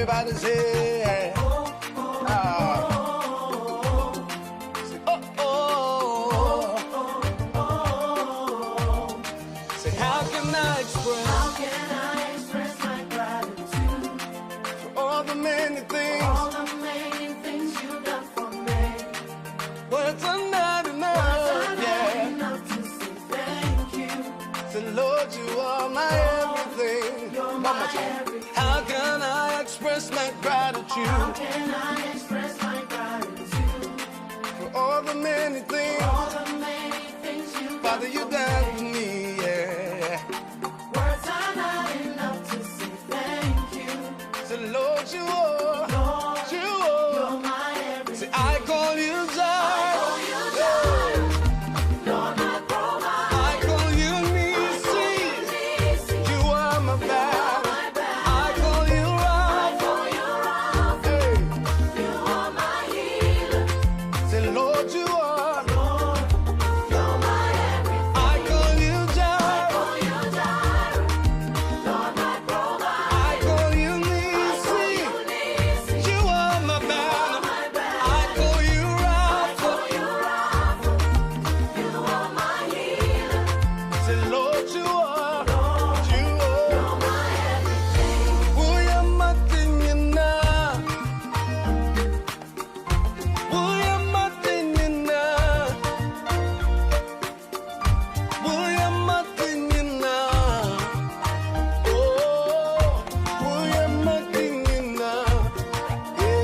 Everybody say, say, how can I express my gratitude for all the many things you've done for me? Words are not enough, to say thank you. Say, Lord, you are my everything. You're my everything. How can I express my gratitude? How can I express my gratitude for all the many things, you've Father, you done for me, yeah. Words are not enough to say thank you. Say, Lord, you are, you're my everything. Say, I call you Jireh. Lord, my provider. I call you Eunice. You are my battle. I call you Rapha. You are my healer. Say, Lord, you are. You're my everything. I call you Jireh. Lord, my provider. I call you Eunice. You are my battle. I call you Rapha. You are my healer. Say, Lord, you are. You're my everything. Uya matinyina. Uya matinyina. Uya matinyina. Oh, uya matinyina. Yeah.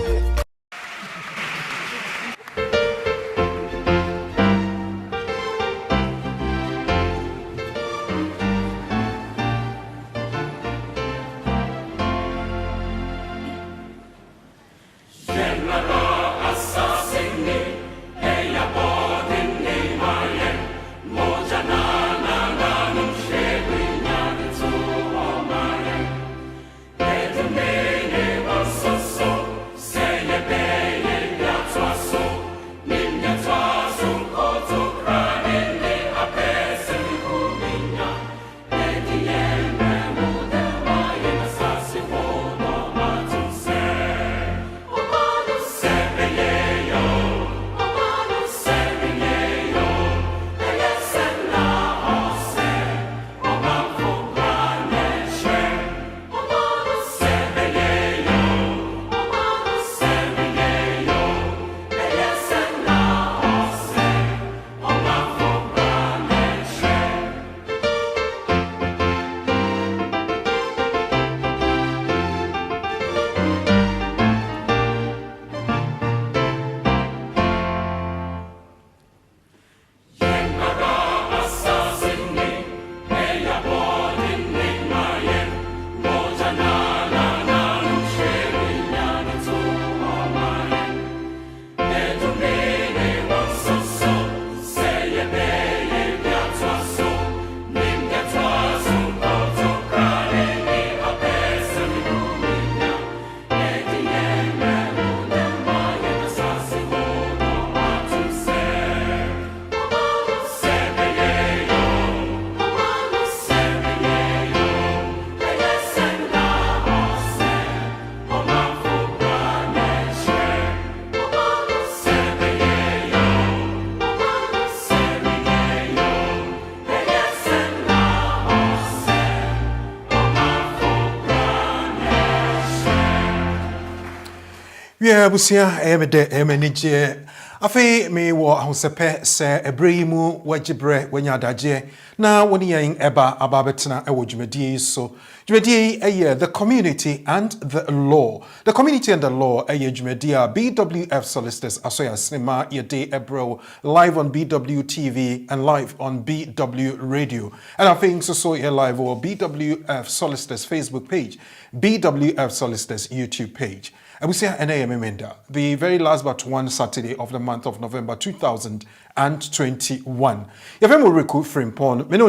Yeah, busia emenije afi me wo ahosepe se ebreimu wagibre wanyadaje na woni yen eba ababetena ewo dwumadie so dwumadie eye the community and the law. The community and the law eye dwumadie BWF Solicitors asoya cinema yede ebro live on BW TV and live on BW Radio. And I think so here live on BWF Solicitors Facebook page, BWF Solicitors YouTube page. And we say NAMMenda, the very last but one Saturday of the month of November 2021. If I'm recruit Frimpon, me know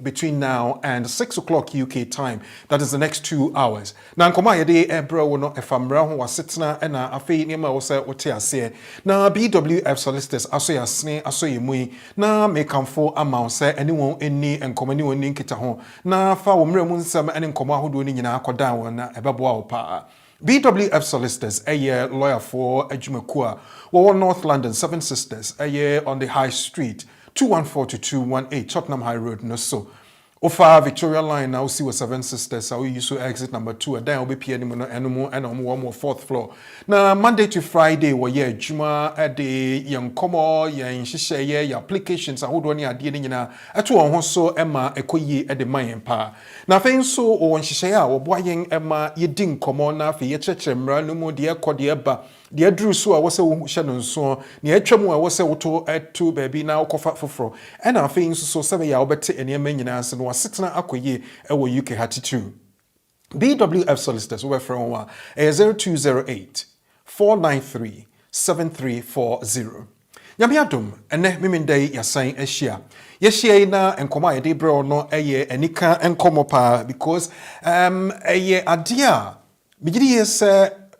between now and 6 o'clock UK time. That is the next 2 hours. Now, Nkoma yede ebro wono efamra ho wasitna ena afei niema wo se wote ase. Na BWF Solicitors asoya sne asoye mui na mekamfo ama se anyone eni enkoma ni woni nkita ho. Na fa wo mre mu nsam ene nkoma ahodo ni nyina akoda won na ebeboa wo pa. BWF Solicitors, a year lawyer for Ejumekua, North London, 7 Sisters, a year on the High Street, 214 to 218, Tottenham High Road, no so. Ofa Victoria Line now see 7 Sisters, I will use exit number 2, and then I'll be PNM and on 4th floor. Now, Monday to Friday, Juma at the young Komo, Shisha, applications, I would want you at at one so Emma Ekoye at the Mayan Pa. Now, things so or Shisha or boying Emma, ye ding Komo na for ye church and no more dear Codieba. The Drew so I was a Shannon so near Chamu I was a at 2 baby now coffee for and our things so 7 year better and your minions and was sitting akoye ewo UK hat 2. BWF Solicitors were from 0208 493 7340. Yamiadum ene miminde yasan ehia. Yehia na enkoma ye de bro no eye anika enkomo pa because eye adia bigidi yes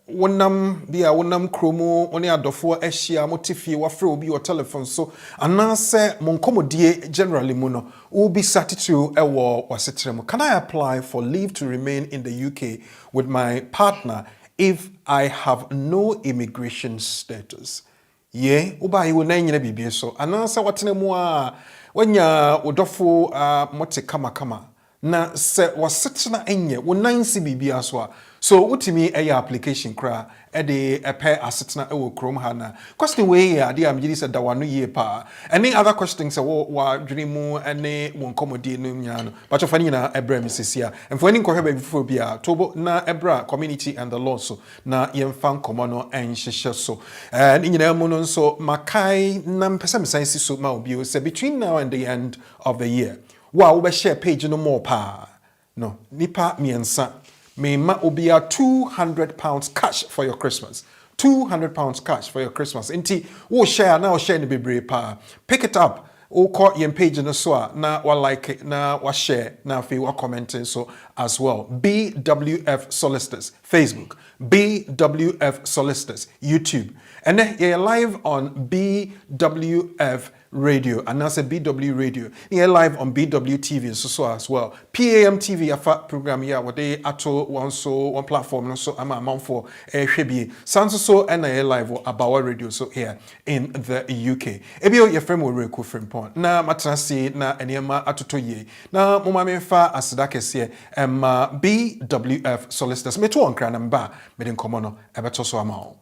wonam kromo oni adofo ehia motifi wafre obi o telephone so anase monkomodie generally mu no ubi satitu ewo wasetrem. Can I apply for leave to remain in the UK with my partner if I have no immigration status? Ye uba iwo na nyina bibie so anase watene mu a wanya odofo mote kama na se wasetena enye wonansi bibia so a so utimi eya application kra e de epe asetena ewo krom ha na question we ya de am gidi se da wano ye pa any other questions se wa dwene mu ene won komodi no nya no but of any na ebra misisia and for any kohebe before bia tobo na ebra community and the law so na yemfa komo no enhihye so and nyina mu no so makai na mpesa mesansi so ma obi o se between now and the end of the year wow we share page no more pa no nipa miensa me ma obia £200 cash for your Christmas. £200 cash for your Christmas. Inti wo share na wo share ni bebre pa. Pick it up. O call your page no so na wa like it, na wa share na fi wa commenting so as well. BWF Solicitors Facebook, BWF Solicitors YouTube. And then you're live on BWF Radio and now say BW Radio. You're live on BW TV so as well. PAM TV a fat program here where they ato one platform so I'm a man for Shebi. Sanso so and I live about our radio so here in the UK. Ebio your friend will reku friend point. Na matrasi na enema atoto ye. Na mama me fa asidake se BWF Solicitors. Me to onkra namba me den komono ebeto so amao.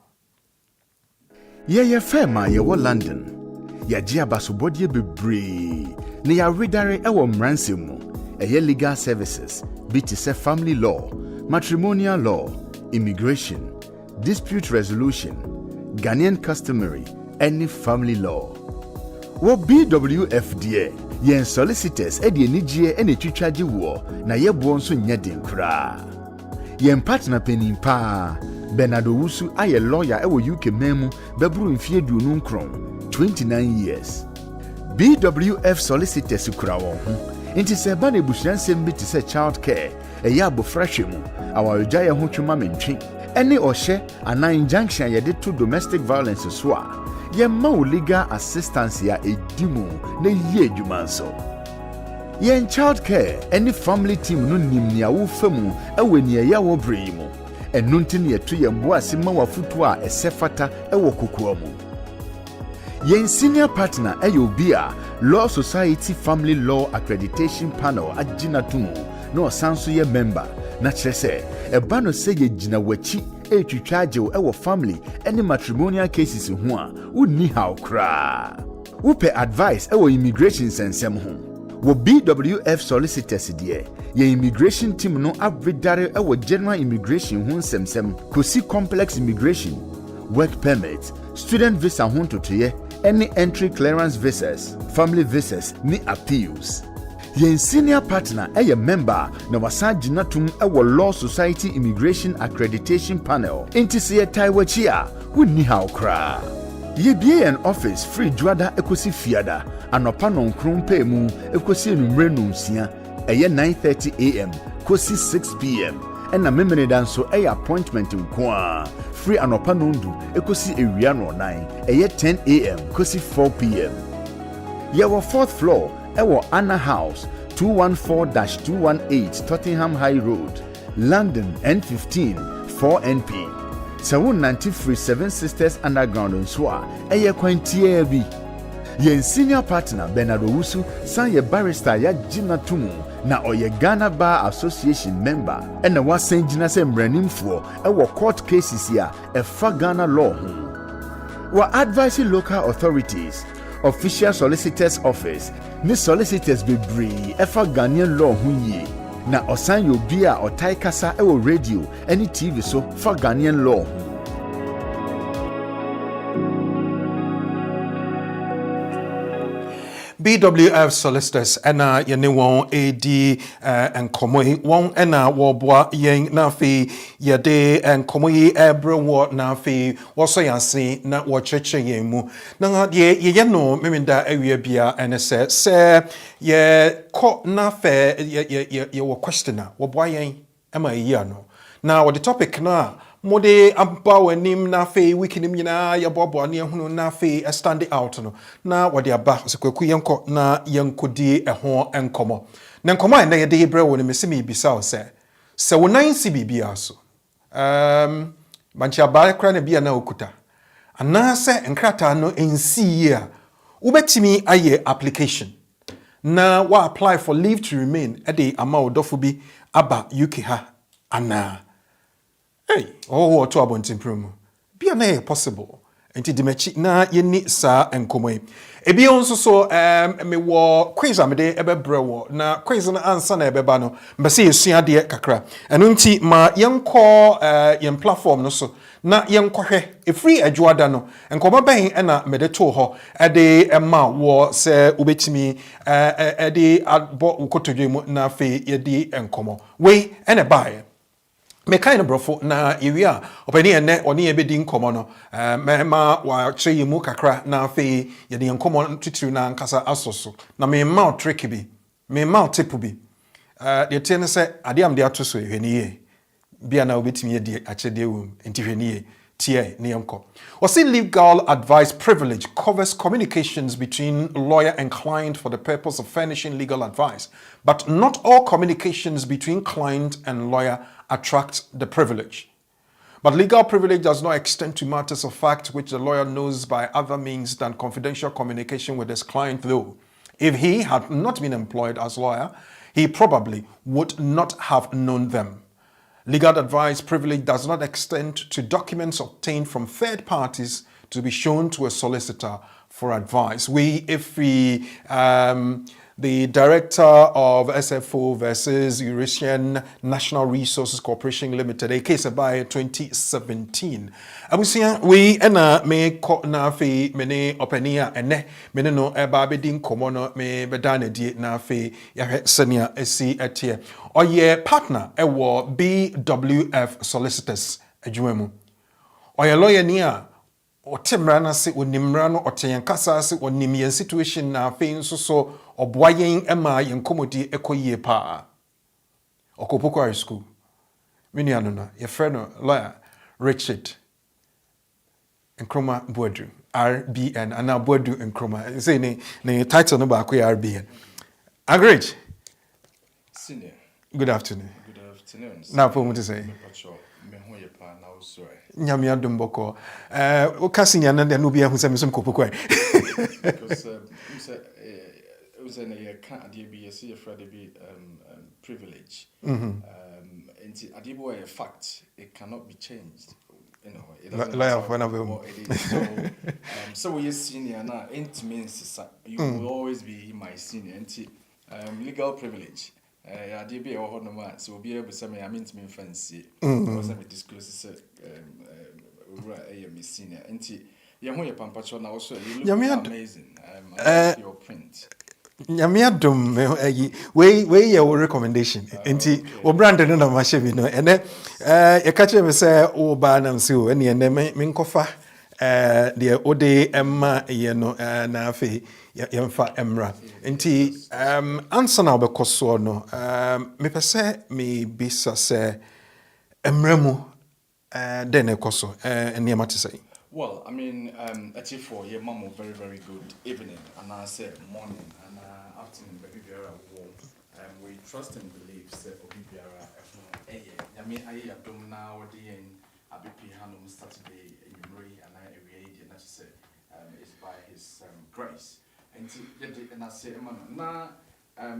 Ye fema ye wo London. Ya jia basobodie bebre. Ne ya redare ewo mranse mu. Eye legal services, BTC family law, matrimonial law, immigration, dispute resolution, Ghanaian customary, any family law. Wo BWF die, yen solicitors edi enijie ene twitwaje wo na ye bo nso nya den kra. Yen partner penin pa. Bernardo Wusu aye lawyer ewo UK memu bebru mfie duonu nkron 29 years. BWF Solicitors kura won ho. Inti se ba na ebusuansem bi ti se child care eya abofrahwe mu awarja ye ho twema mentwe ene ohye ana injunction ye de to domestic violence so a ye ma legal assistance ya edimu na ye adwuma so. Yen child care any family team no nim nia wo famu ewe ni eya wo brei mu enunti ne yeto ye mbo asema wafutu a esefata ewo kokoa mu. Yen senior partner Ayobia Law Society Family Law Accreditation Panel agina tumu no sanso ye member na kyerese eba no se ye gina wachi etwitwaje ewo family any matrimonial cases ho a unni haw kra. Upe advice ewo immigration sensem ho. Wo BWF Solicitors die ye immigration team no abredare ewo general immigration ho semsem kosi complex immigration, work permit, student visa ho totoye, any entry clearance visas, family visas ni appeals. Yen senior partner eye member na wasagina tum ewo Law Society Immigration Accreditation Panel. Inti se taiwachi a wunni haw kra. Ye bie an office free juada ekosi fiada anopa nonkron pe mu ekosi enumre nonsia eye 9:30 am kosi 6 pm ena memene danso eye appointment nko free anopa nondu ekosi ewia no 9 eye 10 am kosi 4 pm. Ye wo 4th floor ewo Anna House 214-218 Tottenham High Road, London N15 4NP. Sawun 93 Seven Sisters Underground on Swa, Eye Quantia B. Yen senior partner Bernard Owusu, san ye barrister ya Gina Tumu, na oye Ghana Bar Association member, and the was Saint Gina Sembranim for our court cases here, a fa Ghana law. We're advising local authorities, official solicitors office, ni solicitors be bree, efa Ghanaian law hunye. Na osan yo bia or tai kasa ewo radio, any TV so for Ghanaian law. BWF Solicitors ena yene won AD enkomo yi won ena woboa yen na fi yede enkomo yi ebre wo na fi woso yanse na wo cheche yen mu na ye no memenda awie bia ene se ye ko na fe ye wo questioner woboa yen ema yi ano na wo the topic na mode aba wanim na fe wikinim nyina ya bobo ne hunu na fe stand out no na wode aba sekwaku yenko na yenkodi eho enkomo na enkomo na ye de hebre wo ne mesimi bisa o se wonan si bibia so banchi aba kra na bia na okuta ana se enkrata no ensi a ubetimi aye application na wa apply for leave to remain e de ama odofo bi aba UK ha ana. Hey, to abontin promo. Bia na possible. Enti dimechi na yeni sa enkomoi. Ebi onso so me wo quiz amede ebebre wo na quiz na ansa na ebeba no. Mbese yesua de kakra. Eno nti ma yenko yen platform no so na yenkohwe e free adwoada no. Enkoma ben na mede to ho ede ema wo se ubetimi ede abo ukotodwe mu na fe yedi enkomo. We ene bae. Me kind of brofo na iwia opani ene oni ebedi nkomo no ma wa cheye mu kakra na fe ye de nkomo titiri na nkasa asoso na me ma trick bi me ma tip bi de tene se ade am de atoso ehweniye bia na obetimi ye de achede wum enti hweniye tie ne yanko. Wasi legal advice privilege covers communications between lawyer and client for the purpose of furnishing legal advice, but not all communications between client and lawyer attract the privilege. But legal privilege does not extend to matters of fact which the lawyer knows by other means than confidential communication with his client, though. If he had not been employed as lawyer, he probably would not have known them. Legal advice privilege does not extend to documents obtained from third parties to be shown to a solicitor for advice. The director of SFO versus Eurasian National Resources Corporation Limited, a case by 2017. Abusia, we ena me ko na fe mene openia ene mene no eba bedin komono me bedane die na fe ya senia esi etie. Oye partner ewo BWF Solicitors adwumu. Oye lawyer ni a otemra na se onimra no oteyen kasa se onim yen situation na fe nso so oboayen ema yen komodi ekoyie pa okopoko high school mini anona ye friend lawyer Richard Nkrumah Boadu RBN ana Boadu Nkrumah say ne title no ba ko RBN Agreed. Senior. Good afternoon. Good afternoon. Now for me to say Nyame adom boko o kasinya na de no bia hu se mesum kopoko because it was in a can be a privilege. And adibo a fact, it cannot be changed. You know, it doesn't matter what it is. So we are senior now. It means you will always be my senior. Legal privilege. Adibo or no so be able to say I mean to me fancy. Because I disclose senior. Pampacho now also you look amazing. I like your print. Nyamiadum we your recommendation enti o brand no na mahye bi no ene e ka kire me say o ba na nsi o ene me nkofa de ode emma ye no na afi yemfa emra enti answer na obekoso no me pese me bisa se emramu den ekoso ene mate say. Well, I mean, actually for your mom, very, very good evening, and I said morning and afternoon, baby, we trust and believe believe that Obibiara, I mean, I don't now the ABP Hanum Saturday in memory, and I read and I say it's by his grace. And I say, now,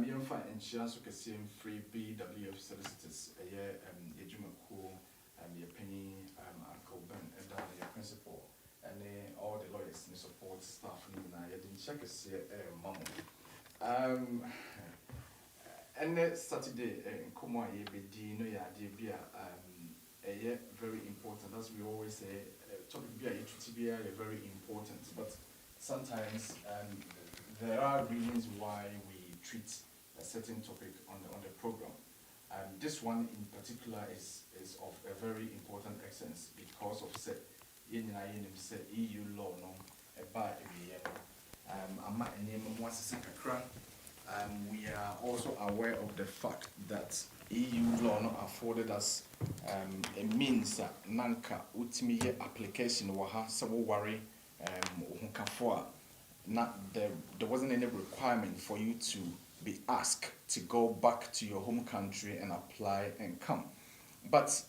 you find insurance we can see free BWF Solicitors, a year, Ejuma Cool, your penny, Uncle Ben, and your principal, and all the lawyers and support staff, and I didn't check a mom. And Saturday, Kumwa EBD, no, yeah, very important. As we always say, topic be very important. But sometimes there are reasons why we treat a certain topic on the program. This one in particular is of a very important essence because of EU law, no, we are also aware of the fact that EU law not afforded us a means that nanka ultimate application waha so worry there wasn't any requirement for you to be asked to go back to your home country and apply and come. But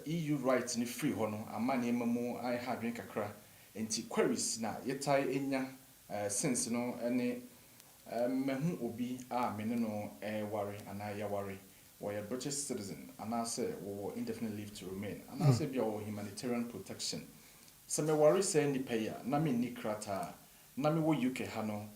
EU rights ni free hono amani memo I have been kakra enti queries na yetai enya since no any mehu obi meneno worry and I worry we are British citizen and I say we indefinite leave to remain and I say be our humanitarian protection. So me worry say ni payer na me ni krata na me wo UK hano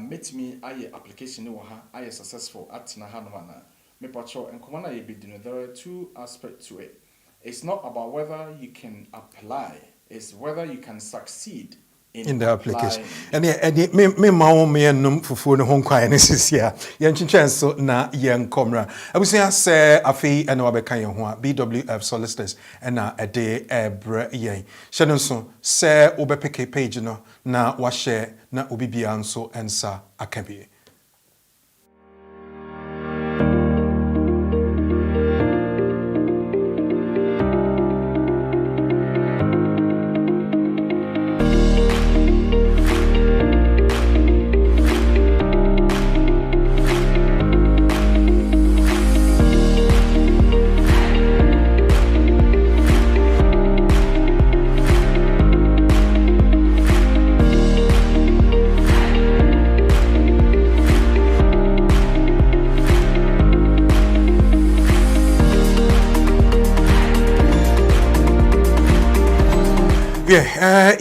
met me aye application ni wo ha aye successful at na hano na me pacho and come na ye be there are two aspects to it. It's not about whether you can apply, it's whether you can succeed in the application. And me ma me enum fufu ne ho nkwan ne sisia. Ye nchenchen so na ye nkomra. Abusia se afi ena wabeka ye ho a BWF Solicitors ena ede ebre yen. Hye so se obepeke page no na wa share na obibia nso ensa akabi.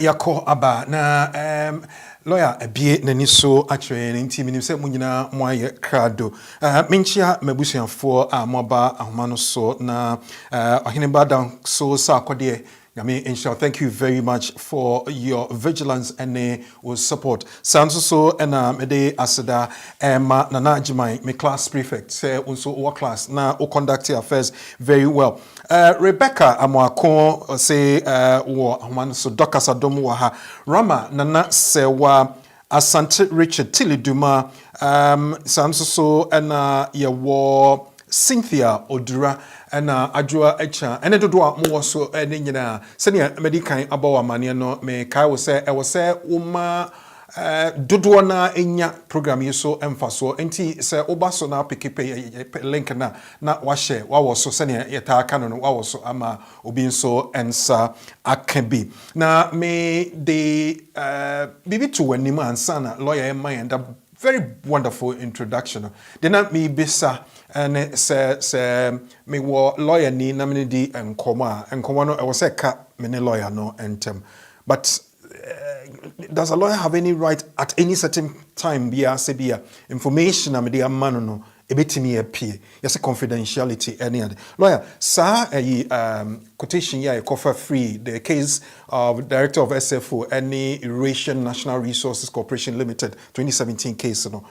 Yako aba na lawyer ebie nani so atwe nti minim se munyina moaye krado menchia mabusuafo amoba ahoma no so na ohene bada so sa akode Yami Insha, thank you very much for your vigilance and support. Sanso so and mede asada ma nana jimai me class prefect say unso our class na o conduct affairs very well. Rebecca Amwako say wo man so dokasa dom wa ha Rama nana sewa Asante Richard Tiliduma sanso so and ye wo Cynthia Odura and Adjua Echa and Edodua more so and nyina senior medican abawa mania no me kai was say I was say dodoɔ na enya program yi so emfaso enti sɛ obaso na pick link na wahye wawo so sɛne yɛta aka no wawo so ama obi nso ensa akabi na me de bibi to wanim ansa na lawyer mind a very wonderful introduction then me bisa and say me wo lawyer ni na me di enkomo no I was say ka me ne lawyer no entem but does a lawyer have any right at any certain time bia sebia information am dia mano no ebetimi apie yes confidentiality any other lawyer sir quotation here cover free the case of director of SFO any Eurasian National Resources Corporation Limited 2017 case no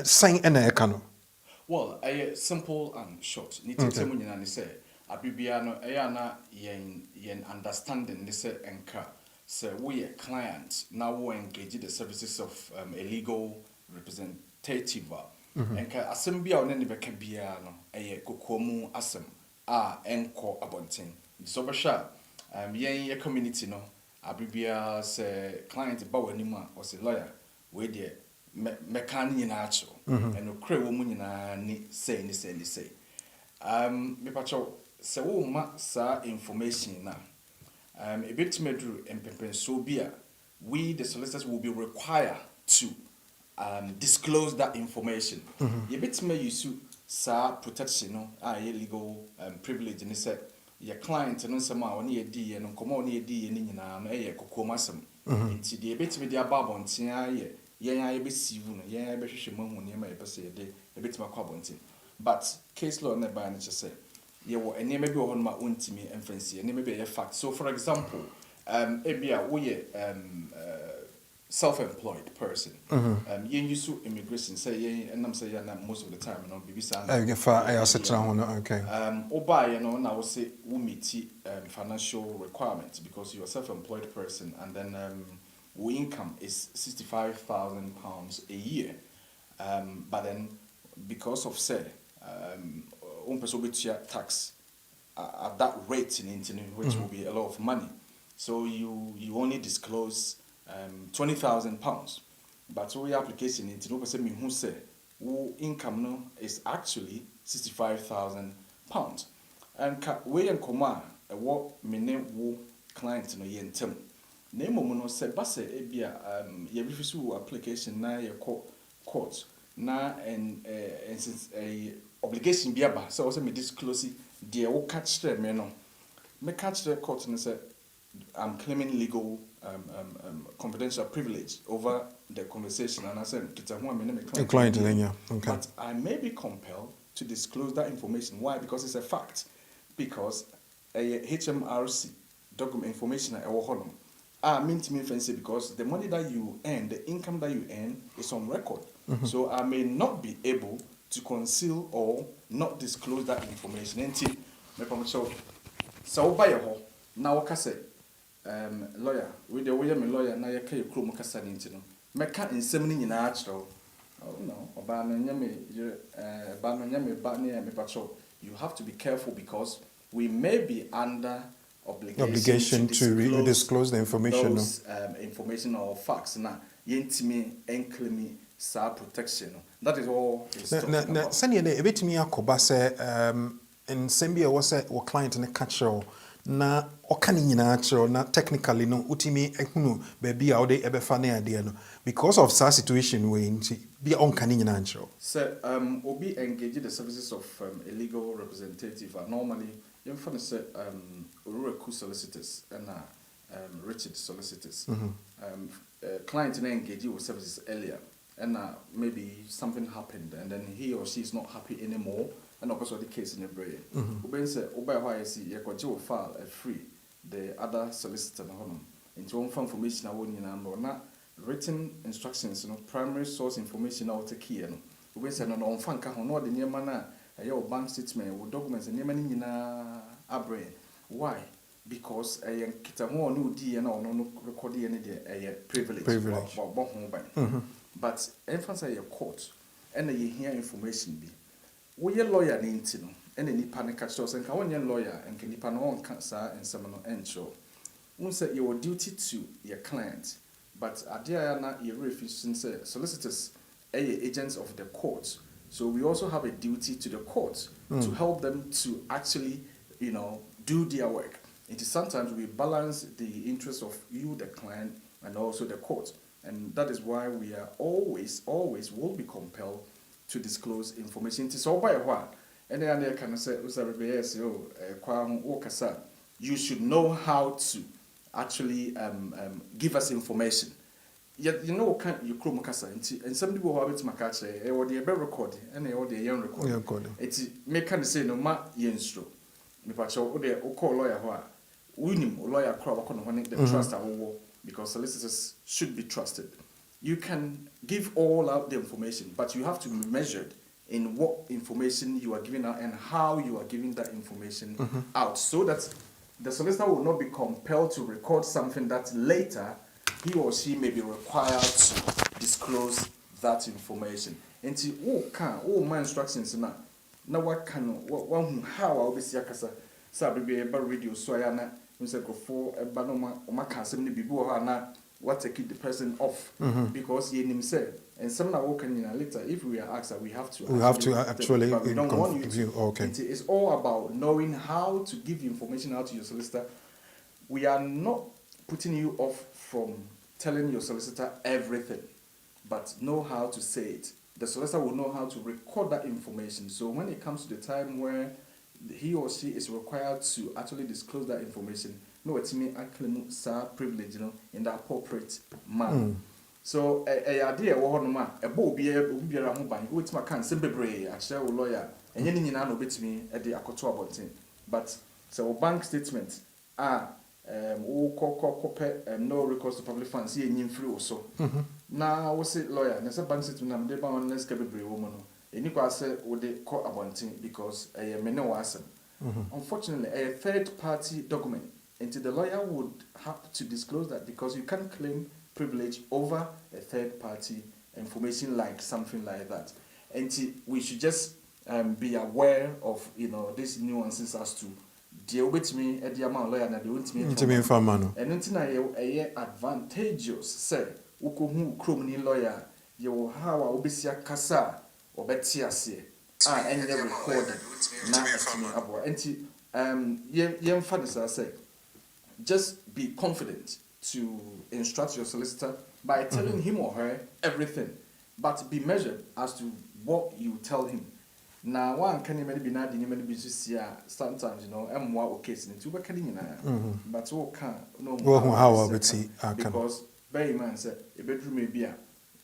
sign ena ekano. Well, simple and short. Ni tete mu nyina ne say abibia no na yen understanding ne say enka. So we a client now we engage the services of a legal representative. And assembly on any becabia no kokomu asem enko abonting. So basha ye community no abibia say client ba wanima or say lawyer we there mechanic natural and okre woman ni say me pacho se wo ma sa information na a bit medru and so be we the solicitors will be required to disclose that information. You bit me use sa protection no legal privilege ni say your client no sama oni edi no komo oni edi ni nyina no kokomasem nti de bit me dia babonten aye yen be sivu no yen be hwehwe mahu ne ma yepese de bit me kwa bonten but case law na ba na say ye wo ene ma bi wo ma ontimi emfansi ene ma bi ye fact. So for example ebia wo ye self-employed person yen use immigration say yen enam say na most of the time no bibi sa na okay oba ye no na wo say wo meet financial requirements because you're a self-employed person and then your income is £65,000 a year but then because of say person will tax at that rate in internet, which will be a lot of money. So you only disclose £20,000. But so your application into no person who say who income no is actually £65,000. And we and Koma what mene wo client no yentem. Name no say base ebia ye refuse application na ye court na and since a obligation biaba so also me disclose the wo catch them no me catch the court and say I'm claiming legal confidential privilege over the conversation and I said kita ho me client okay. But I may be compelled to disclose that information. Why? Because it's a fact. Because a HMRC document information mean to me fancy because the money that you earn, the income that you earn is on record. So I may not be able to conceal or not disclose that information until me promise so buy a home now say lawyer with the way me lawyer na yeka yekro mu kasa ni ntino meka nsem ni nyina achro oh no oba no nyame ba na me patrol. You have to be careful because we may be under obligation to disclose the information those, information or facts na yentimi enclaim sa protection. That is all it's talking about. Sani na ebetimi akoba se nsem bi wo se wo client ne catcher na okani nyina achro na technically no utimi ehunu ba bia wo de ebefa na ade no because of such situation we nti bia onkani nyina achro. So obi engage the services of a legal representative normally you find say Uruku Solicitors and Richard Solicitors. Client na engage with services earlier and maybe something happened and then he or she is not happy anymore and of course the case in the brain. Uben say oba why see you will file a free the other solicitor na hono into one information awon nyina na written instructions primary source information out take here no uben say no on fanka ho no de nyema na your bank statement with documents and nyema nyina abre. Why? Because a kitamo no di na no record any a privilege. But emphasize your court and you hear information be we your lawyer ni ntino and any panic catch us and can one lawyer and can nipa no cancer and some no ensure one say your duty to your client but adia na you refuse say solicitors agents of the court, so we also have a duty to the court to help them to actually do their work. It is sometimes we balance the interest of you, the client, and also the court. And that is why we are always will be compelled to disclose information. It is all by a while. And then I can say, you should know how to actually give us information. Yet you chrome kasa and some people who have it makache or the record and the young record. It's make say no ma yenstro. Me pacho o de o call lawyer ho a unim lawyer crowd the trust because solicitors should be trusted. You can give all out the information, but you have to be measured in what information you are giving out and how you are giving that information out, so that the solicitor will not be compelled to record something that later he or she may be required to disclose that information. And my instructions now what how I will be siakasa sabi be radio so ya na say go for no ma can say ni bibi na what take the person off because ye nim say And some are working later. If we are asked that we have to actually but we don't want you to. Okay. It's all about knowing how to give information out to your solicitor. We are not putting you off from telling your solicitor everything, but know how to say it. The solicitor will know how to record that information. So when it comes to the time where he or she is required to actually disclose that information, no, it's me actually privilege, in the appropriate manner. So a idea a bow be a home which my can simply I share a lawyer and any no bit me at the akoto about thing. But so bank statement no recourse to public funds here in free also. Now I say lawyer and a bank statement I'm on let's get a woman. And you can say would they call about because I am no awesome. Unfortunately, a third party document, and the lawyer would have to disclose that because you can't claim privilege over a third party information like something like that. And we should just be aware of these nuances as to deal with me at the amount lawyer and they want me and until I advantageous say who criminal lawyer you will have a obisia kasa or betiase and they recorded now estimate about and young fathers I say just be confident to instruct your solicitor by telling him or her everything, but be measured as to what you tell him. Now, one can even be not in any sometimes, I'm more case in two but all can't no because very man said a bedroom may be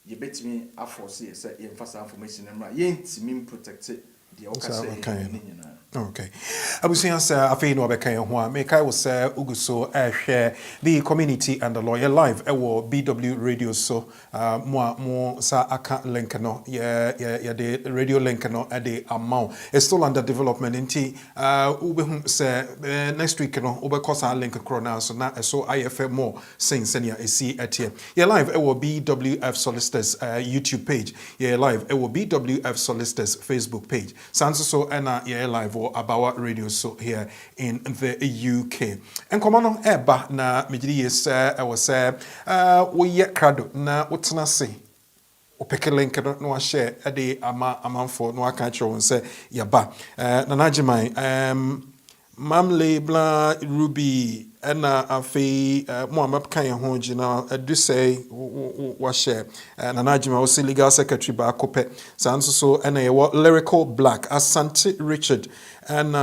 you bet me I foresee say fast information and right ain't mean protected the okay. Abusia sa afi no beka ho a make I was uguso share the community and the lawyer live BW radio so mo sa aka link no the radio link no at the amount it's still under development nti ube say next week no ube kosa link crona so na so IFM more sing senior see at here live BWF Solicitors YouTube page live BWF Solicitors Facebook page so and live or about radio so here in the UK. And come on eba na mejiri I was we yet crado na wotna say opeke link no share ade amanfo no aka chwo say yaba na najiman Mamle bla Ruby ena afi Muhammad kan ho gina adu say wa share na najima o legal secretary ba kope sanso so ena ye lyrical black Asante Richard and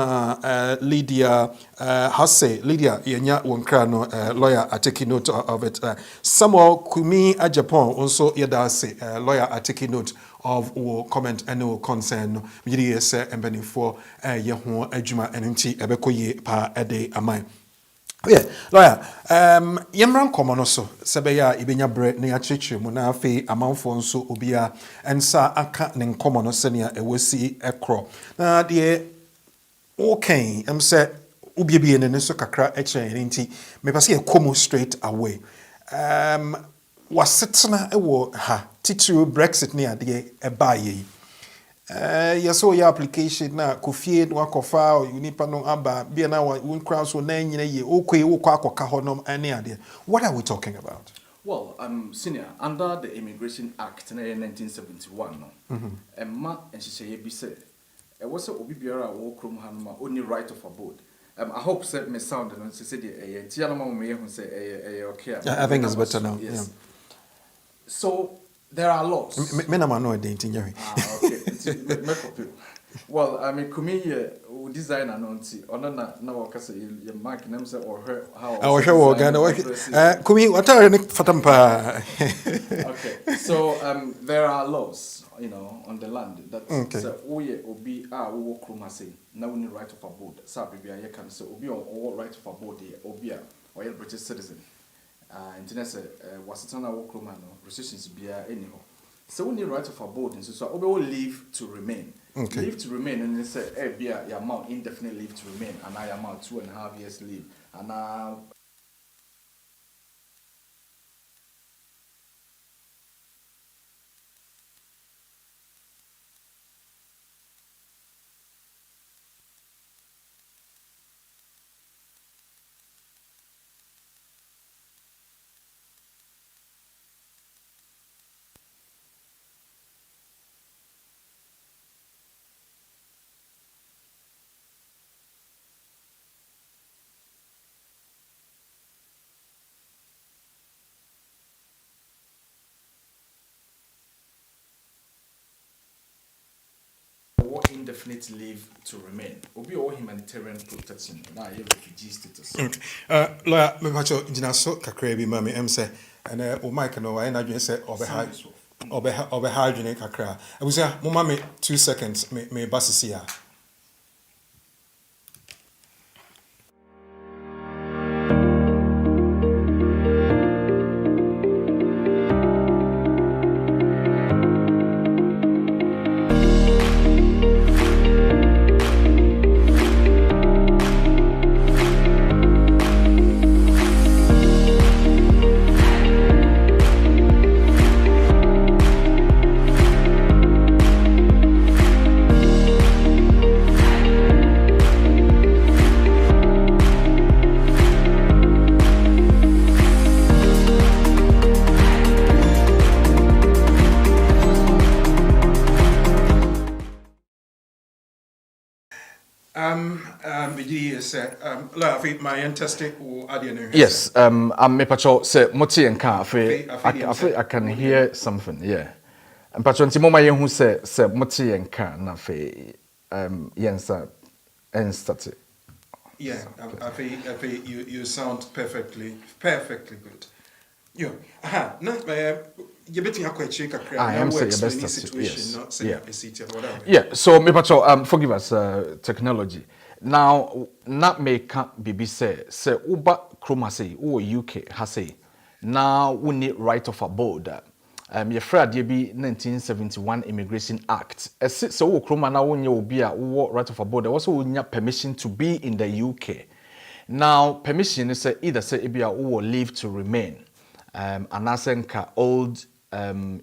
Lydia Hasse Lydia yenya wonkra no lawyer taking note of it Samuel Kumi a Japan also yeda say lawyer taking note of or comment and no concern miri say embeni for ye ho adwuma enunti ebekoye pa ede amai lawyer yemran komono so sebeya ibenya bre na yachichi mu na afi amanfo nso obia ensa aka ne komono senia ewasi ekro na de okay say ubiebie ne so kakra eche nti me pase ekomo straight away wasetna ewo ha titiri Brexit ni ade ebaye yaso your application na kofie no akofa unipa no aba bia na won crown so na nyina ye okwe wokọ akoka honom ane ade what are we talking about? Well, senior under the Immigration Act in 1971 no emma enhye bi say e was obi biara wo krom hanoma only right of abode. I hope say me sound no say the tia no ma me hu say okay. I think it's better now. Yes. Yeah. So there are laws. Me na no identity nyari. Okay. Well, I mean, kumi designer nonti. Ona na wakasa ye mark name say or her how. I sure organ. Kumi watare ne fatampa. Okay. So there are laws, on the land that say oye obi wo kroma say na we need right of abode. Sa bibia ye can say obi on right of abode obi or a British citizen. Internet say wasitana wo kroma no restrictions bia any ho. So we need right of abode and so obi will leave to remain. Okay. Leave to remain and they say bia your amount indefinite leave to remain and I amount 2.5 years leave and indefinite leave to remain. Obi or humanitarian protection. Now you refugee status. Lawyer, me pacho jina so kakra bi ma me em say and o mic no I na dwen say obe hydrogen kakra. Abusia mo ma me 2 seconds me basisi ya. My intestate or audio. Yes, me pacho say moti and cafe. I can hear something. Yeah, and pacho nti mama yen who say moti and can na fe yensa and start. Yeah, I feel you sound perfectly good. Yeah, no, you betting a quite shake a crack. I am saying the situation, not saying a city or whatever. Yeah, so me pacho forgive us technology. Now, not make BB say uba chroma say or UK has say now we need right of abode. Your friend be 1971 Immigration Act. So chroma now when you be a right of abode. Also we need permission to be in the UK. Now permission is either say it be a leave to remain. And asenka old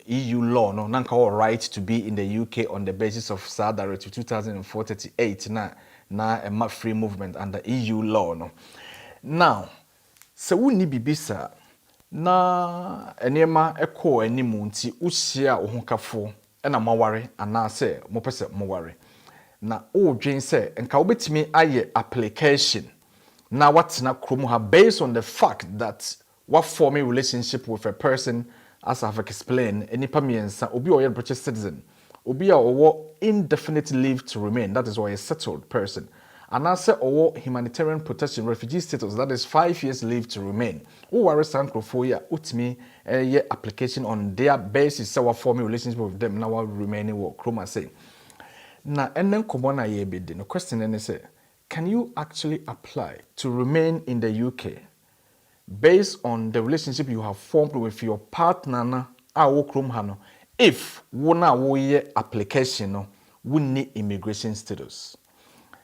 EU law no nanka all right to be in the UK on the basis of SAR Directive 2004-38 na a free movement under EU law no. Now, se woni bibisa na enema ekọ animu nti uhyia ohokafo na maware anase mopese maware. Na o dwen se enka obetimi aye application na watena krom ha based on the fact that what forming relationship with a person as I have explained enipa miensa obi o British citizen obi a owo indefinite leave to remain, that is why a settled person. And also owo humanitarian protection refugee status, that is 5 years leave to remain. O ware sankrofo utmi ye application on their basis so forming relationship with them now remaining wo kroma say. Na enen komo na ye be the question ene say, can you actually apply to remain in the UK based on the relationship you have formed with your partner na awo krom ha no? If wona wo ye application no we need immigration status.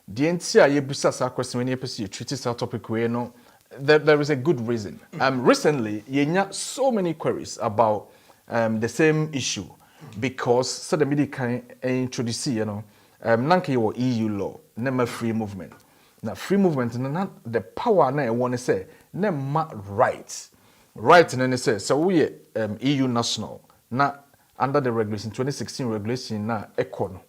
The entire yebusa sa question when you pursue treat this topic we no there is a good reason. Recently yenya so many queries about the same issue because so the media can introduce nanka your EU law nema free movement. Now free movement na the power na e want to say nema rights. Right and say so we EU national na under the regulation 2016 regulation na econo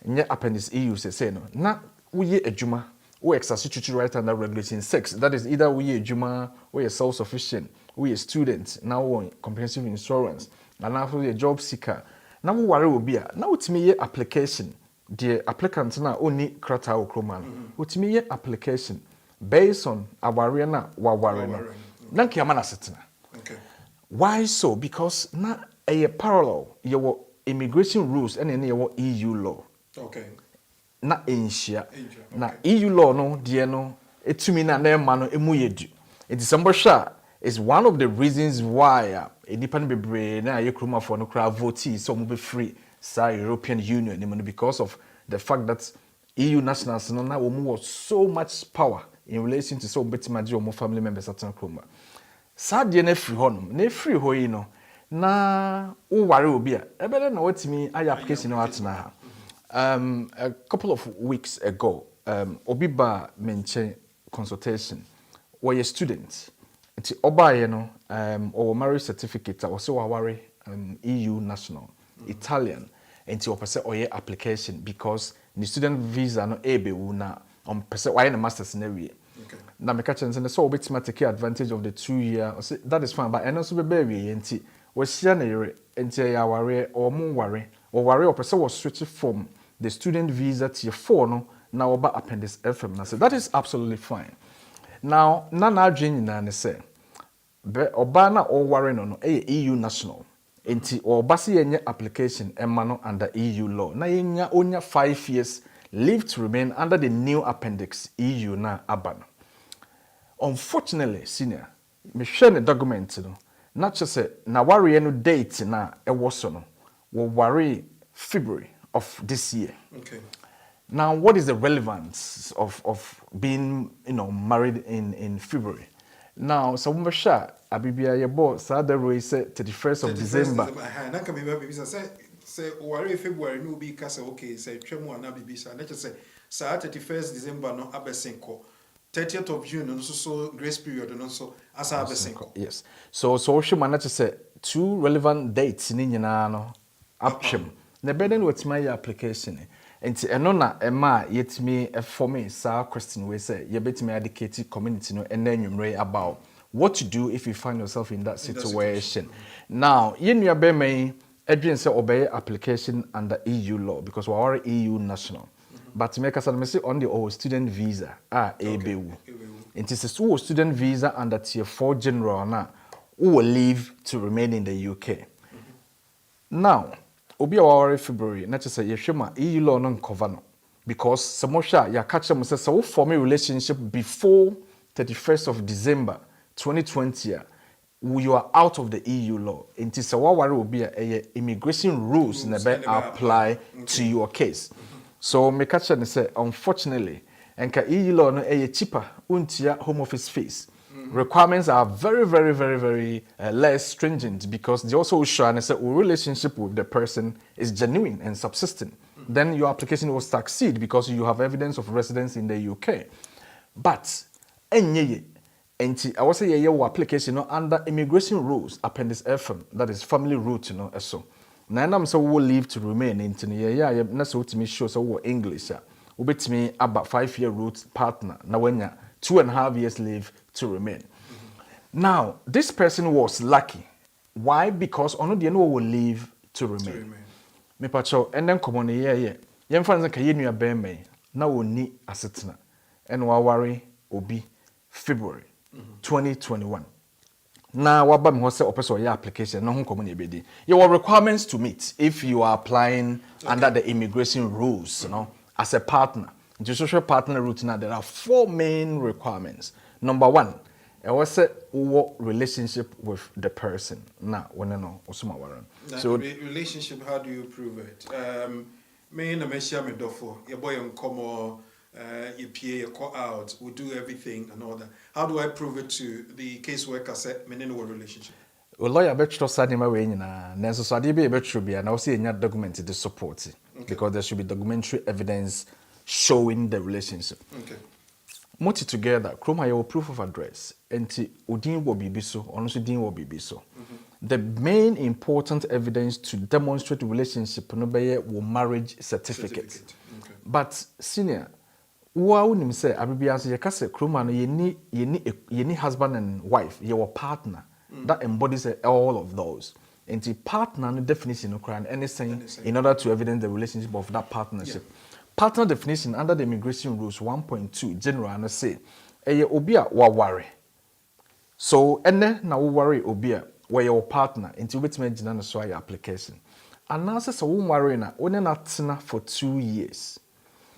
nye appendix EU say no na we adwuma we exercise right under regulation 6, that is either we adwuma we self sufficient we student now we comprehensive insurance and now we job seeker na we ware obi a na utimi ye application the applicant na oni krata okroma utimi ye application based on aware na waware no na nkiyama na setena. Okay, why so? Because na a parallel your immigration rules and any your EU law. Okay. Na enhia. Okay. Na EU law no de no etumi na ma no emu yedu. It is one of the reasons why independent bebre na yekroma for no kra vote so mo be free sa European Union because of the fact that EU nationals no na wo was so much power in relation to so betima je omo family members at kroma. Sadie na free honum na free ho yi no na wo ware obi a ebele na watimi aye application na atena ha. A couple of weeks ago obi ba menche consultation were a student nti obaye no or marriage certificate or so ware EU national Italian nti opese oye application because the student visa no ebe wu na pese why na masters na wie. Okay. Na me catch and so obetima take advantage of the 2 year that is fine but eno so be wie nti we share na yere nti ya ware or mo ware or ware opese was switch from the student visa tier 4 no na oba appendix FM na say that is absolutely fine. Now na adwen nyina ne say oba na oware no EU national enti oba se yenye application emma no under EU law na yenya onya 5 years leave to remain under the new appendix EU na aba no. Unfortunately senior me hwe ne document no not just say na ware no date na ewo so no wo ware February of this year. Okay. Now, what is the relevance of being, married in February? Now, so we share abibia yebo sa the way say 31st of December. Na ka me be say ware February no be ka say okay say twemu ana bibisa na say sa 31st December no abesenko 30th of June no so grace period no so asa abesenko. Yes. So we man to say two relevant dates ni nyina no apshem. Na beden with my application. Enti eno na ema yetimi for me sa question we say you betimi educate community no ena nwumre about what to do if you find yourself in that situation. Now, yenua be me edwen say obey application under EU law because we are EU national. But make us say on the student visa ebewu. Enti say student visa under tier 4 general na who will leave to remain in the UK. Now, obi a waware February na say yehwema EU law no cover no because samosha ya catch them say so form a relationship before 31st of December 2020 you are out of the EU law enti say waware obi a immigration rules na be apply to your case. So me catch them say unfortunately enka EU law no cheaper untia home office fees. Requirements are very, very, very, very less stringent because they also show and say relationship with the person is genuine and subsistent. Then your application will succeed because you have evidence of residence in the UK. But I was say your application under immigration rules, appendix FM, that is family route, so. Now I'm so will leave to remain into the na so to me show so English. Ubit me about 5-year route partner. Now when 2.5 years leave to remain. Now, this person was lucky. Why? Because ono the no will leave to remain. Me pacho and then come on yeah. Yem fans ka yenua be me na woni asetena. And wa worry obi February 2021. Now waba me ho say opeso your application no ho come na ebedi. Your requirements to meet if you are applying under the immigration rules, as a partner. The social partner route now there are 4 main requirements. Number 1, I was a relationship with the person. Now, when no, so relationship, how do you prove it? Me na me share me dofo. Your boy on come you PA, you call out, we do everything and all that. How do I prove it to the caseworker? Said me no relationship. Well, lawyer bet to start my way na. Nenso so ade be bet be and I see any document to support it because there should be documentary evidence showing the relationship. Okay. Multi together, Chroma your proof of address, and Udin will be so, also Din will be so. The main important evidence to demonstrate the relationship no be will marriage certificate. Okay. But senior, wa unim say abibianse ye kase Chroma no ye ni husband and wife, your partner that embodies all of those. And the partner no definition no crime anything in order to evidence the relationship of that partnership. Yeah. Partner definition under the immigration rules 1.2 general and say eye obi a wa ware. So ene na wo ware obi a we your partner into betime gina no so your application. And now say so wo ware na one na tena for 2 years.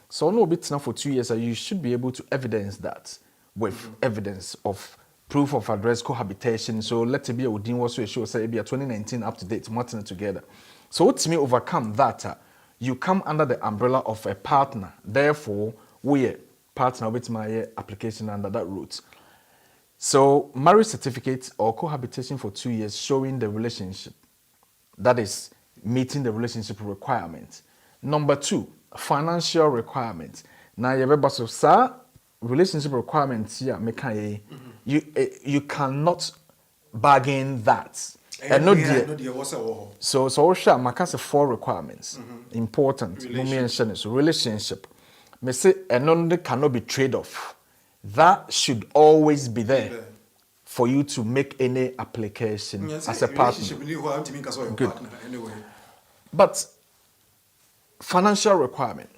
So no obi tena for 2 years you should be able to evidence that with evidence of proof of address cohabitation. So let it be a Udin was show say be a 2019 up to date martin together. So what me overcome that you come under the umbrella of a partner. Therefore, we partner with my application under that route. So, marriage certificate or cohabitation for 2 years showing the relationship. That is meeting the relationship requirements. Number 2, financial requirements. Now, you have a relationship requirements here. You cannot bargain that. And no so share makase 4 requirements. Important. Relationship. Me say and cannot be trade off. That should always be there for you to make any application as a partner. Good. But financial requirement.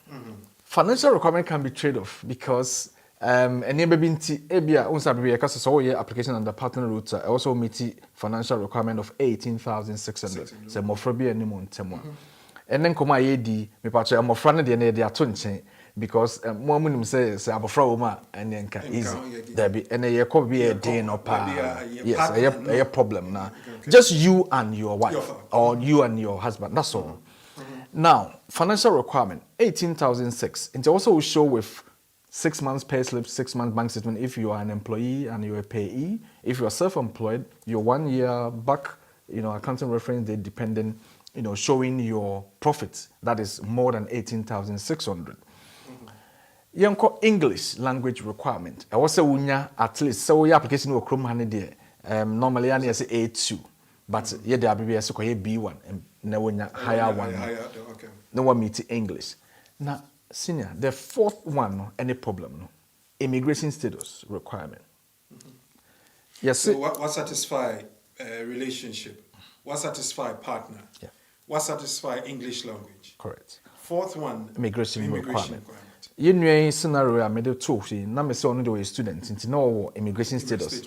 Financial requirement can be trade-off because any baby ebia unsa baby because so your application under partner route also meet financial requirement of 18,600. So mofra bi any montemo. And then come ayedi me patcho mofra na de na de ato nchen because mo amunim say abofra wo ma and nka easy. There be and ye ko be a day no pa. Yes, a problem now. Just you and your wife or you and your husband. That's all. Now, financial requirement 18,006. It also will show with 6 months pay slip, 6 months bank statement if you are an employee and you're a payee. If you're self-employed, your 1 year back, accounting reference date dependent, showing your profits. That is more than 18,600. Yanko English language requirement. I also unya at least so your application will chrome honey normally I say A2, but yeah the BBS ko B1 and now higher one. Okay. No one meet English. Now senior, the fourth one, no, any problem, no? Immigration status requirement. Yes. So what satisfy relationship? What satisfy partner? Yeah. What satisfy English language? Correct. Fourth one, immigration requirement. You know scenario I made two. Na me say only the student. Into no immigration status.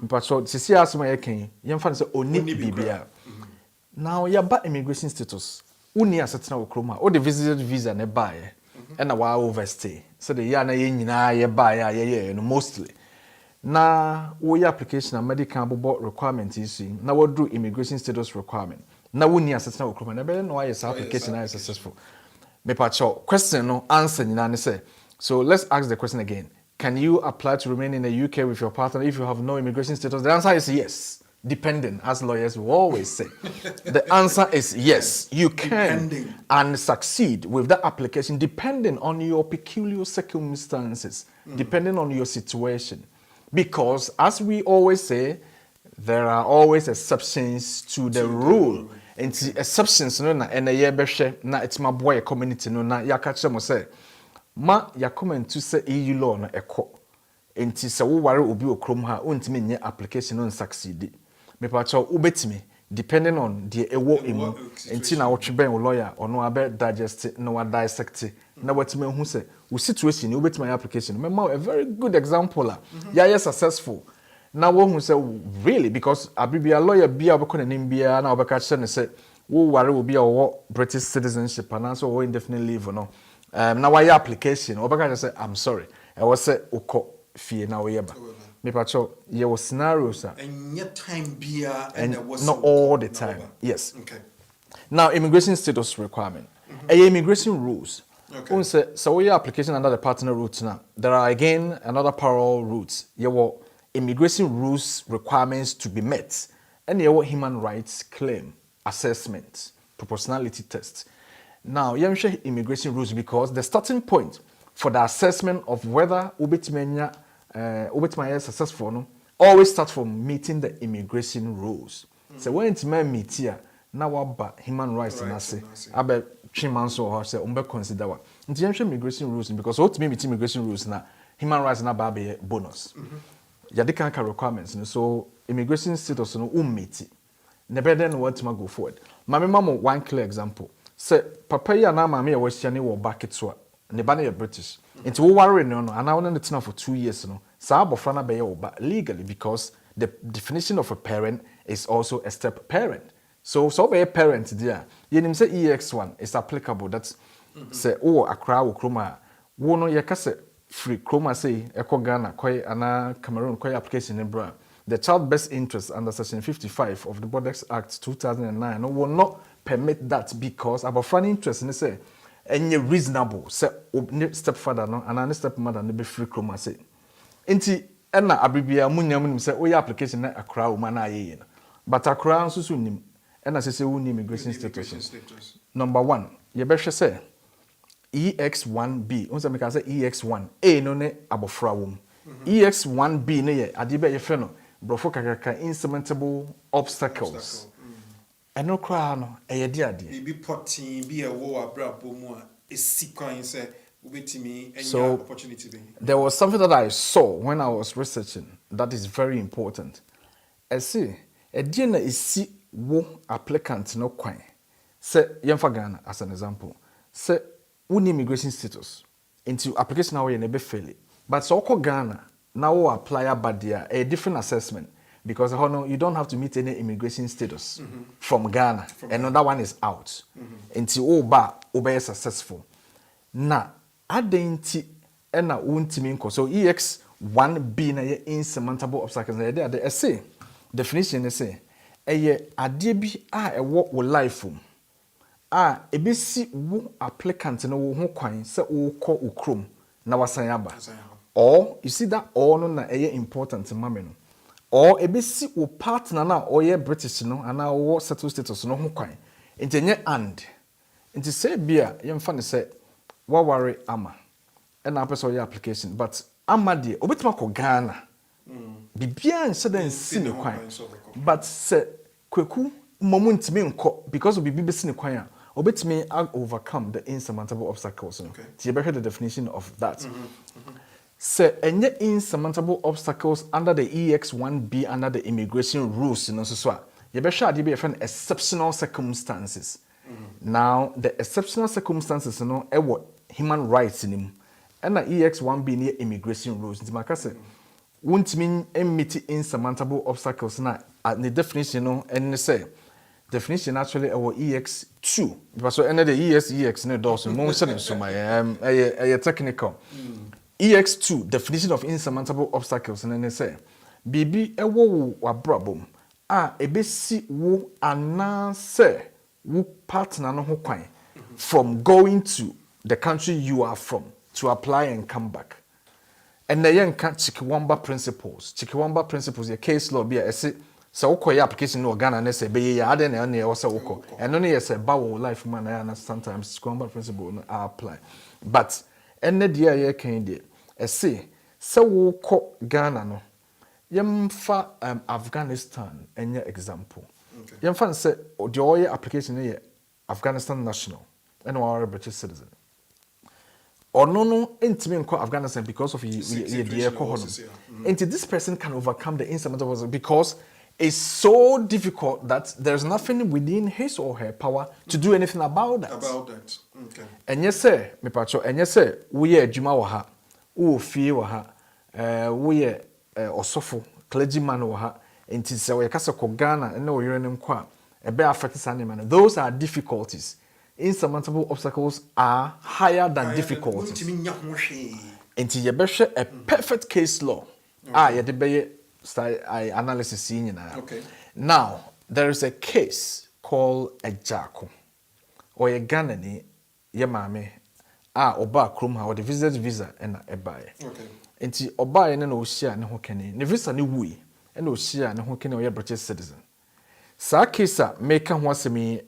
But so see as my can. You find say oni bibia. Now you ba immigration status. Uni asetena wo kroma. O the visitor visa ne buy. And a while overstay. So the year na ye nyina ye buy ye mostly. Na wo your application and medical requirement is na wo do immigration status requirement. Na wo ni asetena wo kroma na be no yes application is successful. Me pacho question no answer nyina ne say. So let's ask the question again. Can you apply to remain in the UK with your partner if you have no immigration status? The answer is yes. Depending, as lawyers will always say. The answer is yes, you can and succeed with that application depending on your peculiar circumstances, depending on your situation. Because as we always say, there are always exceptions to the rule. And the exceptions no na and a beshe na it's my boy community no na ya catch them say ma ya comment to say EU law no eko. Enti se wo ware obi okrom ha ontimi nye application no succeed. Me pacho ubetimi depending on the ewo emu enti na wotwe ben lawyer ono abe digest no wa dissect na watimi hu say wo situation ni ubetimi application me ma a very good example ya successful na wo hu say really because abibia lawyer bia obekọ na nimbia na obeka che ne say wo ware obi a wo British citizenship and so wo indefinite leave no na wa application obeka say I'm sorry I was say ukọ fie na wo yeba me pacho ye was scenarios and yet time bia and there was not all the time. Yes. Okay. Now immigration status requirement. Immigration rules. Okay. So your application under the partner route now. There are again another parallel routes. Your immigration rules requirements to be met. And your human rights claim, assessment, proportionality test. Now you share immigration rules because the starting point for the assessment of whether ubitmenya successful no always start from meeting the immigration rules. So when it's meet here, now what human rights and I say, I 3 months or say, consider what. It's immigration rules because what me meet immigration rules now, human rights na be bonus. Yadikanka requirements, so immigration status no meet. Never then want to go forward. My mama one clear example. Say, papa ya na mama ya was chani wo back it so. Nebane British. Into worry no, and I want to for 2 years no. Sa abofra be oba legally because the definition of a parent is also a step parent. So be a parent there. You nim say EX1 is applicable. That's say Accra wo kroma. Wo no yakase free kroma say eko Ghana koy ana Cameroon koy application in bra. The child best interest under section 55 of the Borders Act 2009 no will not permit that because abofra interest in say any reasonable say stepfather no and any stepmother no be free kroma say enti na abribia munyam say o application na Accra wo na aye but Accra nso so nim na say wo ni immigration status number 1 ye be hwe say EX1B unsa me ka say EX1 A no ne abofra wo EX1B ne ye ade be ye fe no brofo kakaka insurmountable obstacles eno kra no eye de ade bi potin bi e wo abrabo mu a esikwan say ubetimi any so opportunity be. There was something that I saw when I was researching that is very important. I see a DNA is see wo applicant no kwan say yemfa Ghana as an example say woni immigration status into application now you be fail. But so ko Ghana now apply a different assessment because you don't have to meet any immigration status from Ghana. Another one is out. Until obey successful. Na adenti ena untimi nko. So EX1B na ye insurmountable obstacles. Na there the essay definition say eye ade bi a ewo wo life ebesi wo applicant no wo ho kwan se wo kɔ ukrom na wasan aba. Or you see that or no na eye important mame no. Or ebesi wo partner na oye British no ana wo settled status no ho kwan. Nti nye and. Nti say bia yemfa ne say wa worry ama. Na person your application but ama de obetima ko Ghana. Bibia nse den si ne kwan. But say kweku momu ntimi nko because obibi besi ne kwan a obetimi overcome the insurmountable obstacles. Okay. So you better the definition of that. Say any insurmountable obstacles under the EX1B under the immigration rules, you know, so you better be exceptional circumstances. Now the exceptional circumstances, you know, what human rights in him, and the EX1B near immigration rules. It's my say, won't mean meet insurmountable obstacles. Now the definition, you know, and say definition actually our EX2 because so the EX no does no so my a technical. EX2 definition of insurmountable obstacles and then they say bibi ewo wa problem ebesi wo ananse wo partner no ho kwan from going to the country you are from to apply and come back. And the young Chikiwamba principles your case law be a so your application no Ghana and say be ya den and also oko and only yes a bow life man and sometimes Chikiwamba principle no apply but ene dia ye kan de say so wo ko Ghana no yemfa Afghanistan enye example yemfa say the oil application ye Afghanistan national and or British citizen or no intimi nko Afghanistan because of ye the until this person can overcome the insurmountable because it's so difficult that there's nothing within his or her power to do anything about that. Okay. And yes, sir, me pacho. And yes, sir, we are juma waha, we fee waha, we are osofo clergyman waha. And it's we kasa Ghana and no uranium kwa. A bear affected animal. Those are difficulties. Insurmountable obstacles are higher than difficulties. And you better a perfect case law. You be analysis okay. Now there is a case called a Jako or a Ghanaian yemame oba krum ha or the visit visa and a buy. Okay. Enti oba ene na oshia ne ho kene. Ne visa ne wui ene oshia ne ho kene o ye British citizen. Sa case make ho asemi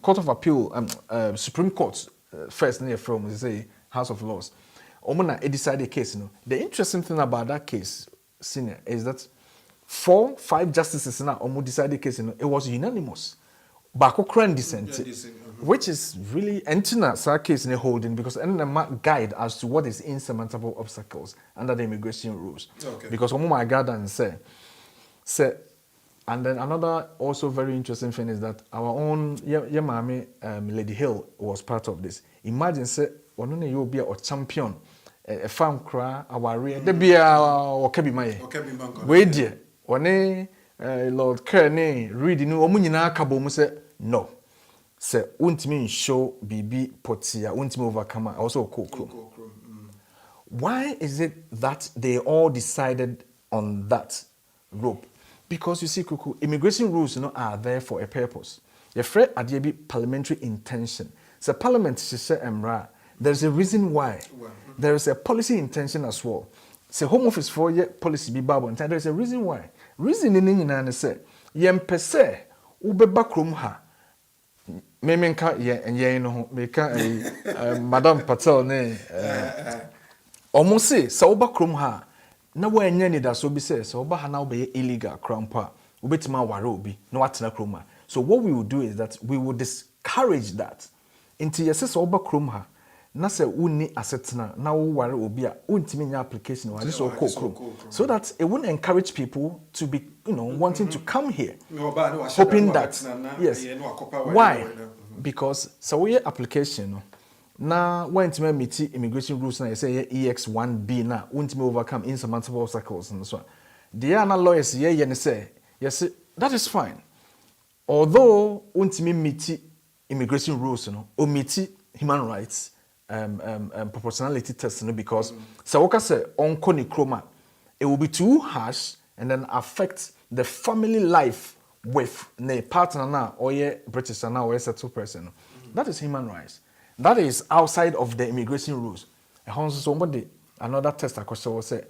Court of Appeal Supreme Court first near from say House of Laws. Omona decide the case no. The interesting thing about that case senior is that 4-5 justices now almost decided the case, it was unanimous. Bako Kran dissent, which is really antina sa case in a holding because and guide as to what is insurmountable obstacles under the immigration rules. Okay. Because my guidance say, and then another also very interesting thing is that our own Yemami Lady Hill was part of this. Imagine say one you be a champion. A farm cry, our rear, the beer or Kebimaye. Wait, dear, one Lord Kearney reading Omunina Cabo say, no. Say, won't mean show BB Potia, won't me overcome, also cook. Why is it that they all decided on that rope? Because you see, Kuku, immigration rules are there for a purpose. Your friend Adiebi parliamentary intention. So parliament should say Emra. There's a reason why. There is a policy intention as well. Say Home Office for ye policy be babo. There is a reason why. Reason in Nina say yem pese ube backroom ha. Memenka ye and ye no meka Madam Patel ne. Almost say so backroom ha. Na we nyani da so be say so ba ha na be illegal crampa. Ubetima ware obi no atena kroma. So what we will do is that we will discourage that. Until yes so backroom ha. Na se uni assetna na wo ware obi a untimi nya application wa so kokro so that it won't encourage people to be wanting to come here hoping that yes why because so we application Now, when to meet immigration rules, and I say EX1B now, won't me overcome insurmountable obstacles and so on. The other lawyers, say, yes, that is fine. Although, won't me meet immigration rules, or meet human rights, proportionality test, because Sawoka say on Koni Chroma, it will be too harsh and then affect the family life with the partner now, or British now, or settled person. That is human rights. That is outside of the immigration rules. Somebody, another test I will say,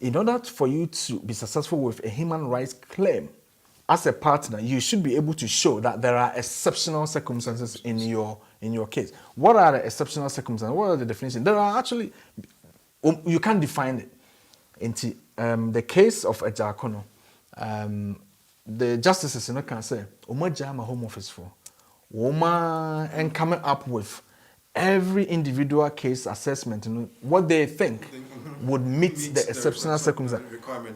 in order for you to be successful with a human rights claim, as a partner, you should be able to show that there are exceptional circumstances in your case. What are the exceptional circumstances? What are the definitions? There are actually, you can't define it. In the case of Ejakono, the justices can say, "Oma jama home office for, Oma," and coming up with every individual case assessment, what they think would meet the exceptional circumstance.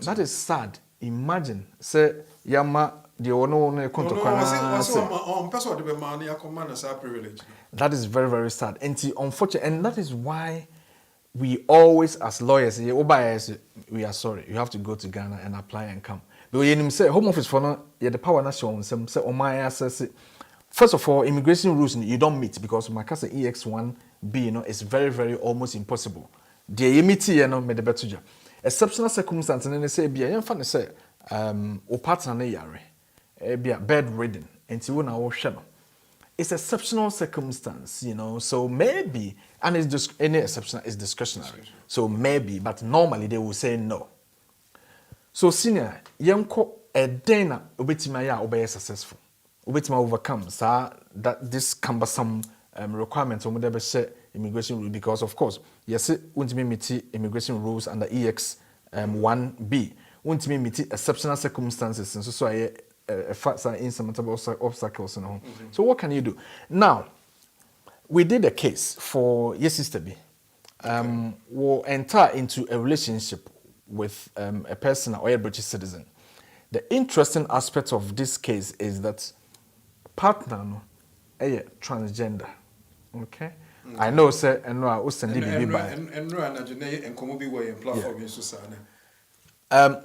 That is sad. Imagine, say, Yama, the ono that is very, very sad. And unfortunately, and that is why we always, as lawyers, we are sorry. You have to go to Ghana and apply and come. But when you say home office for no, the power not shown some say assess. First of all, immigration rules you don't meet because my case EX1B, is very, very almost impossible. The emiti, made the better job. Exceptional circumstances, and they say, "Be a fan say, o partner ne yare, be a bedridden, and you na shadow." It's exceptional circumstance, So maybe, and it's just any exception is discretionary. So maybe, but normally they will say no. So senior, yanko a dena ubetimaya obey successful. Ubetima overcome that this cumbersome requirements on whatever say immigration rule, because of course, yes, it won't be meet immigration rules under EX1B. Won't be meet exceptional circumstances, and so facts are insurmountable obstacles and all. So what can you do? Now, we did a case for yes, Sister B. Will enter into a relationship with a person or a British citizen. The interesting aspect of this case is that partner is transgender. Okay? I know, sir, and no, I send it by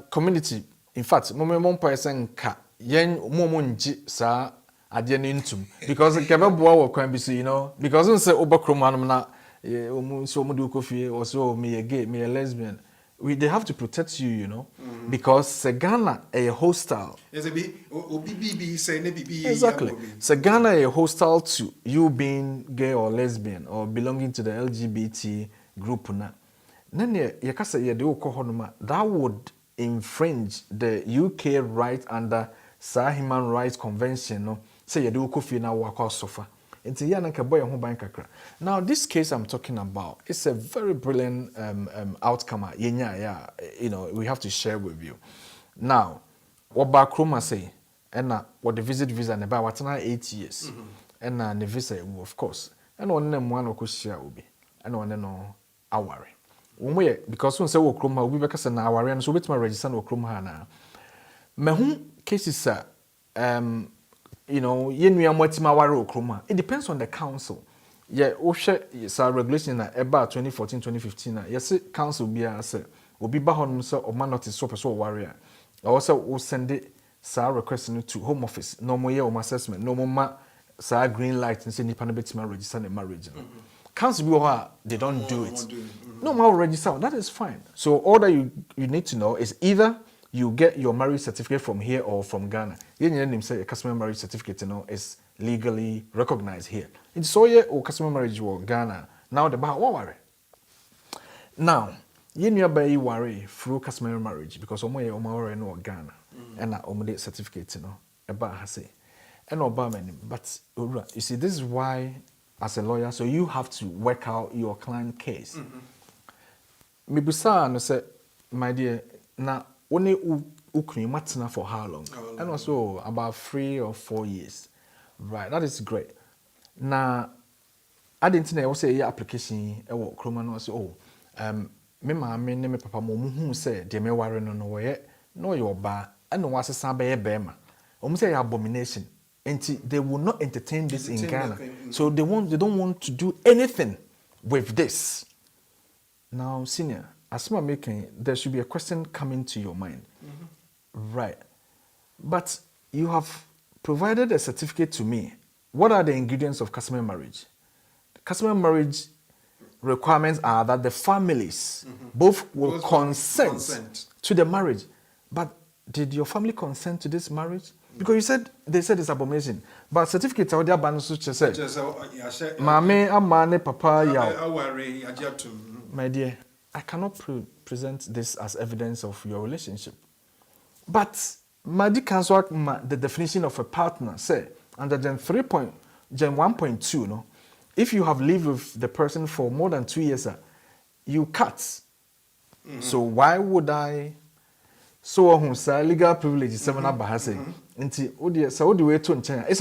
community. In fact, moment person ka yen momonji sa adie no ntum because kebeboa wo be because we say obakromanum na so omudu kofie or so me a gay, me a lesbian. They have to protect you, because Ghana a hostile. Exactly. Ghana a hostile to you being gay or lesbian or belonging to the LGBT group na. That would infringe the UK right under Human Rights Convention. Say you do coffee na waka sofa. Now, this case I'm talking about, it's a very brilliant outcome. We have to share with you. Now, what Bakroma say, and what the visit visa and about what's 8 years, and the visa, of course, and one them one of share will be, and one no our because when say Okroma, we because an hour and so with my register Okroma na. Mehun cases it depends on the council. Yeah, OSHA regulation about 2014-2015. Yes, council be say obi ba honum say o man notice so person warrior. Also we send it request to home office. No more year assessment. No more green light and say nipa na betima register the marriage. Council be they don't do it. No more register. That is fine. So all that you need to know is either you get your marriage certificate from here or from Ghana. You say a customer marriage certificate is legally recognized here. It's so or customer marriage or Ghana. Now the bar worry. Now, you nearby worry through customer marriage because omo no Ghana and na omo certificate about has and Obama. But you see, this is why as a lawyer, so you have to work out your client case. Mibusa no say, my dear, now only Ukri for how long? And also about 3 or 4 years. Right, that is great. Now, I didn't know say your application Chroma no say me mama me papa mo hu say de me ware no no your ba and no was say be ma. Say abomination And they will not entertain this in Ghana. So they don't want to do anything with this. Now, senior, as I'm making, there should be a question coming to your mind. Right. But you have provided a certificate to me. What are the ingredients of customary marriage? The customary marriage requirements are that the families both will consent to the marriage. But did your family consent to this marriage? Because they said it's abomination. But certificate are there ban such as said. Mame amane papa yaw. My dear, I cannot present this as evidence of your relationship. But Madi Council the definition of a partner say under Gen 1.2, no, if you have lived with the person for more than 2 years, you cut. So why would I? So legal privilege is it's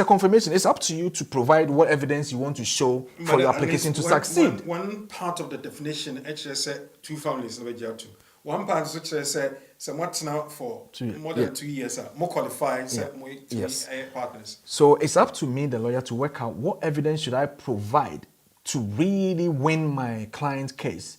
a confirmation. It's up to you to provide what evidence you want to show for your application to succeed. One part of the definition actually said 2 families. One part actually said what's now for more than 2 years, more qualified, partners. So it's up to me, the lawyer, to work out what evidence should I provide to really win my client's case.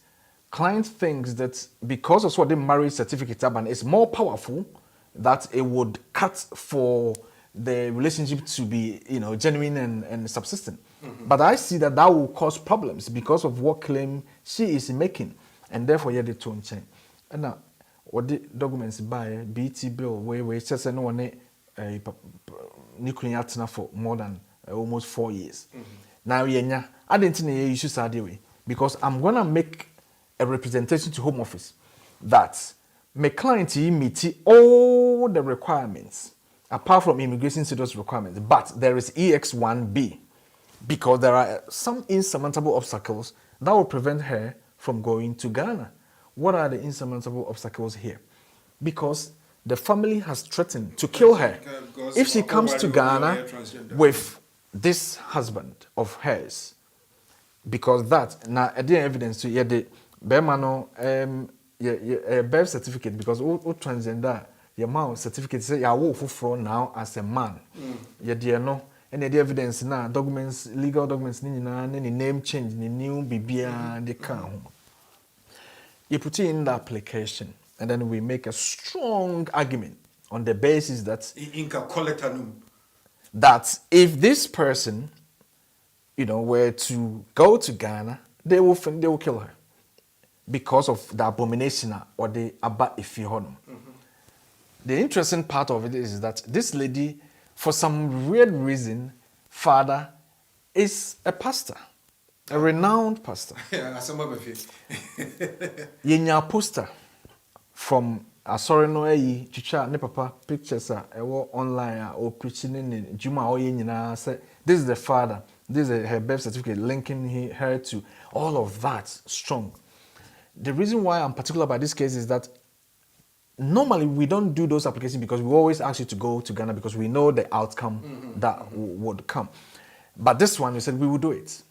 Client thinks that because of what the marriage certificate is more powerful, that it would cut for the relationship to be, genuine and subsistent. But I see that will cause problems because of what claim she is making, and therefore the tone change. And now, what the documents by BT bill where just no one for more than almost 4 years. Now I didn't think you should start way because I'm gonna make a representation to Home Office that my client meet all the requirements apart from immigration status requirements, but there is EX1B because there are some insurmountable obstacles that will prevent her from going to Ghana. What are the insurmountable obstacles here? Because the family has threatened to kill her if she comes to Ghana with this husband of hers. Because that now the evidence to the Bermano birth certificate because all transgender your mouth certificate say you are for now as a man. You know and the evidence now documents legal documents any name change any new BBA they can. You put it in the application and then we make a strong argument on the basis that that if this person were to go to Ghana, they will kill her because of the abomination or the abba ifihonum. The interesting part of it is that this lady, for some weird reason, father is a pastor, a renowned pastor. Yenya poster from sorry no chicha ne papa pictures online or preaching in Juma or yenya say this is the father. This is her birth certificate linking her to all of that strong. The reason why I'm particular about this case is that normally we don't do those applications because we always ask you to go to Ghana because we know the outcome that would come. But this one, we said we will do it.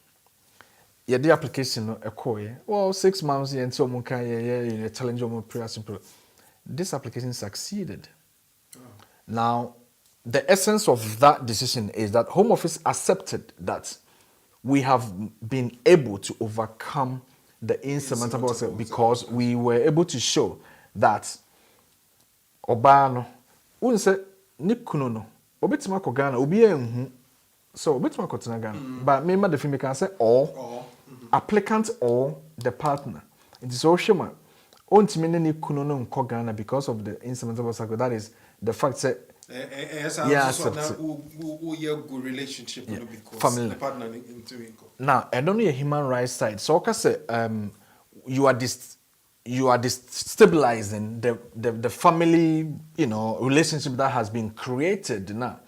Yeah, the application, 6 months and so on, challenge on prayer simple. This application succeeded. Now, the essence of that decision is that Home Office accepted that we have been able to overcome the insurmountable because we were able to show that Obano, wouldn't say Nikuno, Obitima Kogana, Obi so Obitima Kotanagana, but maybe the film can say or applicant or the partner. It is all shema. Ontimene Nikuno Kogana because of the insurmountable circle. That is the fact that good relationship because family. The partner into it. Now, I don't know your human rights side. So, I say, you are destabilizing the family, relationship that has been created now.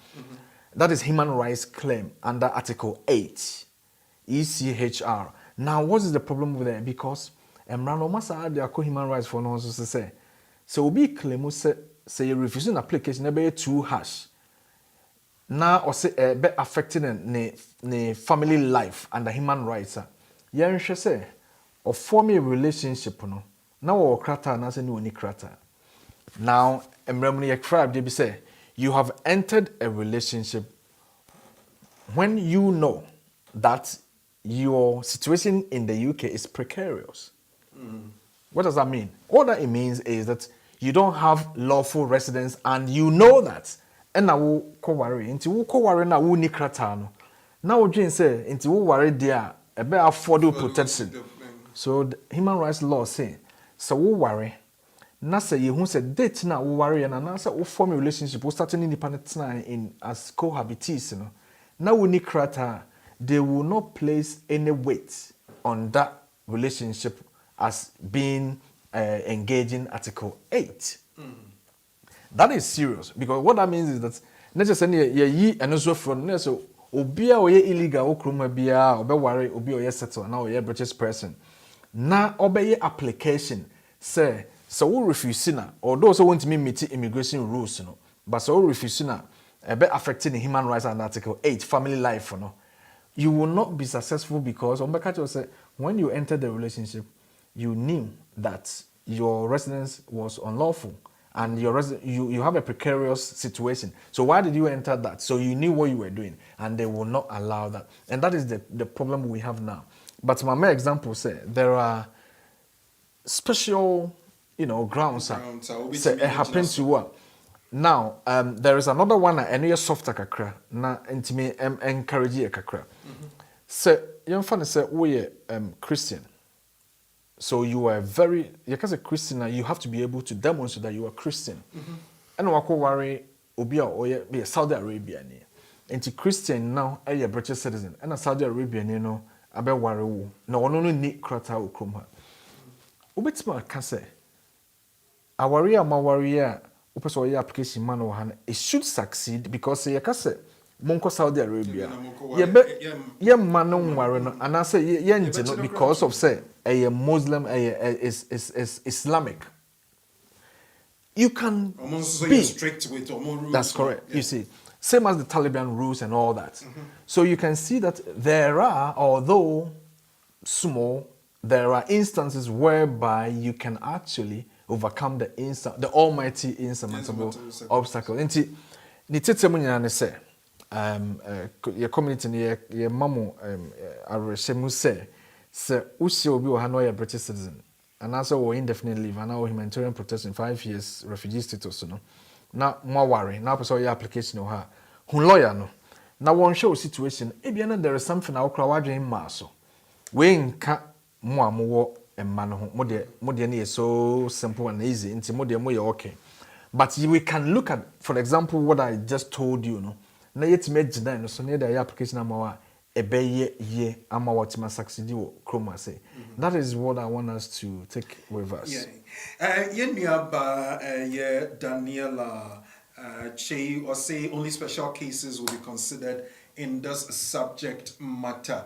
That is human rights claim under Article 8, ECHR. Now, what is the problem with that? Because Emrano Masa they are human rights for no one to say. So, we claim say you refusing application be too harsh. Now or say be affecting the family life and the human rights. Yeah, say or form a relationship no. Now or krata na say no ni krata. Now emremuni tribe they be say you have entered a relationship when you know that your situation in the UK is precarious. What does that mean? All that it means is that you don't have lawful residence and you know that. And now we ko worry. Into we ko worry na we ni krata no. Now we dream say into we worry there a be afford protection. So the human rights law say so we worry. Na say you say date na we worry and na say we form a relationship we starting independent in as cohabitees no. Now we ni krata they will not place any weight on that relationship as being engaging Article 8. That is serious because what that means is that not just any ye and also from so obia or illegal okruma bia obe worry obi or settle now or British person na obey application say so we refuse na although so want to meet immigration rules no but so we refuse na be affecting the human rights and Article 8 family life no you will not be successful because when you enter the relationship you knew that your residence was unlawful and you have a precarious situation. So why did you enter that? So you knew what you were doing and they will not allow that. And that is the problem we have now. But my main example say there are special, grounds say it happens to what. Now, there is another one and you're softer kakra na intime encourage ye kakra. So young fan say we Christian. So you are because a Christian, you have to be able to demonstrate that you are Christian. And wako worry obi or be a Saudi Arabian. And Christian now a British citizen. And a Saudi Arabian, abe worry wo. No one ni krata ukrumha. Ubetima can say a warrior ma warrior upeso ye application man or it should succeed because you can say Monko Saudi Arabia. Ye manon worry no and I say ye because of say a Muslim is Islamic. You can be strict with more rules. That's correct. Yeah. You see, same as the Taliban rules and all that. So you can see that there are, although small, there are instances whereby you can actually overcome the almighty insurmountable obstacle. Nti ni tete mu nyana say your community your mamu areshemu say usi obi wa no British citizen and also indefinite leave and now humanitarian protection 5 years refugee status no na mo worry na person your application ha hun lawyer no na one show situation ebia there is something I okra wadwen ma so we nka mo amowo emma no ho mo de na so simple and easy nti mo de mo ye okay but we can look at for example what I just told you no na yet me gina no so na the application amawa ebeye ye ama what ma succeed wo chroma say that is what I want us to take with us. Daniela Che or say only special cases will be considered in this subject matter.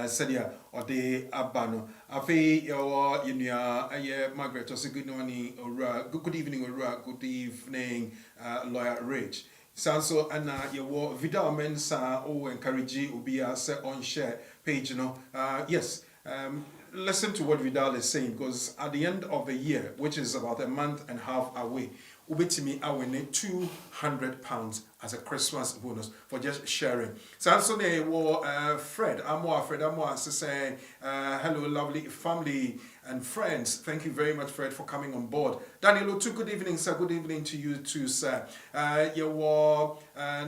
Sadia or the Abano. Afe your Margaret or good morning or good evening or good evening, Lawyer Rich. Sanso and your Vidal Mensa or encourage Ubia set on share page, yes. Listen to what Vidal is saying because at the end of the year, which is about a month and a half away, Ubitimi I will need £200 as a Christmas bonus for just sharing. So they were Fred Amwa saying hello lovely family and friends. Thank you very much, Fred, for coming on board. Daniel, too, good evening, sir. Good evening to you too, sir. You were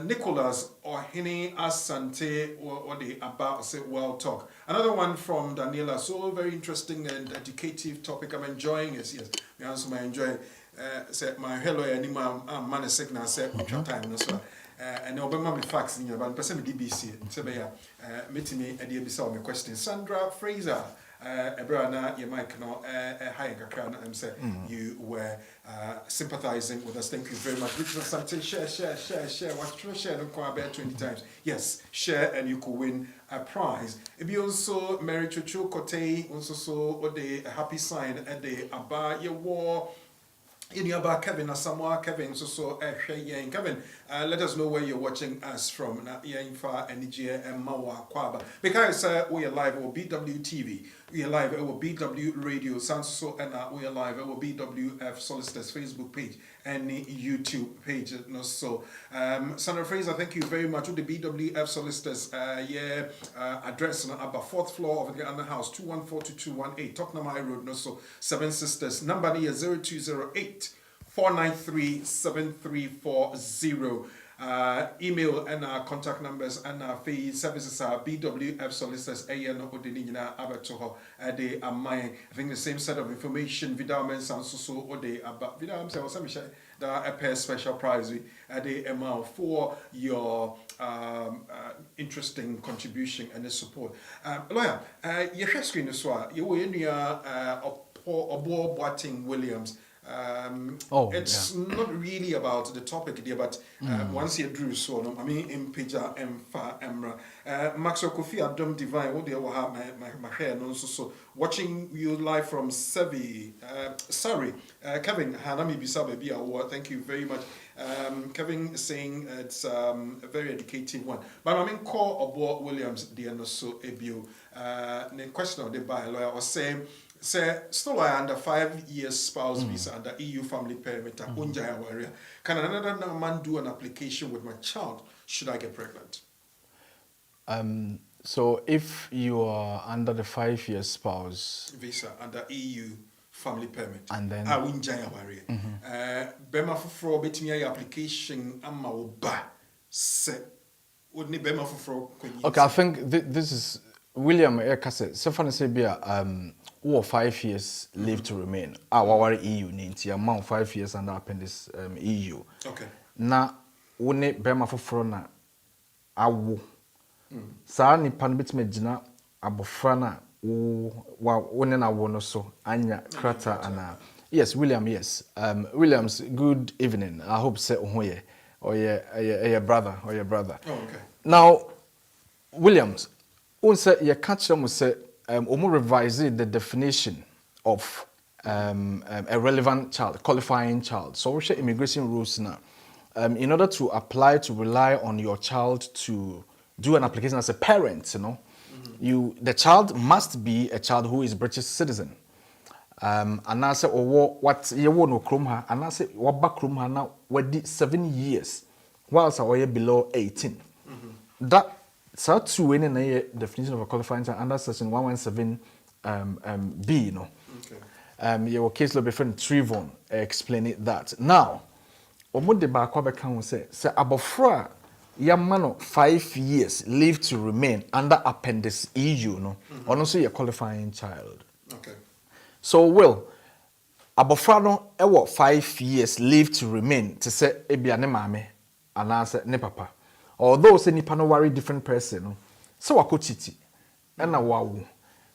Nicholas or Hini Asante or the about say well talk. Another one from Daniela. So very interesting and educative topic. I'm enjoying it. Yes, me also my enjoy. Say my hello anima man signal say time as well. And Obama me facts in your but person DBC. So be meet me and you be me question. Sandra Fraser. Ebrana, your mic no high and say you were sympathizing with us. Thank you very much. Richard Sante, share. What share don't quite about 20 times. Yes, share and you could win a prize. It be also Mary Chuchu Kote, also so the happy sign at the Aba your war. In your back, Kevin, Asamoah, Kevin, Kevin, let us know where you're watching us from. Infa, Nigeria, and Mawa, Kwaba. Because we are live on BWTV, We are live at BW Radio, Sanso, and we are live at BWF Solicitors Facebook page and YouTube page. No, so, Sandra Fraser, thank you very much. With the BWF Solicitors, address about 4th floor of the Ghana House, 2142218, Tottenham Road. No, so 7 Sisters. Number here 0208 493 7340. Email and contact numbers and fee services are BWF Solicitors AN Odinina Abatoho Ade Amai. I think the same set of information Vidal sounds so Ode about Vidal that a pair special prize at the amount for your interesting contribution and the support. Lawyer, your screen as well. You were in your Obo Boating Williams. It's not really about the topic there, but once you drew so, I mean, in Pija, Mfa, Emra, Maxwell Kofi Adam Divine, what they will have my hair, and also so watching you live from Sevi, Kevin Hanami Bisabe Award. Thank you very much. Kevin is saying it's a very educative one, but I mean, call Obo Williams, the so Ebio, the question of the by lawyer was saying. Say, still under 5 years spouse visa under EU family perimeter. Can another man do an application with my child? Should I get pregnant? So if you are under the 5 year spouse visa under EU family permit, and then Bema for betting application amma oba se would need Bema for. Okay, I think this is William Ekase. So for or 5 years leave to remain. Our EU needs amount 5 years under appendix EU. Okay. Na one bema for frona awo. Sa ni pan bit me jina abofrana wa one na wono so anya krata ana. Yes, William, yes. Williams, good evening. I hope say ohoye or your brother. Oh, okay. Now Williams, unse ye catch them say revise the definition of a relevant child, qualifying child. So we share immigration rules now. In order to apply to rely on your child to do an application as a parent, the child must be a child who is British citizen. And I say, what you want to chrome her, and I say, what back room her now, what 7 years, whilst I below 18. That so to in a definition of a qualifying child under section 117 B, Okay. Your case law befriend Trevon explain that. Now, omo de ba kwa beka ho say abofra yamano 5 years leave to remain under appendix EU ono so your qualifying child. Okay. So abofra no ewo 5 years leave to remain to say ebia ne maame anase ne papa. Although say nipa no worry different person, so wakochiti and na wawu.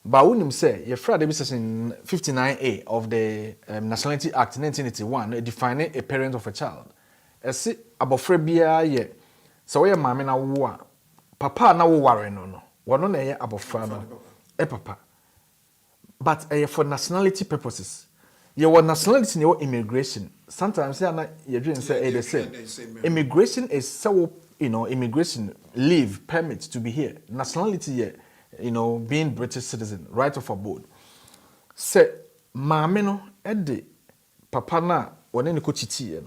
But unim say your Friday section 59A of the Nationality Act 1981 defining a parent of a child. Esi abofra bia ye so we maame na wo a papa na wo worry no. Wono na ye abofra no papa. But for nationality purposes. Your nationality your immigration. Sometimes you dream say the same. Immigration is so immigration leave permit to be here. Nationality, being British citizen, right of abode. Say, maame no, papa na, wane ni kochiti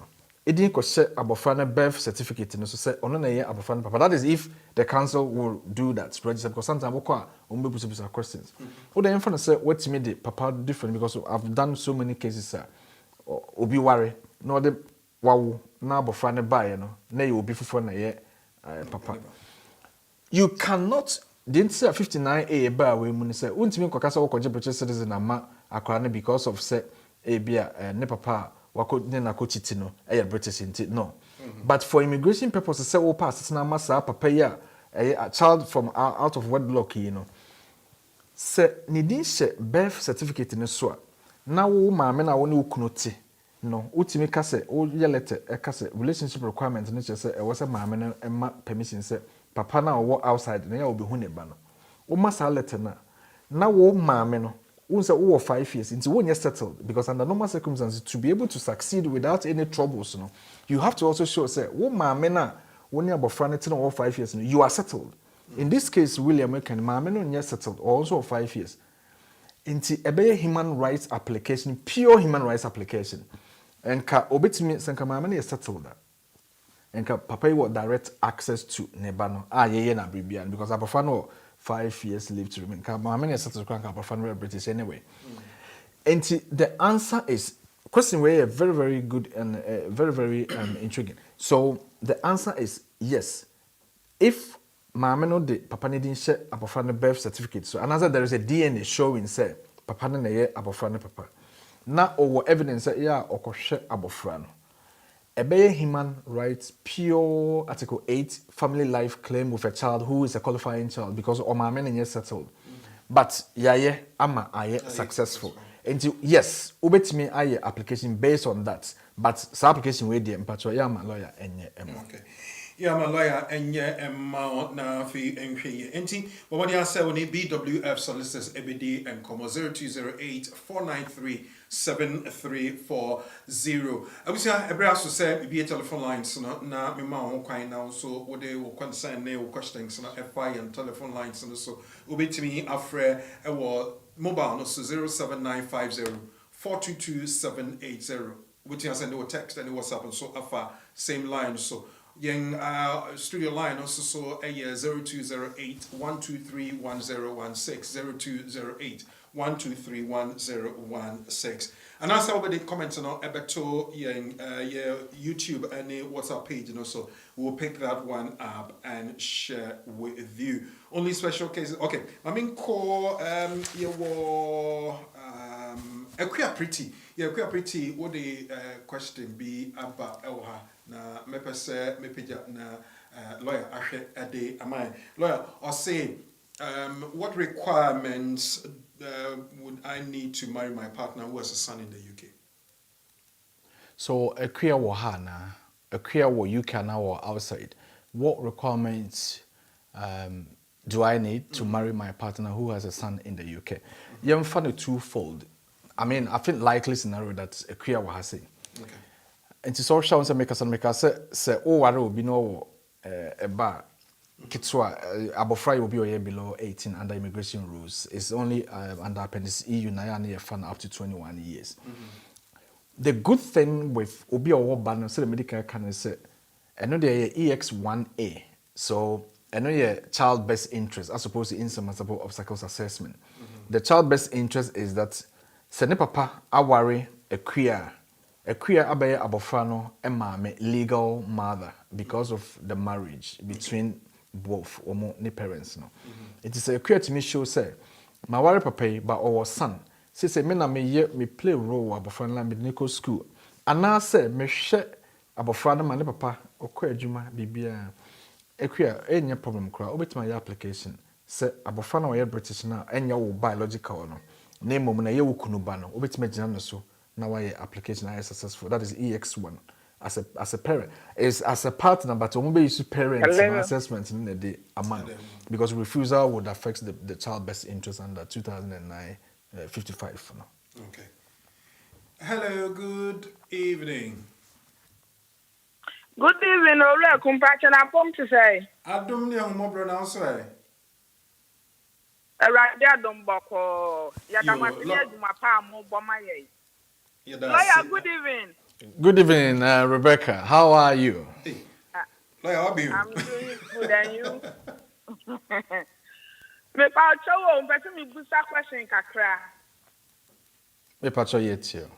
Edin ko share abofra birth certificate no so say ono na ye abofra papa. That is if the council will do that register, because sometimes we call busa questions. What the info say what me the papa different, because I've done so many cases sir. Obi worry no the wawu na abofra ne buy na you obi fufu na ye papa. You cannot didn't say 59A ba we mun say untimi kokasa wo koje British citizen ama akra na because of say e bia ne papa wako ne na kochiti no British no. But for immigration purposes say wo pass na masa papa ya a child from out of wedlock say ni din she birth certificate ne so na wo maame na wo ne ukunote no utimi ka say wo ye letter ka say relationship requirement ne say e wo say maame na emma permission say papa na wo outside na ya obi hu ne ba no wo masa letter na wo maame no who say over 5 years into when you're settled, because under normal circumstances to be able to succeed without any troubles, you have to also show say mena when you're about 5 years, you are settled. In this case, William can mameno you're settled also 5 years. Inti ebe human rights application, pure human rights application. Enka obetimi senka mama na settle that. Enka papa you direct access to nebano. Ye na Bibian because I no 5 years leave to remain. Enka mama na settle kranka prefer British anyway. Inti the answer is question where very very good and very intriguing. So the answer is yes. If mama no de papa ne din share abofra no birth certificate, so another there is a DNA showing say papa no na ye abofra no papa. Na owo evidence say ya okohwe abofra no. Ebeye human rights pure article 8 family life claim with a child who is a qualifying child because o mama no settled. But yaye ama aye successful. And yes, ubetimi aye application based on that. But sa application we dey mpacho ya ma lawyer enye emo. Okay. Yeah, my lawyer, and yeah, and na fi enhwe enti what you say we BWF Solicitors EBD and comma 0208-493-7340. Abusia ebra so say be a telephone lines na me ma ho kwan now so wo dey wo concern na wo questions na FI and telephone lines so ubetimi afre e wo mobile no so 07950-422-780. Which you send a text and WhatsApp and so afa same line so Yang studio line also so a 0208-123-1016 0208-123-1016 and as I the comments on Ebeto yang YouTube and WhatsApp page and also we'll pick that one up and share with you. Only special cases. Okay, I mean call Equia pretty. Yeah, quite pretty. What the question be about Elha? Na mepe se mepeja na lawyer ahwe ade amai lawyer or say what requirements would I need to marry my partner who has a son in the UK? So a queer wo hana, a queer wo UK now or outside. What requirements do I need to marry my partner who has a son in the UK? You find it twofold. I mean, I think likely scenario that a queer will have say. Okay. And to so show make us say oh ware will be no a bar kitswa abofra will be below 18 under immigration rules. It's only under appendix EU na ya fan up to 21 years. The good thing with obi or ban so the medical can say and no the EX1A. So I know your child best interest as opposed to insurmountable obstacles assessment. The child best interest is that Sene papa aware a queer abaye abofrano emame legal mother because of the marriage between both omo ne parents no. It is a queer to me show say my worry papa but our son say me na me play role abofrano me niko school and now say me hwe abofrano ma ne papa okọ adwuma bibia e queer any problem kra obetima your application say abofrano we British na enya wo biological no. Name mom na ye wukunuba no obetime gina no so na why application is successful. That is EX1 as a parent is as a partner but we be use parents assessment in the day amount because refusal would affect the child best interest under 2009 55 no. Okay. Hello, good evening. Good evening, Ore Kumpacha na pom to say. Adom ni mo bro na so e. Erade Adombako, Yadamatiya Jumapa mo boma ye. Lawyer, good evening. Good evening, Rebecca. How are you? Hey. Lawyer, how are you? I'm doing good, and you? Me pa chowo, mpese mi busa question kakra. Me pa chowo yetio.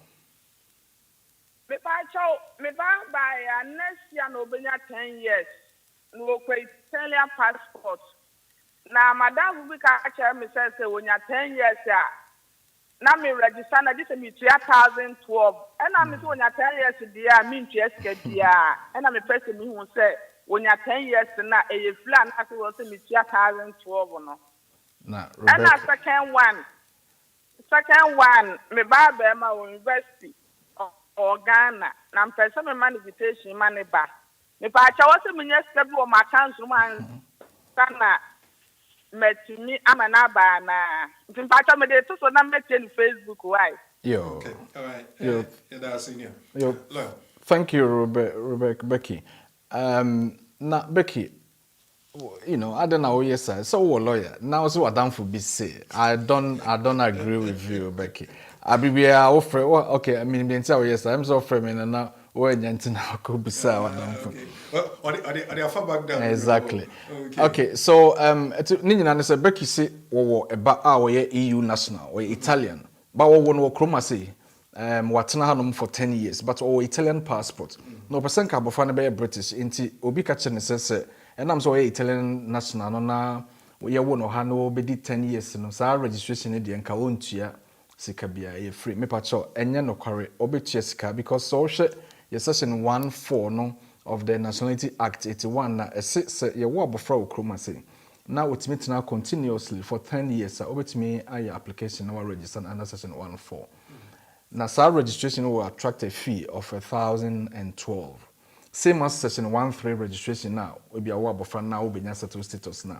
Me pa chowo, me ba by next year no benya 10 years. No kwe Italian passport. Na madam will be catcher me say wonya 10 years ya. Na me register na just me 2012. And I me say wonya 10 years dia me ntua dia. And I me person me hu say wonya 10 years na e fla na say wo say me 2012 no. Na Rebecca. And a second one me ba be ma university or Ghana. Na person me man invitation man ba. Me pa cha wo say me nya step wo ma council man sana metumi amana ba na mpacha me dey to so na meti on Facebook why yo okay all right that's senior yo thank you Rebecca Becky na Becky you know, I don't know, yes, sir. So, a lawyer. Now, so what done for be say. I don't agree with you, Becky. I be offer, okay, I mean, yes, I'm so framing and now, when you're now, could be so what done for. Exactly. Okay, so, Nina said, Becky say, about our EU national, or Italian, but what one Chroma say, what's not for 10 years, but or Italian passport. No percent cabo for a British, inti, obi catching says, and I'm so Italian national, no na we won or no be 10 years, no, so our registration in the Encauntia, Sikabia, a free, me pacho, and no quarry, obi cheska, because so shit, your session 1.4 no of the Nationality Act 81, na a 6 year war before Chromasi. Now it's meet now continuously for 10 years, so over to me, I application now register under session 1.4. Now, our registration will attract a fee of 1,012. Same as session 1.3 registration now will be a wab for now will be settled status now.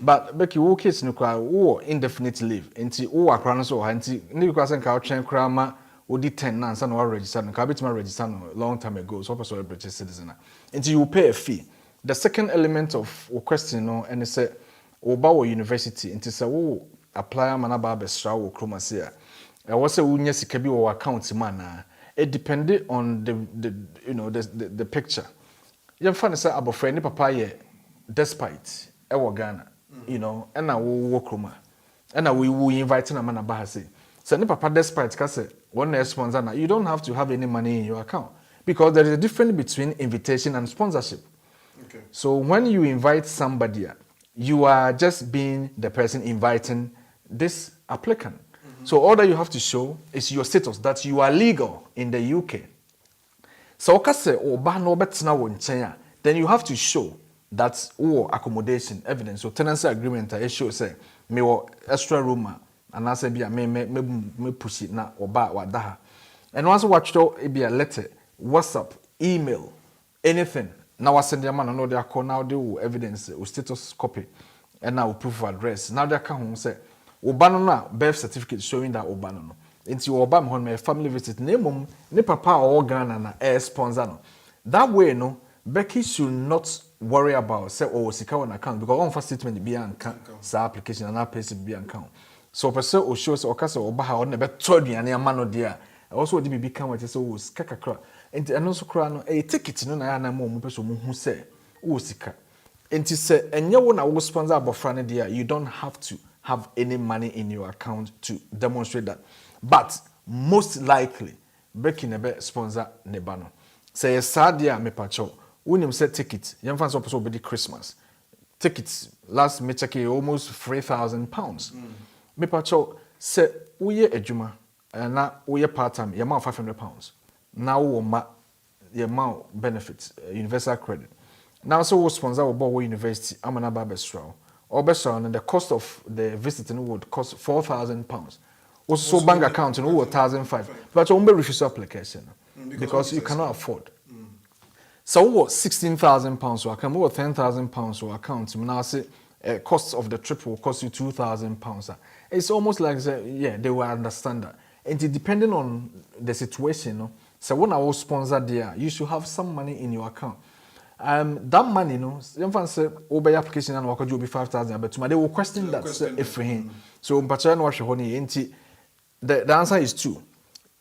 But Becky, who case no cry or indefinite leave until all across or until new class and train crammer would do 10 months and register and cabit my register a long time ago, so also a British citizen. Until you pay a fee. The second element of question no and it's a Obawa University until say oh apply manaba bestra or chromasia. I was a unya sikabi or account man. It depended on the you know the picture. You find say abo friend papa ye despite ewo Ghana, you know, and na wo work room. And na we invite na man abahase. So ne papa despite ka say one sponsor na you don't have to have any money in your account because there is a difference between invitation and sponsorship. Okay. So when you invite somebody, you are just being the person inviting this applicant. So all that you have to show is your status that you are legal in the UK. So then you have to show that accommodation evidence. So tenancy agreement I show say me extra room and I say be me push it na oba wadaha. And once watch it be a letter, WhatsApp, email, anything. Now I send your man know their call now do evidence or status copy and now proof of address. Now they come home say Obano na birth certificate showing that Obano no. Into Obama hon my family visit name ne papa or Ghana na air sponsor no. That way no Becky should not worry about say oh sika on account because on first statement be an account sa application and that person be an account. So person o show say okasa oba ha on be to aduane ama no dia. Also dey be kan what say oh sika kakra. Enti eno so kra no e ticket no na ya na mo person mo hu say oh sika. Enti say enye wo na wo sponsor abofra ne dia you don't have to have any money in your account to demonstrate that. But most likely, Becky nebe sponsor nebano. Say a sad year me pacho. Unim say ticket. Young fans also be Christmas. Tickets last me check almost £3,000. Me pacho say uye ejuma na uye part time. Yama £500. Now ma yama benefits universal credit. Now so we sponsor Obo University. Amana Babestrow. Or best and the cost of the visiting would cost £4,000. Also bank account and over 1,500. But you only refuse application because you cannot afford. So what £16,000 or account, over £10,000 or account. Now say cost of the trip will cost you £2,000. It's almost like yeah, they will understand that. And it depending on the situation, no. So when I was sponsored there, you should have some money in your account. That money, no, you say obey application and work will be 5,000, but they will question that if him. So the answer is 2.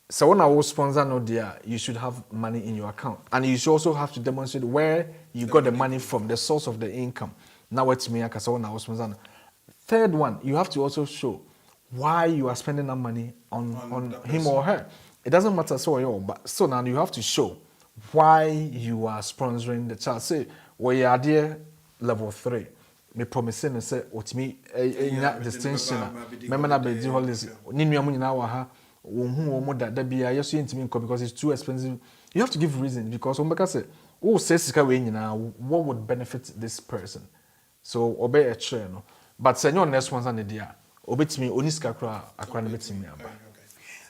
So when I was sponsor no there, you should have money in your account, and you should also have to demonstrate where you got the money from, the source of the income. Now it's me, because when I was sponsor. Third one, you have to also show why you are spending that money on him or her. It doesn't matter but so now you have to show why you are sponsoring the child. Say, we are there level 3. Me promising and say, what me distinction. Remember that be holidays. Ninu amu nyina wa ha. Who that be a yes because it's too expensive. You have to give reason because Ombeka say, oh says sika we nyina what would benefit this person. So obey a train. But say no next one's on the dia. Obey me oniska kra akra na betimi aba.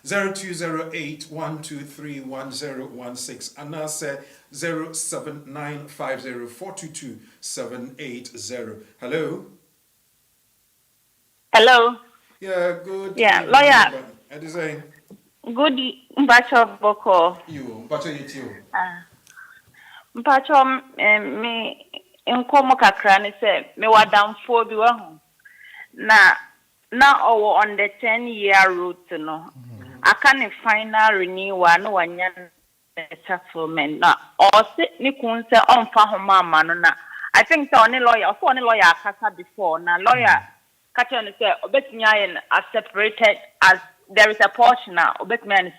0208-123-1016 and now say 07950422780. Hello. Hello. Yeah, good. Yeah, lawyer. What is saying? Good, Mpacho Boko. You, Mpacho you too. Mpacho, me nkomo kakra ne say me wadamfo bi wa ho na owo on the 10-year route no aka ne final renewal no wanya settlement na or say ni kun say on fa ho mama no na I think so only lawyer akasa before na lawyer catch on say obetumi ayen as separated as there is a portion now obetumi ayen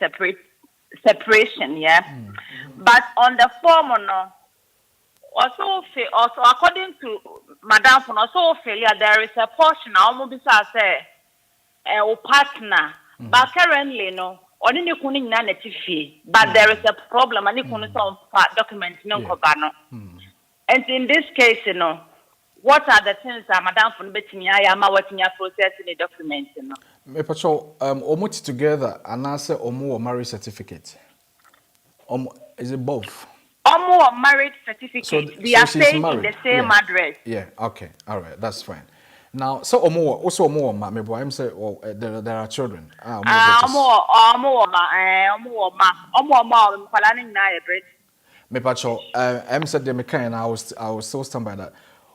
separation yeah but on the form no also according to madam for also failure there is a portion now mo bisa say o partner but currently no only ni kunu nyina na tifi but there is a problem and ni kunu so document no ko ba no and in this case you know what are the things that madam for betimi aya ma watimi process the document no me pacho omo together and answer omo marriage certificate is it both marriage certificate we are staying in the same address yeah okay all right that's fine now so omo ma me boy I'm say there are children omo kwala ni na e bread me pacho I'm said the mechanic I was so stand by that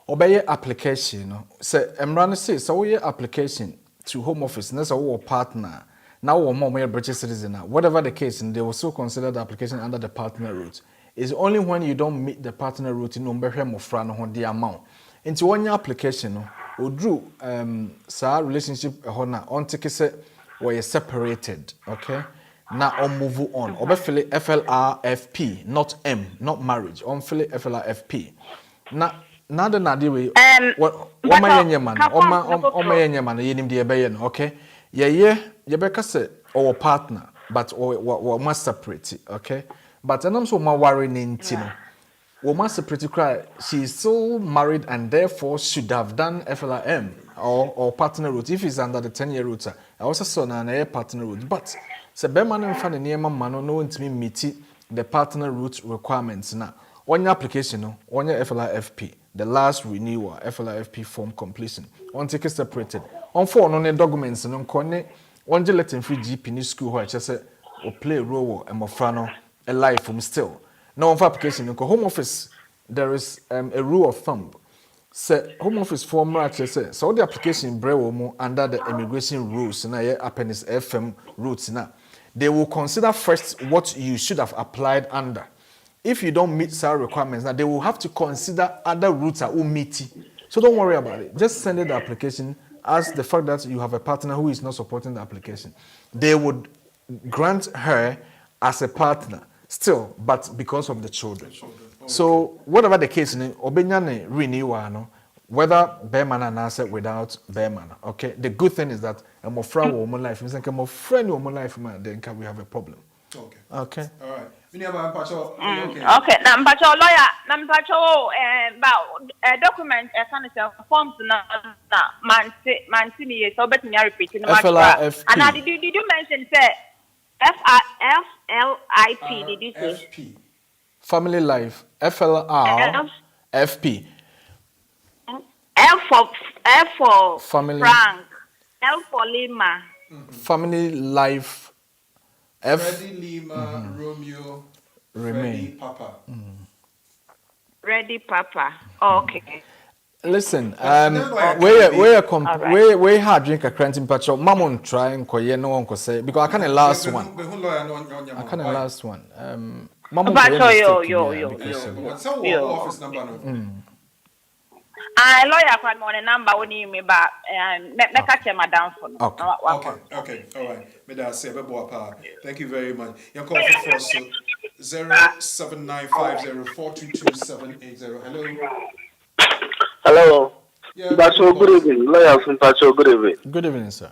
obey application no say emran say so we application to home office na so our partner now we more British citizen now whatever the case and they will still consider the application under the partner route. It's only when you don't meet the partner route no be hwem ofra no ho the amount into one application no odru sa relationship ho na on take say we separated okay now on move on obefile FLRFP not M not marriage on file FLRFP na the na dey we what my yenye man o my yenye man yenim de ebe ye no okay ye be ka say our partner but we must separate okay but I'm so my worry nintino. We must separate cry. She is still married and therefore should have done FLRM or partner route if it's under the 10-year route. I also saw an partner route. But se be man and fan near man no to me meet the partner route requirements now. On your application, on your FLRFP, the last renewal, FLRFP form completion. On take it separated. On four on the documents and on corner, on the letting free GP in school where I just say or play a role and mofrano. A life from still. Now, on application, in home office, there is a rule of thumb. Say home office form actually say so the application brewomo under the immigration rules na appendix FM routes na they will consider first what you should have applied under. If you don't meet SAR requirements, now they will have to consider other routes that will meet. So don't worry about it. Just send it the application as the fact that you have a partner who is not supporting the application. They would grant her as a partner. Still, but because of the children. So, whatever the case, Obenyane renewal, no, whether Bearman and answer without Bearman. Okay. The good thing is that a more friend woman life, a more friend woman life, man, then can we have a problem? Okay. Okay. All right. Okay. Nampacho lawyer, nampacho about document kind of forms na man so better me repeat in FLRFP. And did you mention say FLIP, did you say? FP. Family life. FLRFP. F for family. Frank. L for Lima. Family life. Freddy Lima, Romeo, Freddy Papa. Ready Papa. Oh, okay. Listen, we hard drink a cranting patch of Mammon try and koye no one could say because I can't last one. I can't last one. Mammon office number. I lawyer for my number when you me back and make catch madam for. Okay, all right. Thank you very much. Your call for 07950422780. Hello. Yeah, Pacho, good evening. Lawyer from Pacho, good evening. Good evening, sir.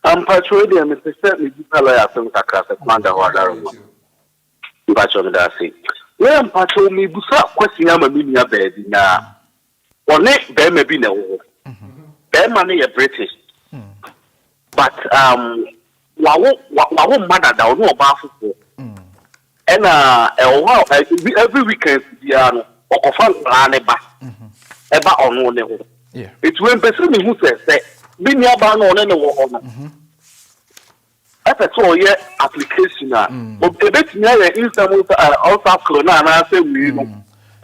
I'm Pacho, Mr. Stanley, lawyer from Takasa, Commander Wadaru. Pacho, that's it. Well, Pacho, me, Busa, question, I'm a million bed now. One next, there may be no. Their money are British. But, what matter down no bathroom. And, every weekend, or fan plan eba ono ne ho it when person who says say be near ba no ne wo no so ye application a o betimi ya instant also clone na say we no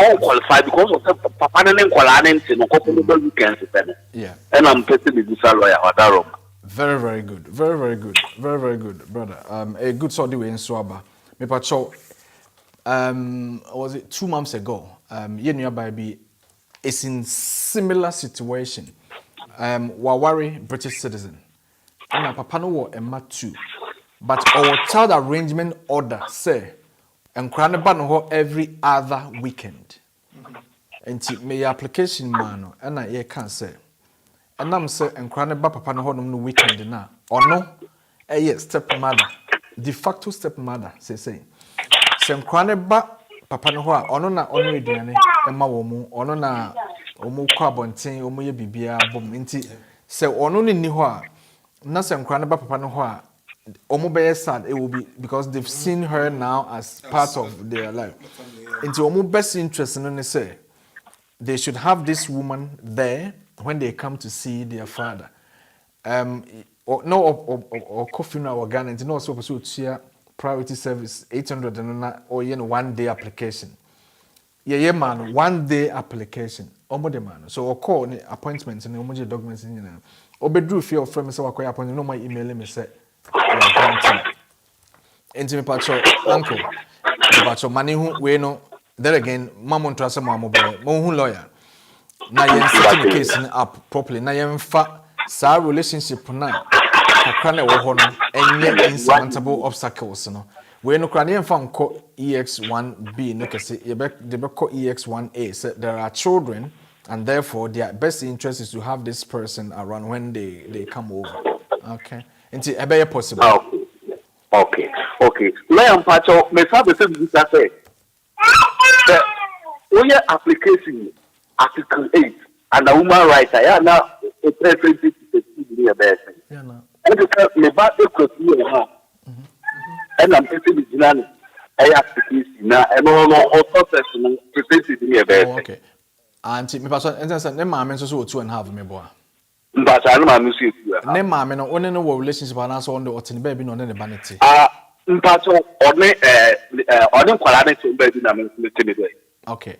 all qualified because of the papa and quality no couple of weekends. Yeah. And I'm petty with this lawyer or that room. Very, very good. Very, very good. Very, very good, brother. A good sort of way in Swaba. Me pacho. Was it 2 months ago? You know, baby is in similar situation. Wawari British citizen. And papa no wo emma too. But our child arrangement order say and cranaba no every other weekend. And me application man and I can't say. And I'm say and cranaba papa no no weekend na. Or no, stepmother, de facto stepmother, say. Sem cranaba papa no ho ono na ono eduane ema wo mu ono na omu kwa abonten omu ye bibia bom nti se ono ni ho a na sem cranaba papa no ho a omu be sad it will be because they've seen her now as part of their life. Into omu best interest no ne say they should have this woman there when they come to see their father. Or coffee now or Ghana and no so to priority service 800 and or 1 day application. Yeah, man, 1 day application. Omode man. So or call appointments and omoje documents in there. Obedru fear of friends so appointment no my email me say. Into me pacho uncle. Pacho money who we know there again mamon trust mo who lawyer. Na yen set the case up properly. Na yen fa sa relationship na kakra wo ho no enye insurmountable obstacles no we no kra na yemfa nko EX1B no kese de be ko EX1A so there are children and therefore their best interest is to have this person around when they come over. Okay, until ebe possible. Okay. Let am pacho me sabe se this say we application article 8 and the human rights now a preference to the best. Yeah, no. And the back and I'm taking the Jinani. I application now and all process presented me a best. Okay. And me person and ne ma men so 2.5 me boy. But I know my music. Ne ma men no one no relationship and so on the otini baby no ne vanity. Mpacho on quality to baby na me. Okay.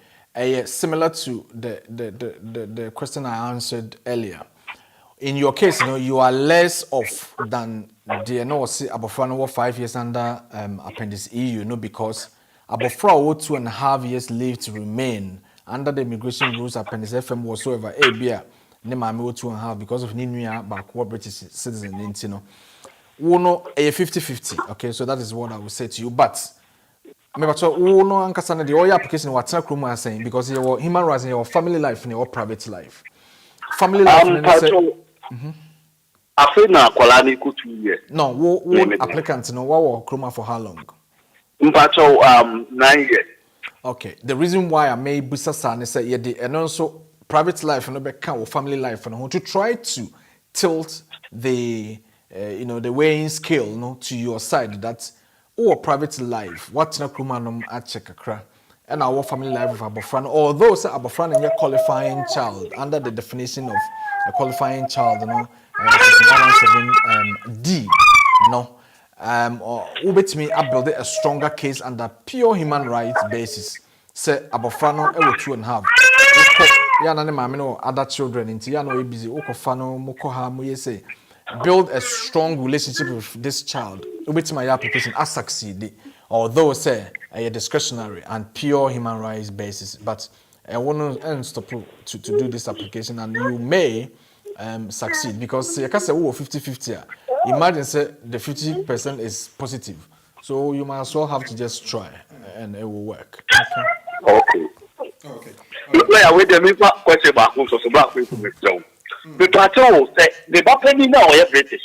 Similar to the question I answered earlier. In your case, you are less off than the Abofra 5 years under Appendix EU, because Abofra 2.5 years leave to remain under the immigration rules Appendix FM whatsoever. Abia ne mame 2.5 because of Ninuya backward British citizen in Uno a 50-50. Okay, so that is what I will say to you. But Uno and Cassandra, the all application what Kruma is saying because your human rights in your family life and your private life. Family life. I feel now quality could 2 years. No, what applicant no what Kruma for how long? 9 years. Okay. The reason why I made Busa San is that and also private life and no family life and to try to tilt the the weighing scale to your side that private life what na Kruma at check and our family life of Abofran, although say Abofran and your qualifying child under the definition of a qualifying child, section 117D, or ubet me build a stronger case under pure human rights basis. Say Abofrano 2.5. Yana mamino other children into Yano busy Okofano Mokoha Muye say build a strong relationship with this child. Ubet my application as succeed. Although say a discretionary and pure human rights basis, but I want to stop to do this application and you may succeed because you can say 50-50. Imagine say the 50% is positive, so you might as well have to just try and it will work. Okay. Like with the question about who's so black people with John. The patrol say the Bapeni now are British.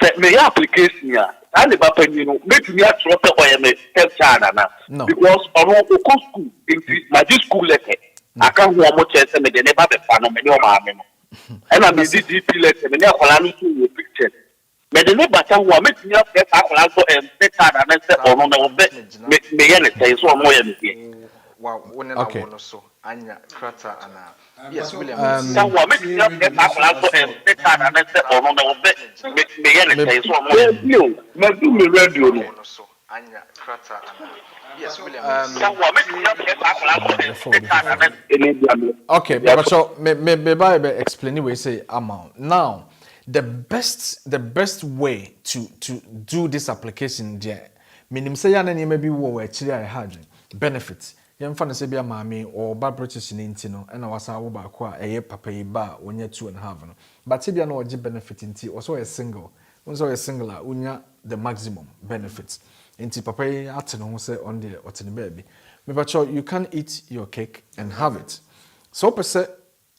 Say me application and the Bapeni make me a drop or me help China now. Because on school my school letter I can't go much as me the never be fan me no mama. And I mean this DP letter me na kwala no picture. Me the never can go make me get kwala so better and say ono na me ye ne say so mo ye me. Wow, okay. So anya krata ana yes William anya krata yes William okay but so me by explain we say amount now the best way to do this application there minim say ya na ne bi wo wa chiri I had benefit yem fa na say bia maame or ba British ni nti no na wasa wo ba ko a eye papa yi ba onya 2.5 no but bia na oje benefit nti also a single unso a single a unya the maximum benefits nti papa yi atene ho say on the otene baby me ba you can eat your cake and have it so per se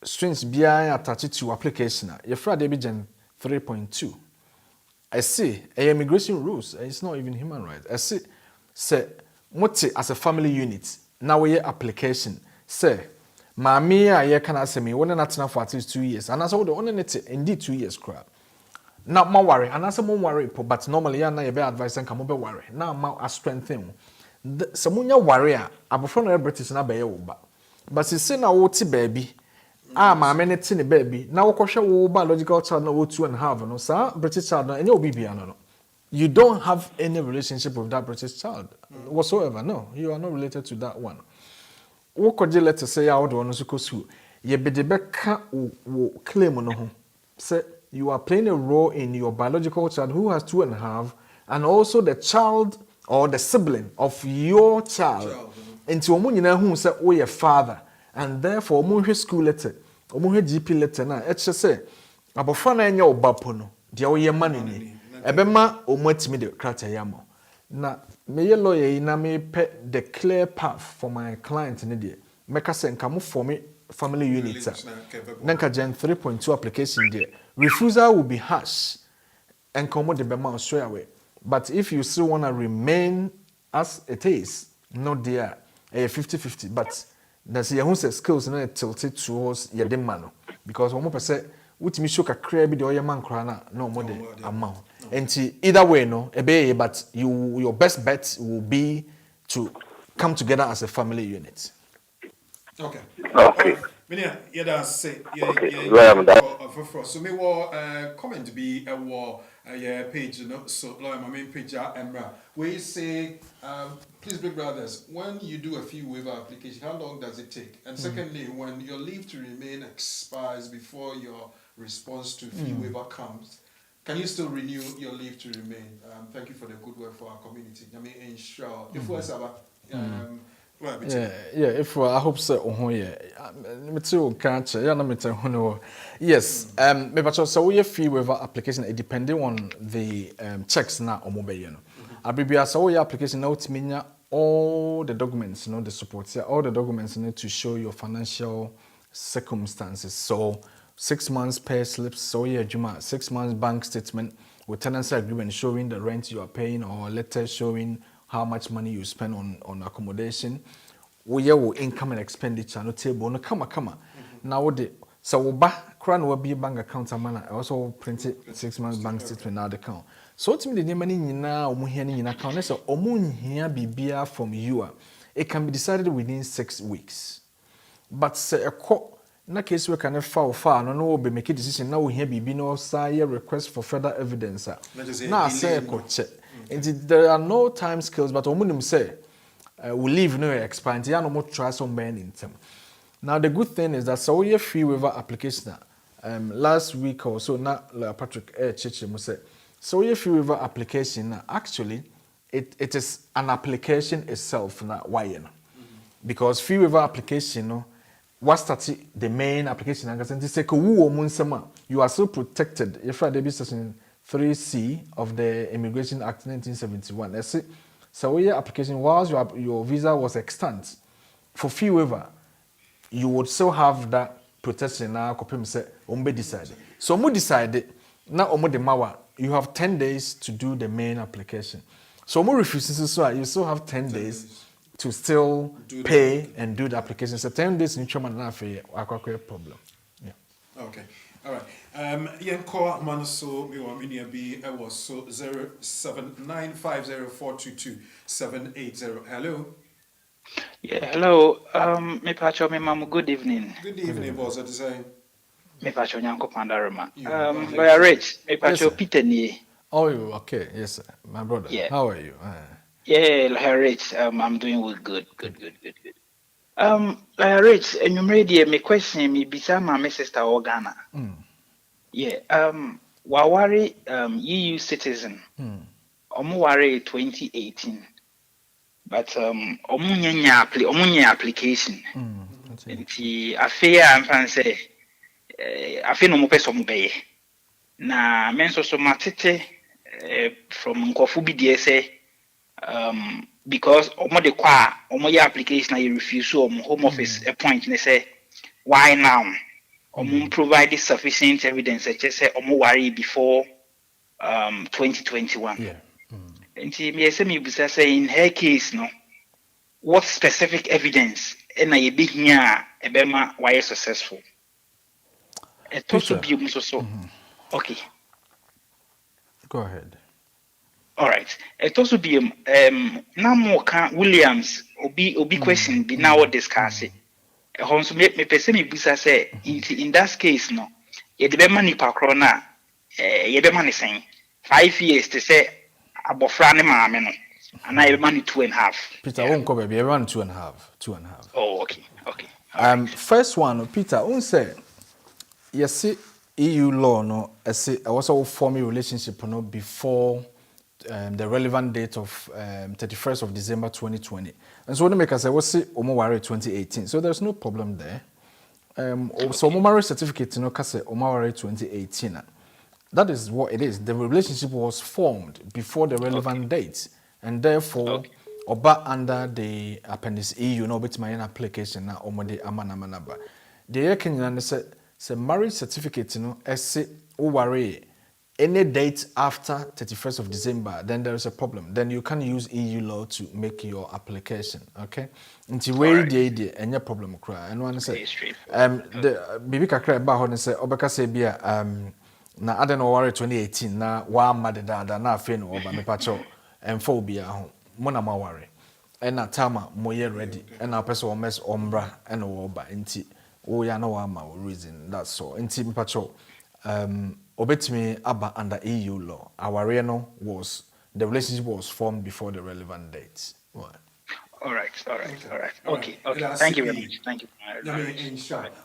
strings bia attached to application your friend be gen 3.2 I see immigration rules it's not even human rights I see say mote as a family unit now we application say maami a ye kana say me wona natena for at least 2 years and as we only net indeed 2 years crap now ma worry and as mo worry but normally ya na ye be advice and come be worry now ma strengthen samunya worry a abofo na British na be ye wo ba but say na wo ti baby maame ne ti ne baby na wo kohwe wo biological child na wo 2.5 no sa British child no any obi bia no you don't have any relationship with that British child whatsoever. No, you are not related to that one. What could you let us say out on the ye be the beka claim on home. Say you are playing a role in your biological child who has 2.5, and also the child or the sibling of your child. Into omunina who say oh your father, and therefore omunhe school letter, omunhe GP letter na etche say abofra na enya obapono, dia wo ye mane ni. Ebema omwatimi de krata yamo. Na me ye lawyer na me pe the clear path for my client in there. Meka say nka mo for me family unit. Nanka gen 3.2 application there. Refusal will be harsh and come the bema straight away. But if you still want to remain as it is, not there, 50-50. But that's your skills and tilted towards your demand. Because 1% utimi show kakra bi de oyman kra na no more the amount and either way no ebe but your best bet will be to come together as a family unit. Okay Okay. Minia yeda say so me wo comment be a page no so lawyer my main page emra we say please big brothers, when you do a fee waiver application, how long does it take? And secondly, when your leave to remain expires before your response to fee waiver comes, can you still renew your leave to remain? Thank you for the good work for our community. I mean, ensure if we're if I hope so. Yes, so we fee waiver application it depending on the checks na omobe Abibia so your application now to mean all the documents, the support, all the documents need to show your financial circumstances. So 6 months pay slips, so yeah, Juma, 6 months bank statement with tenancy agreement showing the rent you are paying or letter showing how much money you spend on accommodation. We have income and expenditure no table no come. Now the so crown will be bank account amana also printed 6 months bank statement now the account. So ultimately the money nyina omuhia ni nyina account so omunhia bibia from you it can be decided within 6 weeks. But say a na case we can file no be make a decision now we hear bibi no say request for further evidence na say check. And there are no time scales but omunim say we leave no expand ya no more try some men in them. Now the good thing is that so your fee waiver application last week or so na Patrick Chichi mo say so your fee waiver application actually it is an application itself na why because fee waiver application no what started the main application and say you are so protected if I debut section 3C of the Immigration Act 1971. Let's see. So your application whilst your visa was extant for fee waiver, you would still have that protection now. Say decided. So we decided now the mawa. You have 10 days to do the main application. So we refuse so you still have 10 days to still pay and do the application. So 10 days in Choma na fe problem. Yeah. Okay. All right. Yenko Manaso Miwaminia B was so 0795042278. Hello. Yeah, hello. Me pacho me mamu good evening. Good evening, boss. At the same. Me pacho nyanko pandarama. Lawyer Rich, me pacho Peter ni. Oh, okay. Yes, sir. My brother. Yeah. How are you? Yeah, Rich, I'm doing good. Rich, and you made me question me beside my sister Organa. Yeah, Wawari, EU citizen, Omuwari 2018, but omunya application. Nti afei a mfa say afei no mo pese mo beye. Na men so matete from nkofu bi de say because omo de kwa omo ya application you refuse so home office a point they say why now provide sufficient evidence that say omo worry before 2021 and me say me bisa say in her case no what specific evidence na ye be here ebema why successful it also be so okay Go ahead. all right. It also be now more can Williams obi question be now discuss it. So me person me bisa say in that case no ye de be mani pakro na ye be mani saying 5 years to say abofra ne maame no and I be mani 2.5. Peter won't go baby everyone 2.5. Oh okay. First one Peter won't say yes EU law no I say I was all forming relationship no before the relevant date of 31st of December 2020. And so when make us say what's Omawari 2018. So there's no problem there. So Omawari certificate no kase Omawari 2018. That is what it is. The relationship was formed before the relevant date, and therefore oba under the appendix EU no bit my application na omode amanamanaba. The Kenyan say marriage certificate no ese Owari any date after 31st of December, then there is a problem. Then you can use EU law to make your application. Okay? Until where the any problem cry. And one say the bibi kakra ba ho say obeka say bia na aden Owari 2018 na wa made da na afi no oba me pacho emfo bia ho mo na ma ware. And na tama mo ye ready. And na person o mess ombra and o oba nti o ya na wa ma reason that's all. Nti me pacho obetimi aba under EU law. Our reno was the relationship was formed before the relevant dates. What? All right. Okay. Thank you very much. Thank you.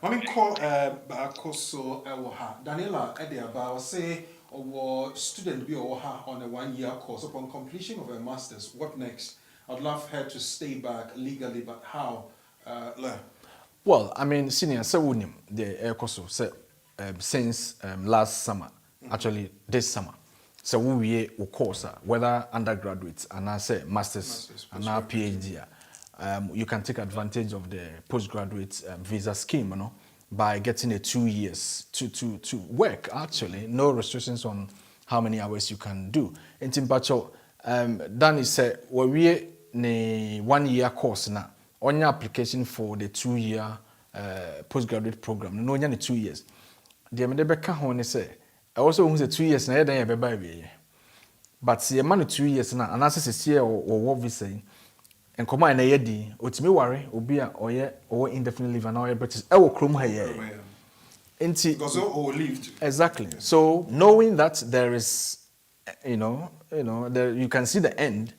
I mean, call Bakoso Ewoha. Daniela Ediaba say or student be on a 1-year course. Upon completion of a master's, what next? I'd love her to stay back legally, but how? Well, I mean, senior Sewunim, the Ekoso said since last summer, actually this summer. So we course whether undergraduates and I say masters and now PhD, you can take advantage of the postgraduate visa scheme, you know, by getting a 2 years to work. Actually, no restrictions on how many hours you can do. In Timpacho, Danny said, well, we ne 1-year course now. On your application for the 2-year postgraduate program, no, only 2 years. The Medebeka Hone say, I also want 2 years na then baby. But see a man 2 years now, and as a year or what we say, and come on a yedi, or to me worry, or be or indefinite leave and all British. I will crum here. Because all lived. Exactly. So knowing that there is, there you can see the end,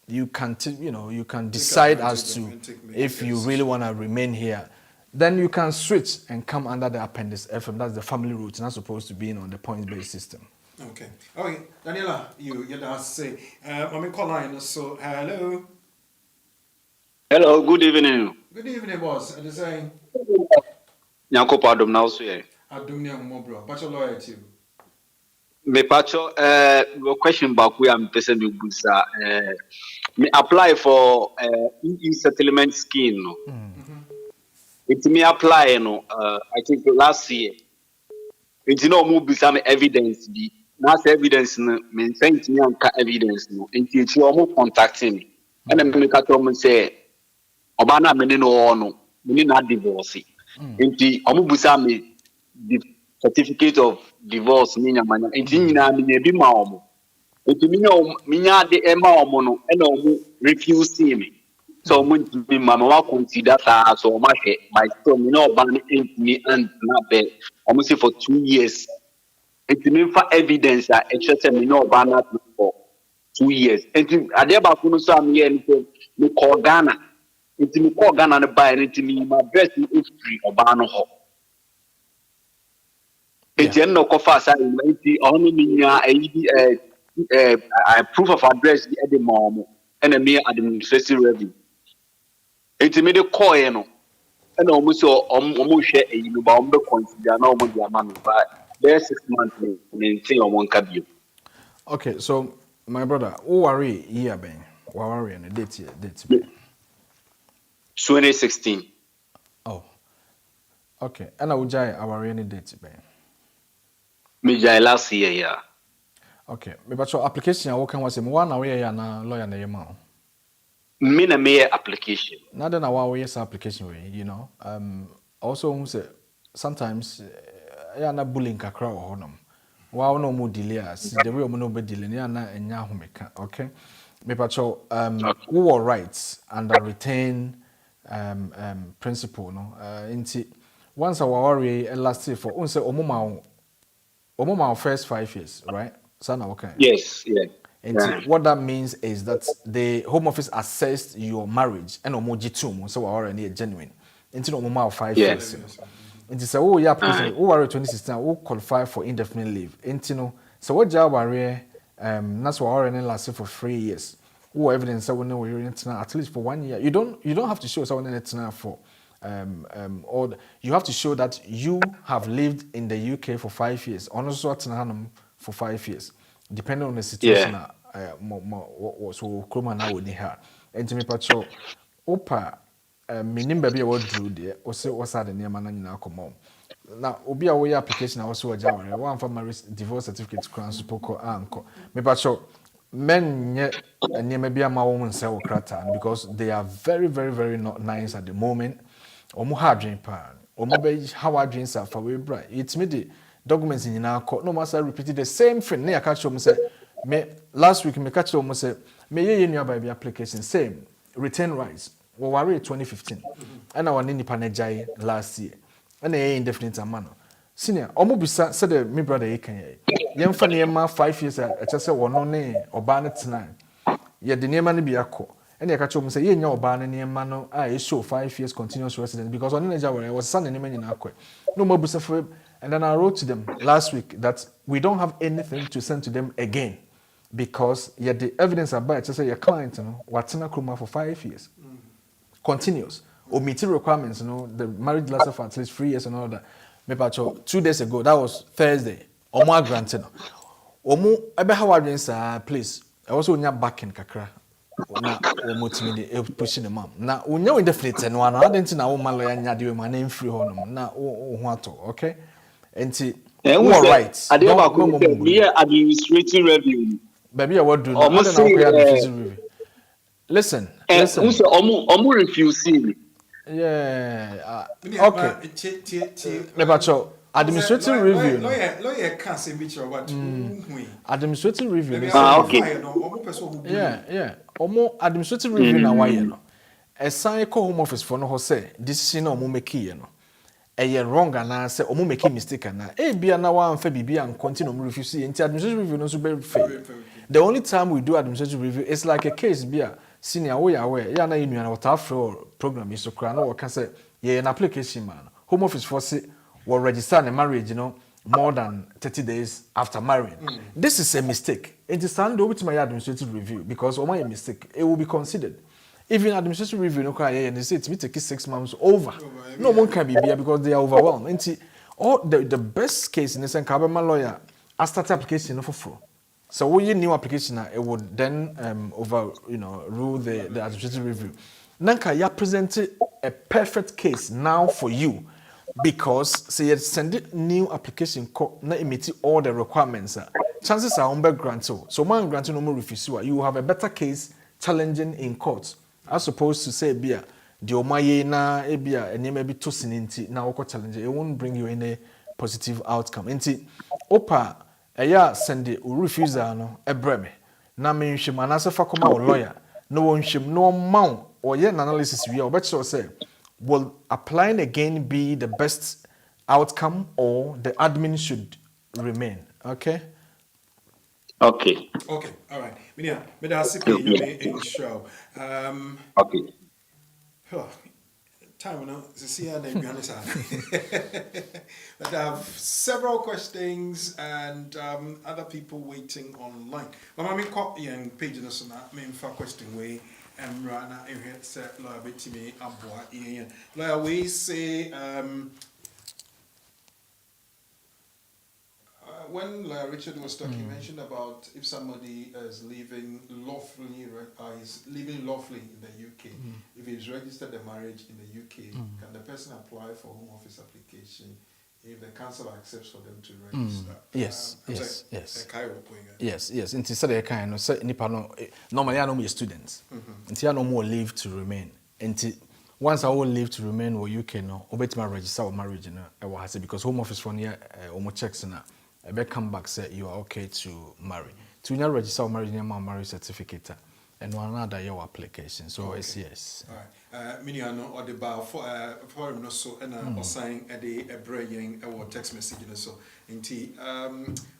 you can you can decide as to if you really want to remain here. Then you can switch and come under the appendix FM. That's the family route, not supposed to be on the points-based system. Okay. Daniela, you say. I'm in call line. So hello. Hello. Good evening. Good evening, boss. I'm saying. Nyanko padom na usu ye. Adum ne mo bro. Pacho loyalty. Me pacho question back we am pese me busa me apply for EU settlement scheme no. It me apply no I think last year. It no mo busa me evidence bi. Na evidence no me send me anka evidence no. Enti echi o mo contacting me. And me ka to mo say oba na me no me na divorce. Enti o mo busa me the certificate of divorce ni nyamanya enti nyina me bi ma omo enti me nya de e ma omo no e na omo refuse me so omo me mama wa consider that so omo hwe by so me no ban enti and na be omo say for 2 years enti me fa evidence a e say me no ban na for 2 years. Enti ade ba ko no so am ye nti me call Ghana. Enti me call Ghana no buy enti me my best is free oba no ho. Enti en no ko fa sa enti ono me nya proof of address e de mom and me administrative review. Enti me de call ye no. And almost so share a you ba be consider na almost the amount but there's 6 months maintain on one cabin. Okay, so my brother, who worry year ben? Worry and date 2016. Oh. Okay. And I would jai our any date ben. Me jai last year, yeah. Okay. Me but your application I can was him 1 hour ya na lawyer na yema. Me na me application. Now then our yes application way, you know. Also say sometimes ya na bullying kakra or honum. Wow no more delay as the way no be delay na enya homeka. Okay. Me but your who are rights under retain principle no inti once our worry last year for unse omoma first 5 years, right? Sana okay. Yes, yeah. And what that means is that the Home Office assessed your marriage and omojitum, so we're already genuine. Into no 5 years. And it's a yeah, because who are 2016 who qualify for indefinite leave. Into no, so what job are that's what already lasted for 3 years. Who evidence that we know you're at least for 1 year. You don't have to show someone in for or you have to show that you have lived in the UK for 5 years. Also for 5 years. Depending on the situation, so Kroma now with her. And to me, Pacho, Opa, meaning baby, what drew there, or say what's that the name and now come on. Now, Obi away application, I also a Java, one for my divorce certificate, crown support, uncle. Me, Pacho, men yet, and near maybe a my woman sell cratan because they are very, very, very not nice at the moment. Or more hard drink pan, or maybe how I drink are for way bright. It's me documents in our court. No matter repeated the same thing. I catch them say, me last week me catch them say, me ye new baby application same return rights. We were 2015, and our nini panejai last year, and a indefinite amount. Senior, almost beside said me brother ye can ye. Young funny 5 years. I just say one no name or banner tonight. Yet the name man be a co. And I catch them say ye no banner near mano. I show 5 years continuous residence because on the was son and name in Aqua. No more busa for. And then I wrote to them last week that we don't have anything to send to them again because yet the evidence about to say your client, you know, what's in a cruma for 5 years. Continuous. Or meeting requirements, you know, the marriage lasted for at least 3 years and all that. Maybe 2 days ago, that was Thursday. Omo granted. Omo, ebe how I please. I also nya back in kakra. Na omo timide pushing the mom. Na unyo indefinite no ana adenti na wo maloya nya de ma na free honum. Na ho ato, okay? Enti all right. Me administrative review. Baby, what do? Administrative review. Listen. Also, omu refusing. Yeah. Okay. Nebacho. Administrative review. Lawyer can't say which or what. Administrative review. Okay. Yeah. Omo administrative review na why no. Esan ko home office for no ho say decision na omo make ye no. Eye wrong and say omo make mistake na. Bia na wa amfa bibia and continue omo refuse enti administrative review no so be fail. The only time we do administrative review is like a case bia senior we aware ya na inu na what after program is so kra na we can say ye an application man. Home office for say will register a marriage, you know, more than 30 days after marrying. This is a mistake. It is stand over to my administrative review because of my mistake, it will be considered. Even administrative review, no cry, and they say it will take 6 months over. No one can be here because they are overwhelmed. And the best case in the sense, my lawyer, I start application for free. So when you new application, it would then rule the administrative review. Nanka, you presented a perfect case now for you. Because say you send new application na emit all the requirements, chances are on granted. So man granted no more refuse you have a better case challenging in court as opposed to say bia the omaye na ebia ene maybe to sininti na woko challenge it won't bring you any positive outcome. Enti opa eya send the refuser no ebreme na me nhwem anase fa koma lawyer no nhwem no mount or ye analysis we obet so say will applying again be the best outcome or the admin should remain? Okay. Okay. Okay, all right. Minia, me da sipi you in show. Okay. Huh, time now. See how they be honest. But I have several questions and other people waiting online. Mama, me call young page no so na me fa question way. Rana in here set lawyer bit me aboa yen. Lawyer we say when Richard was talking, he mentioned about if somebody is living lawfully, is living lawfully in the UK, if he's registered a marriage in the UK, can the person apply for Home Office application if the council accepts for them to register? Yes. Yes. Inti say the kind no say nipa no normally I know me students. Inti I no more leave to remain. Inti once I will leave to remain in UK no, obetima register or marriage no e wa hase because Home Office from here omo checks na I bet come back say you are okay to marry. To not register or marriage marriage certificate and one another your application. So okay. It's yes. All right. Miniano or the bar for no so and or sign a day a brain or text message so indeed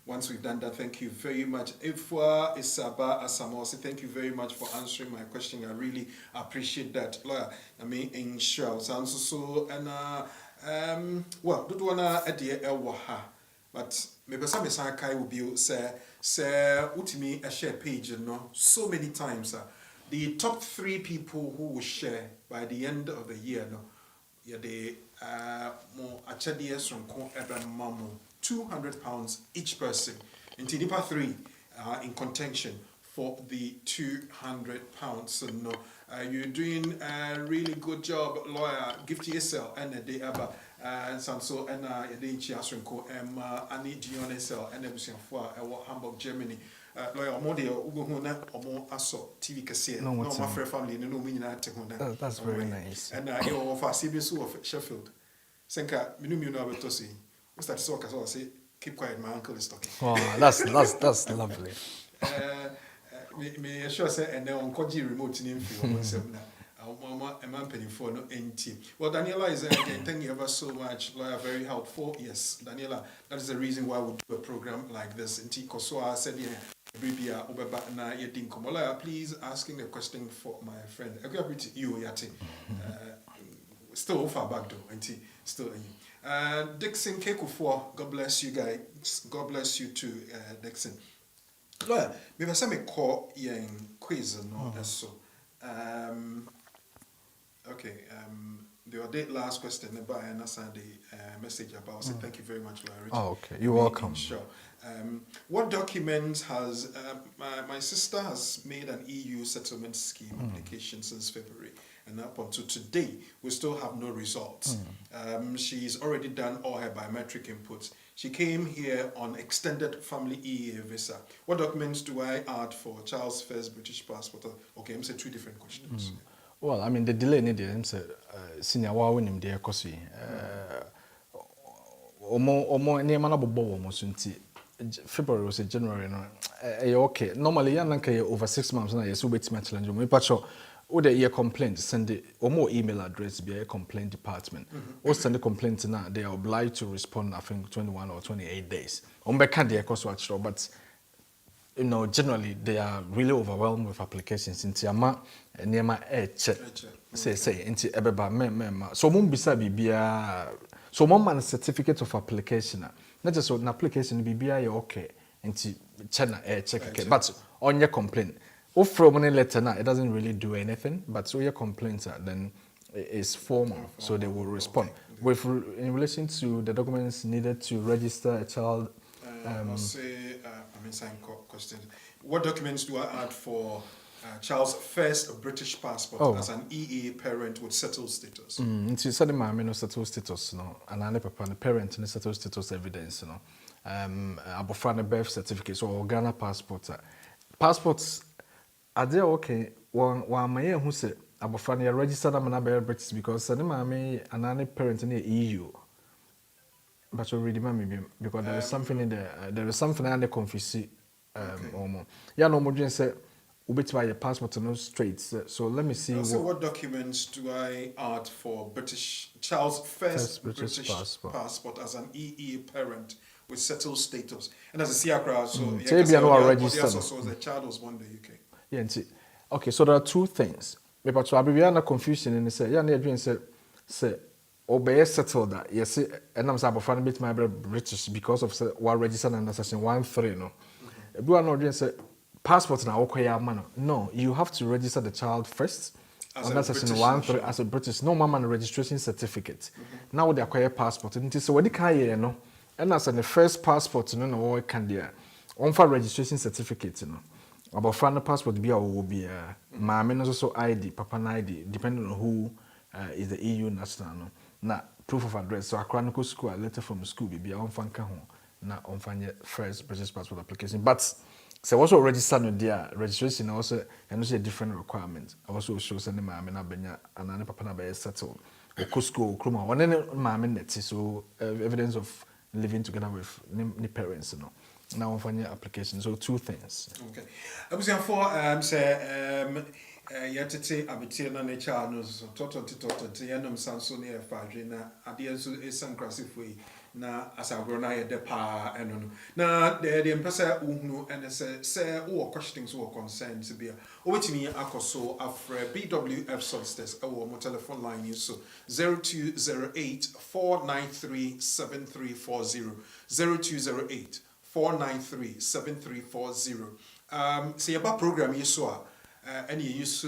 once we've done that, thank you very much. If Isaba Asamosi, thank you very much for answering my question. I really appreciate that. Lawyer, I mean in show sounds so and well don't wanna at the Elwaha. But maybe some Kai will be say utimi a share page no so many times the top 3 people who will share by the end of the year no yeah they more achadies from mamu £200 each person into Nipa 3 in contention for the £200. So no you're doing a really good job, lawyer. Gift yourself and a day ever. And so and the Chiasrenko Annie Gionesel and everything for Hamburg, Germany. Lawyer Modia Uguhuna or more Asso TV Cassia. No, my friend family, no meaning at Tehuna. That's very nice. And I offer CBS of Sheffield. Senka, Minum Tosi. What's that so I say, keep quiet, my uncle is talking. Oh, that's lovely. Me sure say and then on Koji remote in info. Mama, a man penny for no NT. Well, Daniela is again, thank you ever so much. Lawyer, very helpful. Yes, Daniela, that is the reason why we do a program like this. NT Kosoa said, Bribia, Obeba, na Yedin Komola, please asking a question for my friend. I agree with you, Yati. Still far back though, NT, still you. Dixon Kekufor, God bless you guys. God bless you too, Dixon. Lawyer, maybe some call in quiz no so. Okay, the date last question about and the message about say thank you very much, Larry. Oh, okay. You're welcome. Sure. What documents has my sister has made an EU settlement scheme application since February, and up until today we still have no results. She's already done all her biometric inputs. She came here on extended family EEA visa. What documents do I add for child's first British passport? Okay, I'm saying 2 different questions. Well, I mean the delay needed. I'm saying senior wa when him there kosi. Omo near man abobo omo sunti. February was January no. Okay. Normally yan nanka over 6 months na yesu beti ma challenge. Me pacho. O the year complaint send it or more email address be a complaint department. Or send the complaint now they are obliged to respond I think 21 or 28 days. Can they cost watch but you know generally they are really overwhelmed with applications into ama near check say into ebeba so mum bisa bibia so mum man certificate of application not just an application bibia okay into chena check but on your complaint from a letter now, it doesn't really do anything, but so your complaints then is formal, so they will respond. Okay. With in relation to the documents needed to register a child. Question. What documents do I add for child's first British passport as an EA parent with settled status? It's said my no settled status, no, and I papa the parent in settled status evidence, no. Abofra birth certificate or Ghana passport. Passports. Are they okay? One may who said Abofrania registered am an British because Sanima and any parent in the EU. But you already remember because there is something in there is something under confuse yeah no more say ubit by your passport no straight. So let me see what documents do I add for child's first British passport as an EE parent with settled status. And as a CR so the child was born in the UK. Yeah, okay, so there are two things. But so I be confusion in the say, yeah, near say obey settled that. Yes, and I'm saying for bit my British because of what registered under section 1.3, no. Do I not say passport now okay man? No, you have to register the child first. Under section 1.3 as a British, no man registration certificate. Now they acquire passport. And so what the can no, and as the first passport, no what can there. On for registration certificate, no. About final passport be will be my also ID, papa ID, depending on who is the EU national. No, na proof of address. So a chronicle school, a letter from school be on fanka home. Na on find first British passport application. But so also registered with their registration also and also a different requirement. I also show sending my na benya and papa na be settled. Or school, kruma. One my so evidence of living together with the parents, you know. Now on your application. So two things. Okay. I was going for say yetete abetie na ne child no so toto yenom sanso ne efadwe na ade so esankrasifo na asagro na ye de pa eno no na the empesa uhunu ene say wo questions wo concerns bia obetimi akoso afre BWF Solicitors ewo mo telephone line you so 0208 493 7340 0208 493 7340 say about program you so any use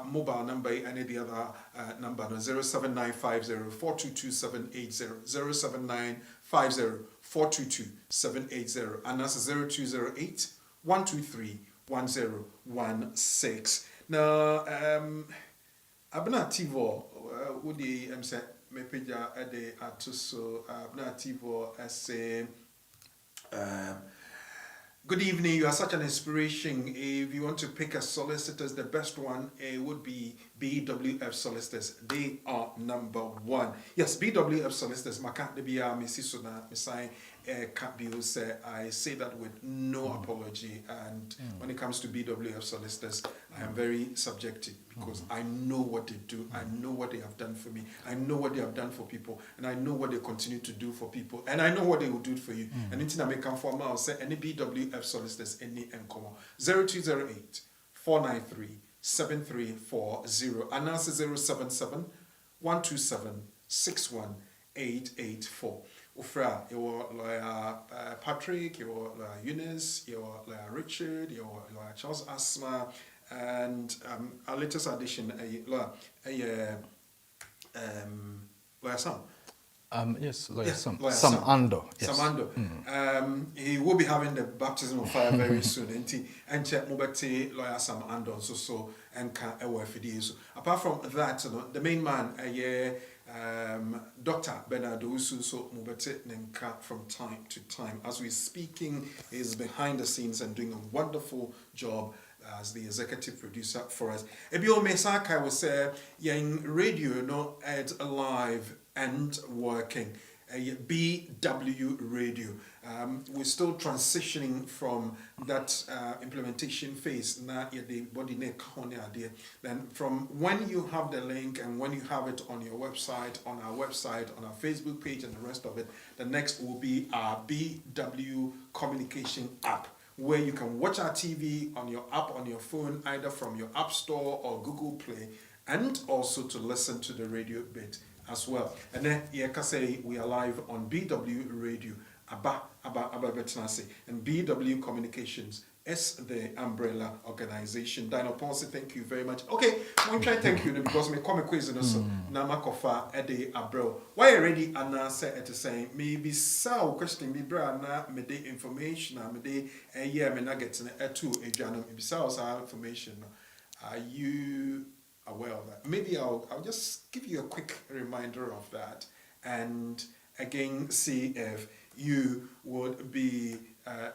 mobile number and the other number 07950 422780 07950 422780 and that's 0208 123 1016. Now abna tivo would the say me peja ade atuso abna tivo say good evening, you are such an inspiration. If you want to pick a solicitors, the best one would be BWF Solicitors. They are number one. Yes, BWF Solicitors. I say that with no apology. And when it comes to BWF Solicitors, I am very subjective because I know what they do. I know what they have done for me. I know what they have done for people. And I know what they continue to do for people. And I know what they will do for you. And anything I make come for, I'll say any BWF Solicitors, any encomo. 0208 493 7340 and that's 077 127 61884. Ufra, your lawyer Patrick, your lawyer Eunice, your lawyer Richard, your lawyer Charles Asma, and our latest addition, lawyer Sam. Yes, lawyer Sam. Sam Ando. Yes. Sam Ando. He will be having the baptism of fire very soon. And check Mubati lawyer Sam Ando so and can so apart from that, the main man Dr. Bernard Usu so Mubati Nenka from time to time. As we're speaking, is behind the scenes and doing a wonderful job as the executive producer for us. Ebio Mesaka was in radio no at live and working. BW Radio. We're still transitioning from that implementation phase. Now, the body neck on the idea. Then, from when you have the link and when you have it on your website, on our website, on our Facebook page, and the rest of it, the next will be our BW Communication app, where you can watch our TV on your app on your phone, either from your App Store or Google Play, and also to listen to the radio bit as well. And then you can say we are live on BW Radio, Abba Betnase, and BW Communications is the umbrella organization. Dino Ponce, thank you very much. Okay, I'm trying to thank you because me come quiz and also Namakofa Ede Abro. Why already Anna said to say maybe so question me bra na me de information me de me nuggets and two a journal maybe so information. Are you aware of that? Maybe I'll just give you a quick reminder of that and again see if you would be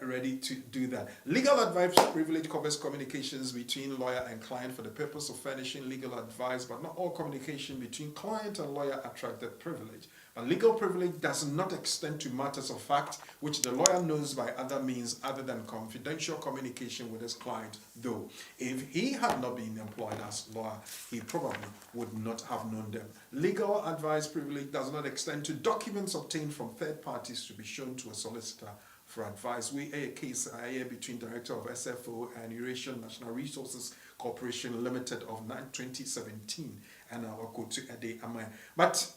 ready to do that. Legal advice privilege covers communications between lawyer and client for the purpose of furnishing legal advice, but not all communication between client and lawyer attract that privilege. But legal privilege does not extend to matters of fact which the lawyer knows by other means other than confidential communication with his client, though if he had not been employed as lawyer, he probably would not have known them. Legal advice privilege does not extend to documents obtained from third parties to be shown to a solicitor for advice. We a case here between Director of SFO and Eurasian National Resources Corporation Limited of 2017 and our go to a day am I. But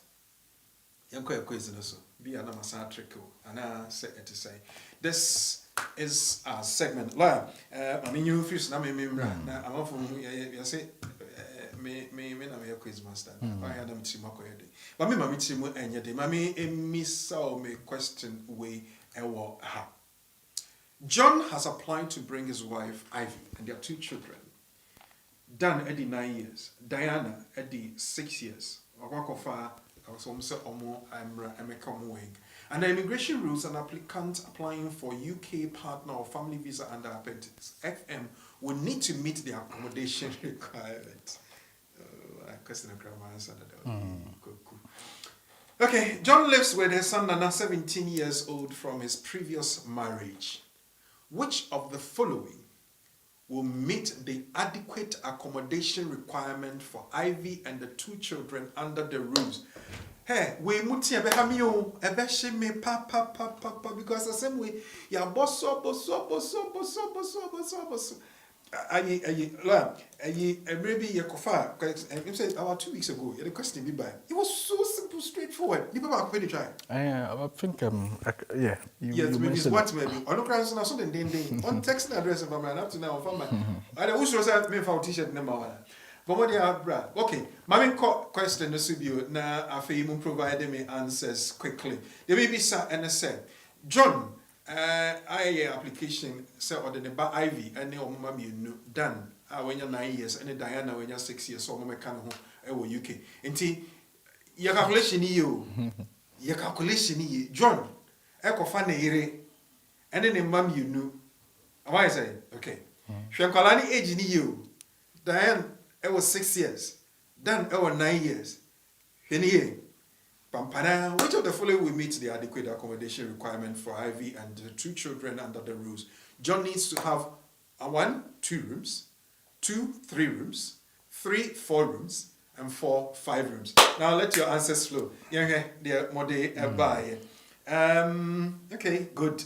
this is our segment. Lawyer, I mean you first na me I'm from you say me na me quiz master. I had them team akoyede. But me mami team enye de. Mami miss me question way ewo ha. John has applied to bring his wife Ivy and their 2 children. Dan Eddie 9 years, Diana Eddie 6 years. Under immigration rules, an applicant applying for UK partner or family visa under Appendix FM will need to meet the accommodation requirement. Okay, John lives with his son Nana, 17 years old, from his previous marriage. Which of the following will meet the adequate accommodation requirement for Ivy and the 2 children under the rules? Hey, we muti ebe hamio ebe shime pa because the same way ya bosso. Maybe your kofa. I said about 2 weeks ago. The question be by. It was so simple, straightforward. People are going to try. I think yeah. Yes, maybe it's what maybe. On the crisis now, so then on text address of my up to now from my. I also said me for t-shirt number. But what they are, okay. My main question is to you now. I feel you provide me answers quickly. There may be sir and I said, John. I application say or the ba Ivy and the mama you done when you're 9 years and Diana when you're 6 years so mama can home UK. Enti your calculation you John eko fa na ire and then mama you know. Am I say okay. Shankalani age ni you. Diane was 6 years. Dan 9 years. Heni Pampana, which of the following will meet the adequate accommodation requirement for Ivy and the 2 children under the rules? John needs to have 1, 2 rooms, 2, 3 rooms, 3, 4 rooms, and 4, 5 rooms. Now let your answers flow. Okay, good.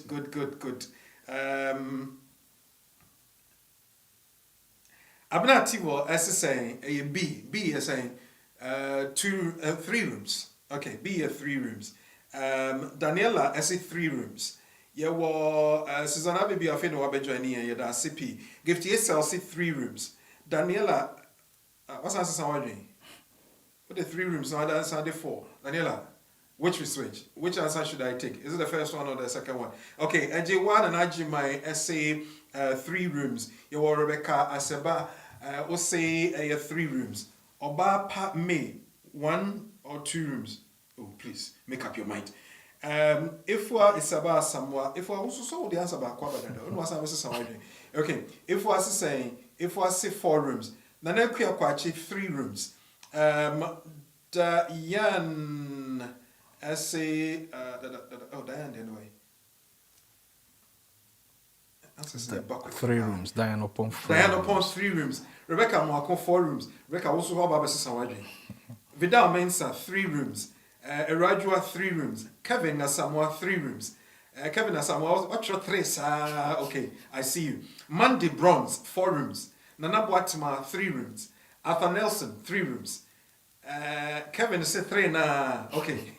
Abnativo as saying B is saying 3 rooms. Okay, B 3 rooms. Daniela, I say 3 rooms. Yeah, well, Susanna baby afi no wabejoini and yada CP. Gift yourself 3 rooms. Daniela, what's answer someone? What the 3 rooms? Now that's the 4. Daniela, which we switch? Which answer should I take? Is it the first one or the second one? Okay, AJ1 and AJ my essay 3 rooms. You were Rebecca Aseba, we'll say 3 rooms. Oba pa me 1 or 2 rooms. Oh, please make up your mind. If we is about somewhere, if we also saw the answer about okay, if we are saying, if we say 4 rooms, then we are quite 3 rooms. Diane, I say, Diane anyway. 3 rooms. Diane upon 4. Diane upon 3 rooms. Rebecca Mwako 4 rooms. Rebecca also have about Sawaji. Vidal Mensa 3 rooms. Erajua 3 rooms. Kevin Nasamwa 3 rooms. Kevin Nasamwa Ocho 3. Okay, I see you. Mandy Bronze 4 rooms. Nana Boatima 3 rooms. Arthur Nelson 3 rooms. Kevin say 3 na. Okay.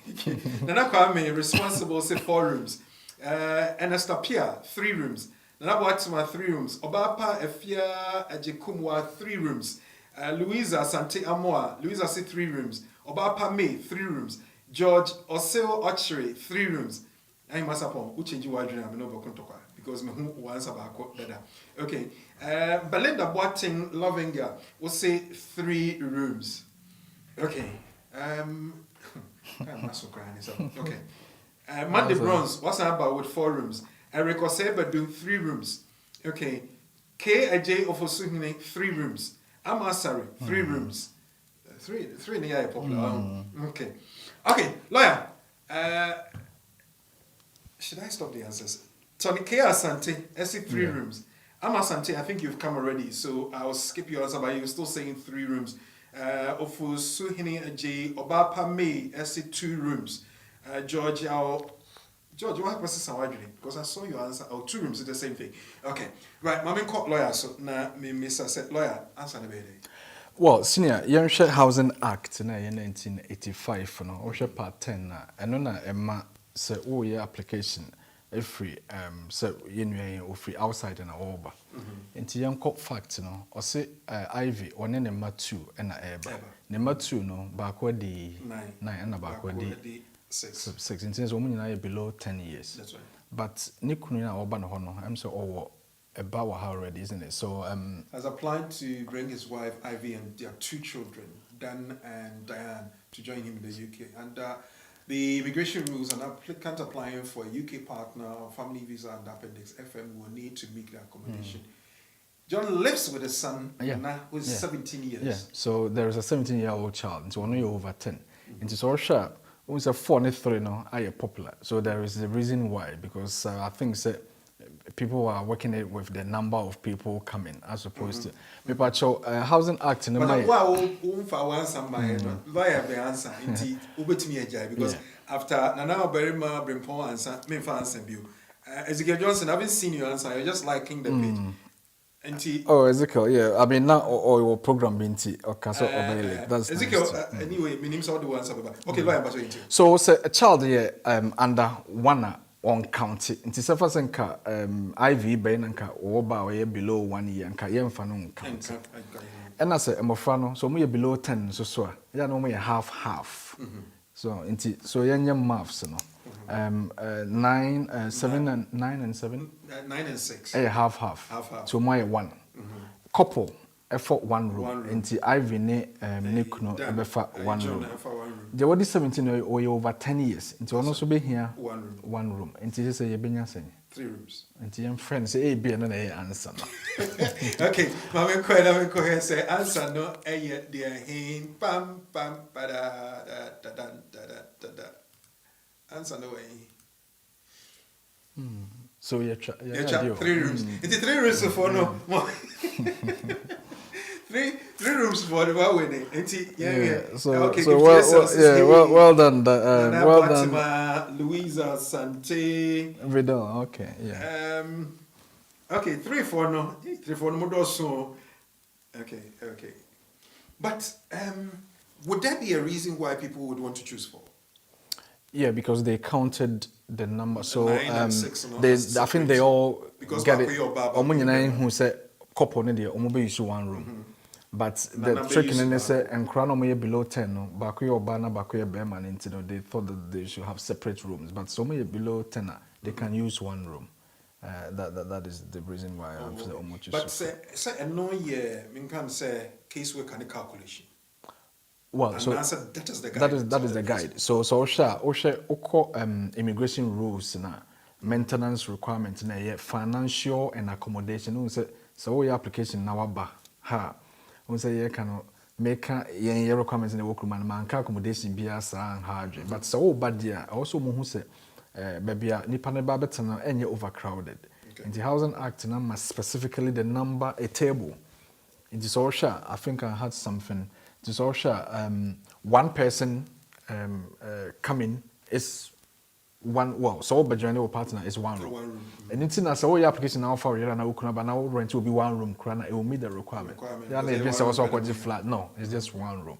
Nana Kwame responsible say 4 rooms. Anastapia 3 rooms. Nana Boatima 3 rooms. Obapa Efia Ejekumwa 3 rooms. Louisa Sante Amoa, Louisa say 3 rooms. Obapa May 3 rooms. George Oseo Ochre 3 rooms. I must upon who change your dream. I'm not going to because me who wants about better. Okay. Belinda Boating Lovinga will say 3 rooms. Okay. I'm not so crying. Okay. Mandy Bronze, what's about with 4 rooms? Eric Oseba do 3 rooms. Okay. K.A.J. Ofosuhine 3 rooms. Amasari 3 rooms. Three in the eye popular. Okay. Okay, lawyer. Should I stop the answers? Tony K. Asante, SC 3 rooms. Amasante, I think you've come already, so I'll skip your answer, but you're still saying 3 rooms. Ofosuhine J. Obapa May, SC 2 rooms. George, what happened to Sawadri? Because I saw your answer. 2 rooms is the same thing. Okay. Right, Mama called lawyer, so now Mr. said lawyer, answer the baby. Well, senior, Young Housing Act in 1985, no, part 10, and on a say, oh, yeah, application, free, so you free outside and over. Into young court fact, no, or say, Ivy, or number 2 and a number 2, no, backward the 9 and backward the 6 inches, woman below 10 years. That's right. But Nikunina or Banohono, I'm so about already, isn't it? So has applied to bring his wife Ivy and their 2 children, Dan and Diane, to join him in the UK. And the immigration rules, an applicant applying for a UK partner or family visa and appendix FM will need to meet the accommodation. John lives with his son now, who's 17 years. Yeah. So there is a 17-year-old child, and so only over 10. And it's all sharp. Once a 43 now, are popular. So there is a reason why, because I think people are working it with the number of people coming as opposed to people housing act in the mind. The answer because after Nana Berima Brimpon answer, me for answer you. Ezekiel Johnson, I haven't seen your answer. You're just liking the page. Oh, Ezekiel, yeah. I mean, now or your program being or castle or that's Ezekiel. Anyway, my name's all the ones about. Okay, lawyer, but you. So, a child here under 1 on county. Into surface and IV Ben and Oba or below 1 year and Kayem county. And I say Mofano, so we below 10, so yeah, no me half. So so young maths, no. 9, 7 and 9 and 7. 9 and 6. Half. So my 1. Couple. Effort 1 room. Into Ivy Nick no ebefa 1 room. The what is 17 or over 10 years. Into also be here 1 room. Into you say you been saying 3 rooms. Into your friends say A B and A answer. Okay, Mama Quay say answer no dear hin pam pam da answer no way. So you 3 rooms. It's 3 rooms for no more. Three rooms for the winning. Well done. Well done. Louisa Sante. Vidal, okay, yeah. Okay, 3 for no more so. Okay. But would that be a reason why people would want to choose 4? Yeah, because they counted the number. So 9 and 6 I think they all because get it. Who said couple in there, use 1 room. But the trick in this and Crown below 10, no, Bakuya or Bana Bakuya Bearman, they thought that they should have separate rooms. But so many below 10, they can use 1 room. That is the reason why I have the But say no year, can say casework and calculation. Well, and so that is the guide. That is the guide. So Osha immigration rules na maintenance requirements na financial and accommodation. So your application now ha. Say you can make your requirements in the workroom and man accommodation be as and hard. But so bad dear also who say baby nipa ne ba betena any overcrowded. In the Housing Act number specifically the number a table. It is all sure. I think I had something. It is all sure. 1 person coming is 1. Well, so but your partner is 1 room. And it's in a so your application now for you and now rent will be 1 room. It will meet the requirement. Yeah, it's also quite flat. No, it's just 1 room.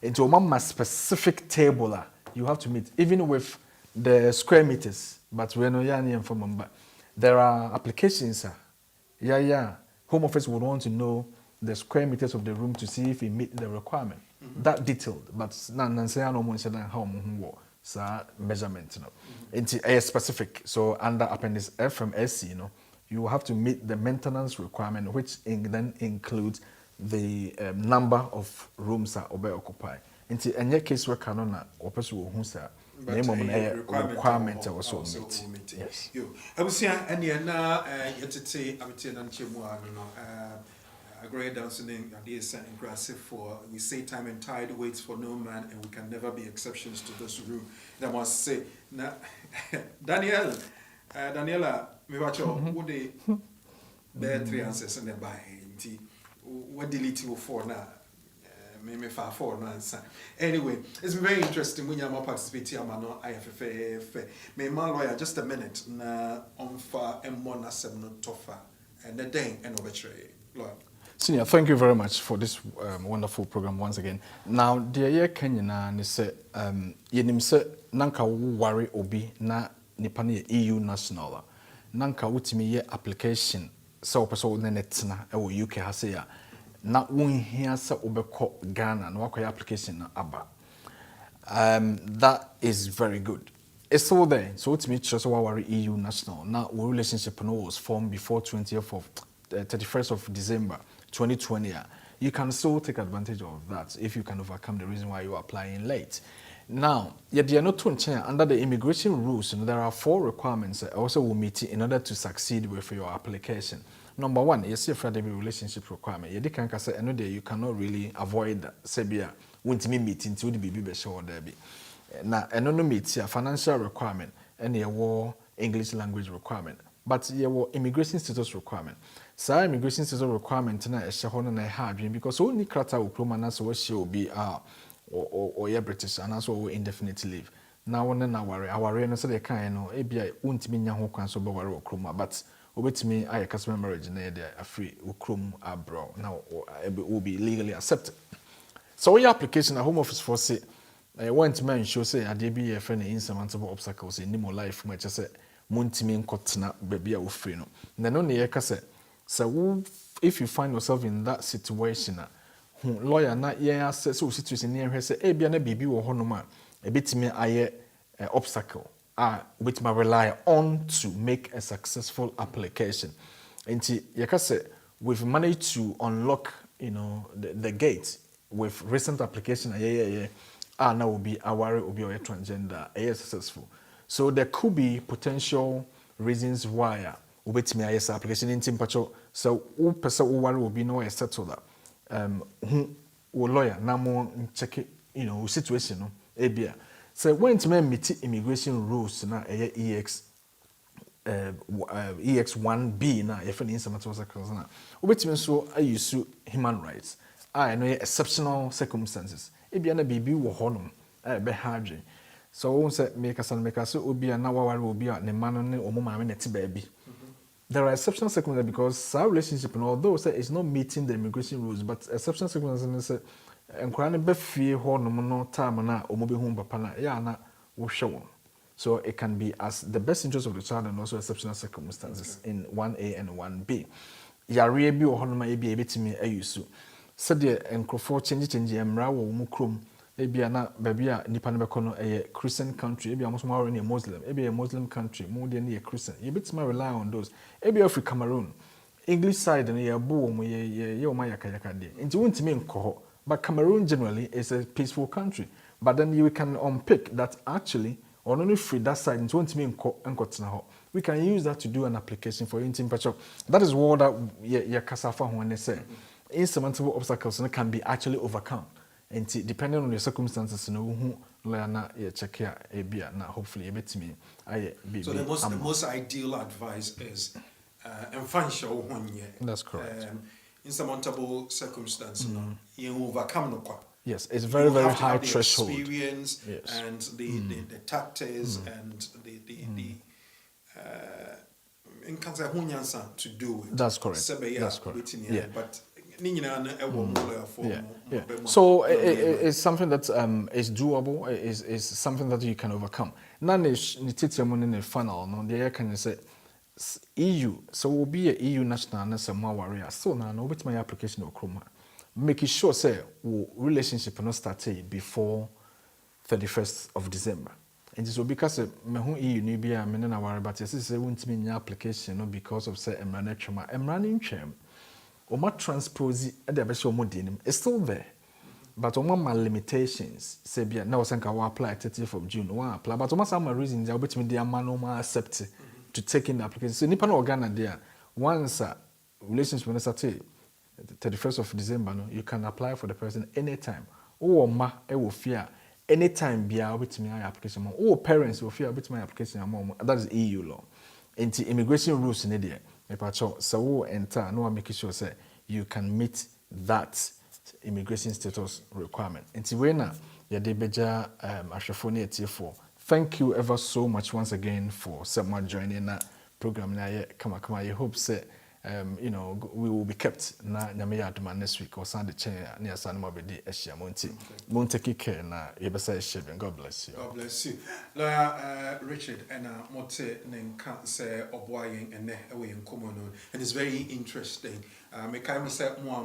Into a specific table you have to meet even with the square meters. But we're not informed. But there are applications. Home Office would want to know the square meters of the room to see if it meet the requirement. That detailed, but measurement, It's a specific. So under appendix F from SC, you have to meet the maintenance requirement, which then includes the number of rooms that occupy. In your case, we cannot or person who requirement also meet. Yes. Abusia and na yetete abete na nchemu ano no agree dancing in ideas and aggressive for we say time and tide waits for no man and we can never be exceptions to this rule. I must say na Daniela me wacho wo de there 3 answers in the by nti what delete you for na me far for no answer. Anyway, it's very interesting when you are participating amano IFFF. Me my lawyer just a minute na on fa emona no tofa and the day and overtray. Lawyer. Senior, thank you very much for this wonderful program once again. Now, the year Kenya na ni se yenim se nanka worry obi na nipani EU national. Nanka utimi ye application so person na netina e wo UK ha se ya na wonhia se obekọ Ghana na wakoya application na aba. That is very good. It's all there. So utimi just worry EU national. Now, our relationship no was formed before 31st of December 2020. You can still take advantage of that if you can overcome the reason why you are applying late. Now, yet they are not under the immigration rules, there are 4 requirements that also will meet in order to succeed with your application. Number 1, you see a friendly relationship requirement. You can say another you cannot really avoid that. Sebia won't meet into the baby show there be. Now, another meet a financial requirement and a war English language requirement. But your immigration status requirement. So immigration status requirement na ehye na hard because only krata ukroma na so she be or you British and also indefinite leave. Now one na worry no so they kan no e bia untimi nya ho kwan so be worry ukroma but obetimi aye customer marriage na dey free ukrom abroad now will be legally accepted. So your application at home office for say want man show say ade bi ye friend insurmountable obstacles in more life much say muntimi nkotena baby a wo free no. Na no ne ye ka say so if you find yourself in that situation, lawyer na yeah says so situation near say e bia na bibi wo hono ma e betimi aye obstacle which may rely on to make a successful application. And you can say we've managed to unlock the gate with recent application now will be aware will be transgender successful. So there could be potential reasons why wait me yes application in team so person will be no settle that lawyer na mo check situation no ebia so when to meet immigration rules na EX1B na if any insurmountable na wait me so I use human rights I know exceptional circumstances ebia na bibi wo honom be hard so won say make us obia na waware obia ne mano ne omoma ne te baabi. There are exceptional circumstances because our relationship, and although it's not meeting the immigration rules, but exceptional circumstances and be free no time na omobe home papa na ya na wo hwe. So it can be as the best interest of the child and also exceptional circumstances in 1A and 1B. Yare bi wo hono ma e bi ebetimi ayusu. So the enkrofo change emra wo mu krom ebia na babia nipa ne bekono Christian country ebia mo so a Muslim ebia a Muslim country more than a Christian you bit rely on those ebia for Cameroon English side na ye bo mo ye o ma yakayaka de nti wontimi nko but Cameroon generally is a peaceful country but then you can unpick that actually or only free that side nti wontimi nko tena ho we can use that to do an application for intim patch. That is what that ye kasafa ho ne say insurmountable obstacles can be actually overcome. And depending on your circumstances, lawyer na check here na hopefully betimi so the most ideal advice is that's correct. Insurmountable circumstances you overcome no kwa. Yes, it's very high threshold. Experience and the tactics and the to do it. That's correct. That's correct. Yeah. But so it's something that is doable, is something that you can overcome. None is in the final, no, the can say EU, so will be a EU national and some more warrior. So now, with my application of Chroma, making sure, say, relationship not start before 31st of December. And so because me who EU ni bia me na worry but yes say won't me application no because of say emranetwema emranin twem o ma transpose e de be show mo dinim it's still there but on my limitations, say be now I will apply 30th of June, one apply, but almost some reasons I'll bet me the man accept to take in the application. So nipa no Ghana there, once relationship minister say 31st of December, no, you can apply for the person anytime. Oh ma, I will fear anytime be able to my application. Oh parents will fear bit my application. That is EU law. And immigration rules in India. So enter no one making sure say you can meet that immigration status requirement. And when you debeja ashafoni etiefo. Thank you ever so much once again for someone joining that program. Now, come on, I hope say we will be kept na nyame ya adoma next week or Sunday chain near San Mobedi Eshia Monty. Monte Kike na yebesa Eshia. God bless you. God bless you. Lawyer Richard and Mote Nenka say Oboying and away in common, and it's very interesting. Me kind of say more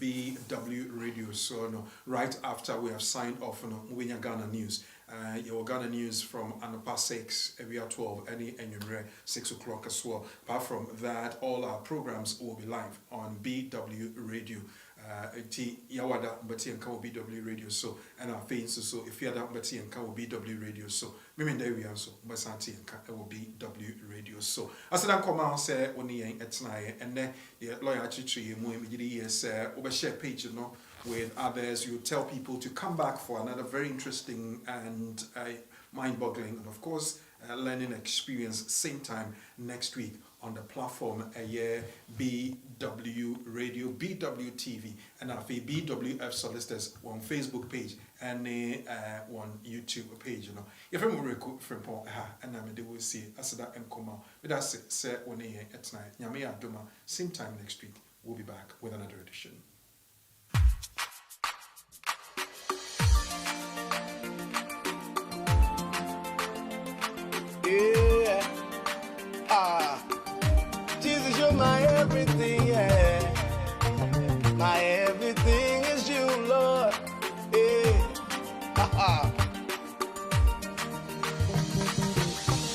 BW radio so no right after we have signed off on Winya Ghana News. Your Ghana News from Anapa 6, we are 12, any and 6 o'clock as well. Apart from that, all our programs will be live on BW Radio. Yawada Bati and Kawo BW Radio so and our fans so if you are that Bati and Kawo BW Radio so maybe there we are so Basanti and Kawo BW Radio so as I come out say only etnaye and then the lawyer chichi mu immediately yes over share page with others. You tell people to come back for another very interesting and mind-boggling and of course learning experience same time next week on the platform BW Radio, BW TV, and our BWF Solicitors on Facebook page and on YouTube page. If I'm recruit from and I'm will see as that and come out. But that's it. Say on at night. Nyame Adoma. Same time next week. We'll be back with another edition. Yeah. Jesus, you're my everything, yeah. My everything is you, Lord. Yeah.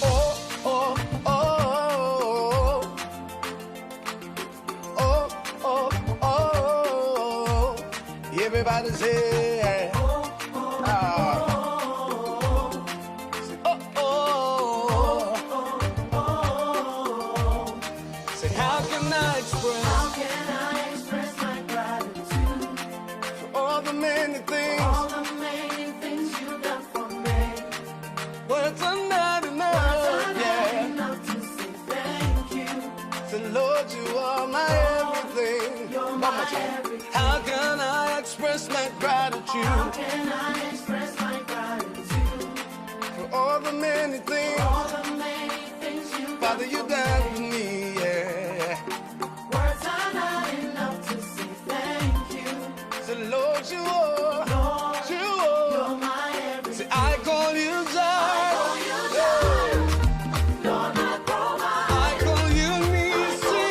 Oh, oh, oh. Oh, oh, oh. Everybody say, yeah. How can I express my gratitude? How can I express my gratitude? For all the many things, You Father, you done for me, yeah. Words are not enough to say thank you. So Lord, you are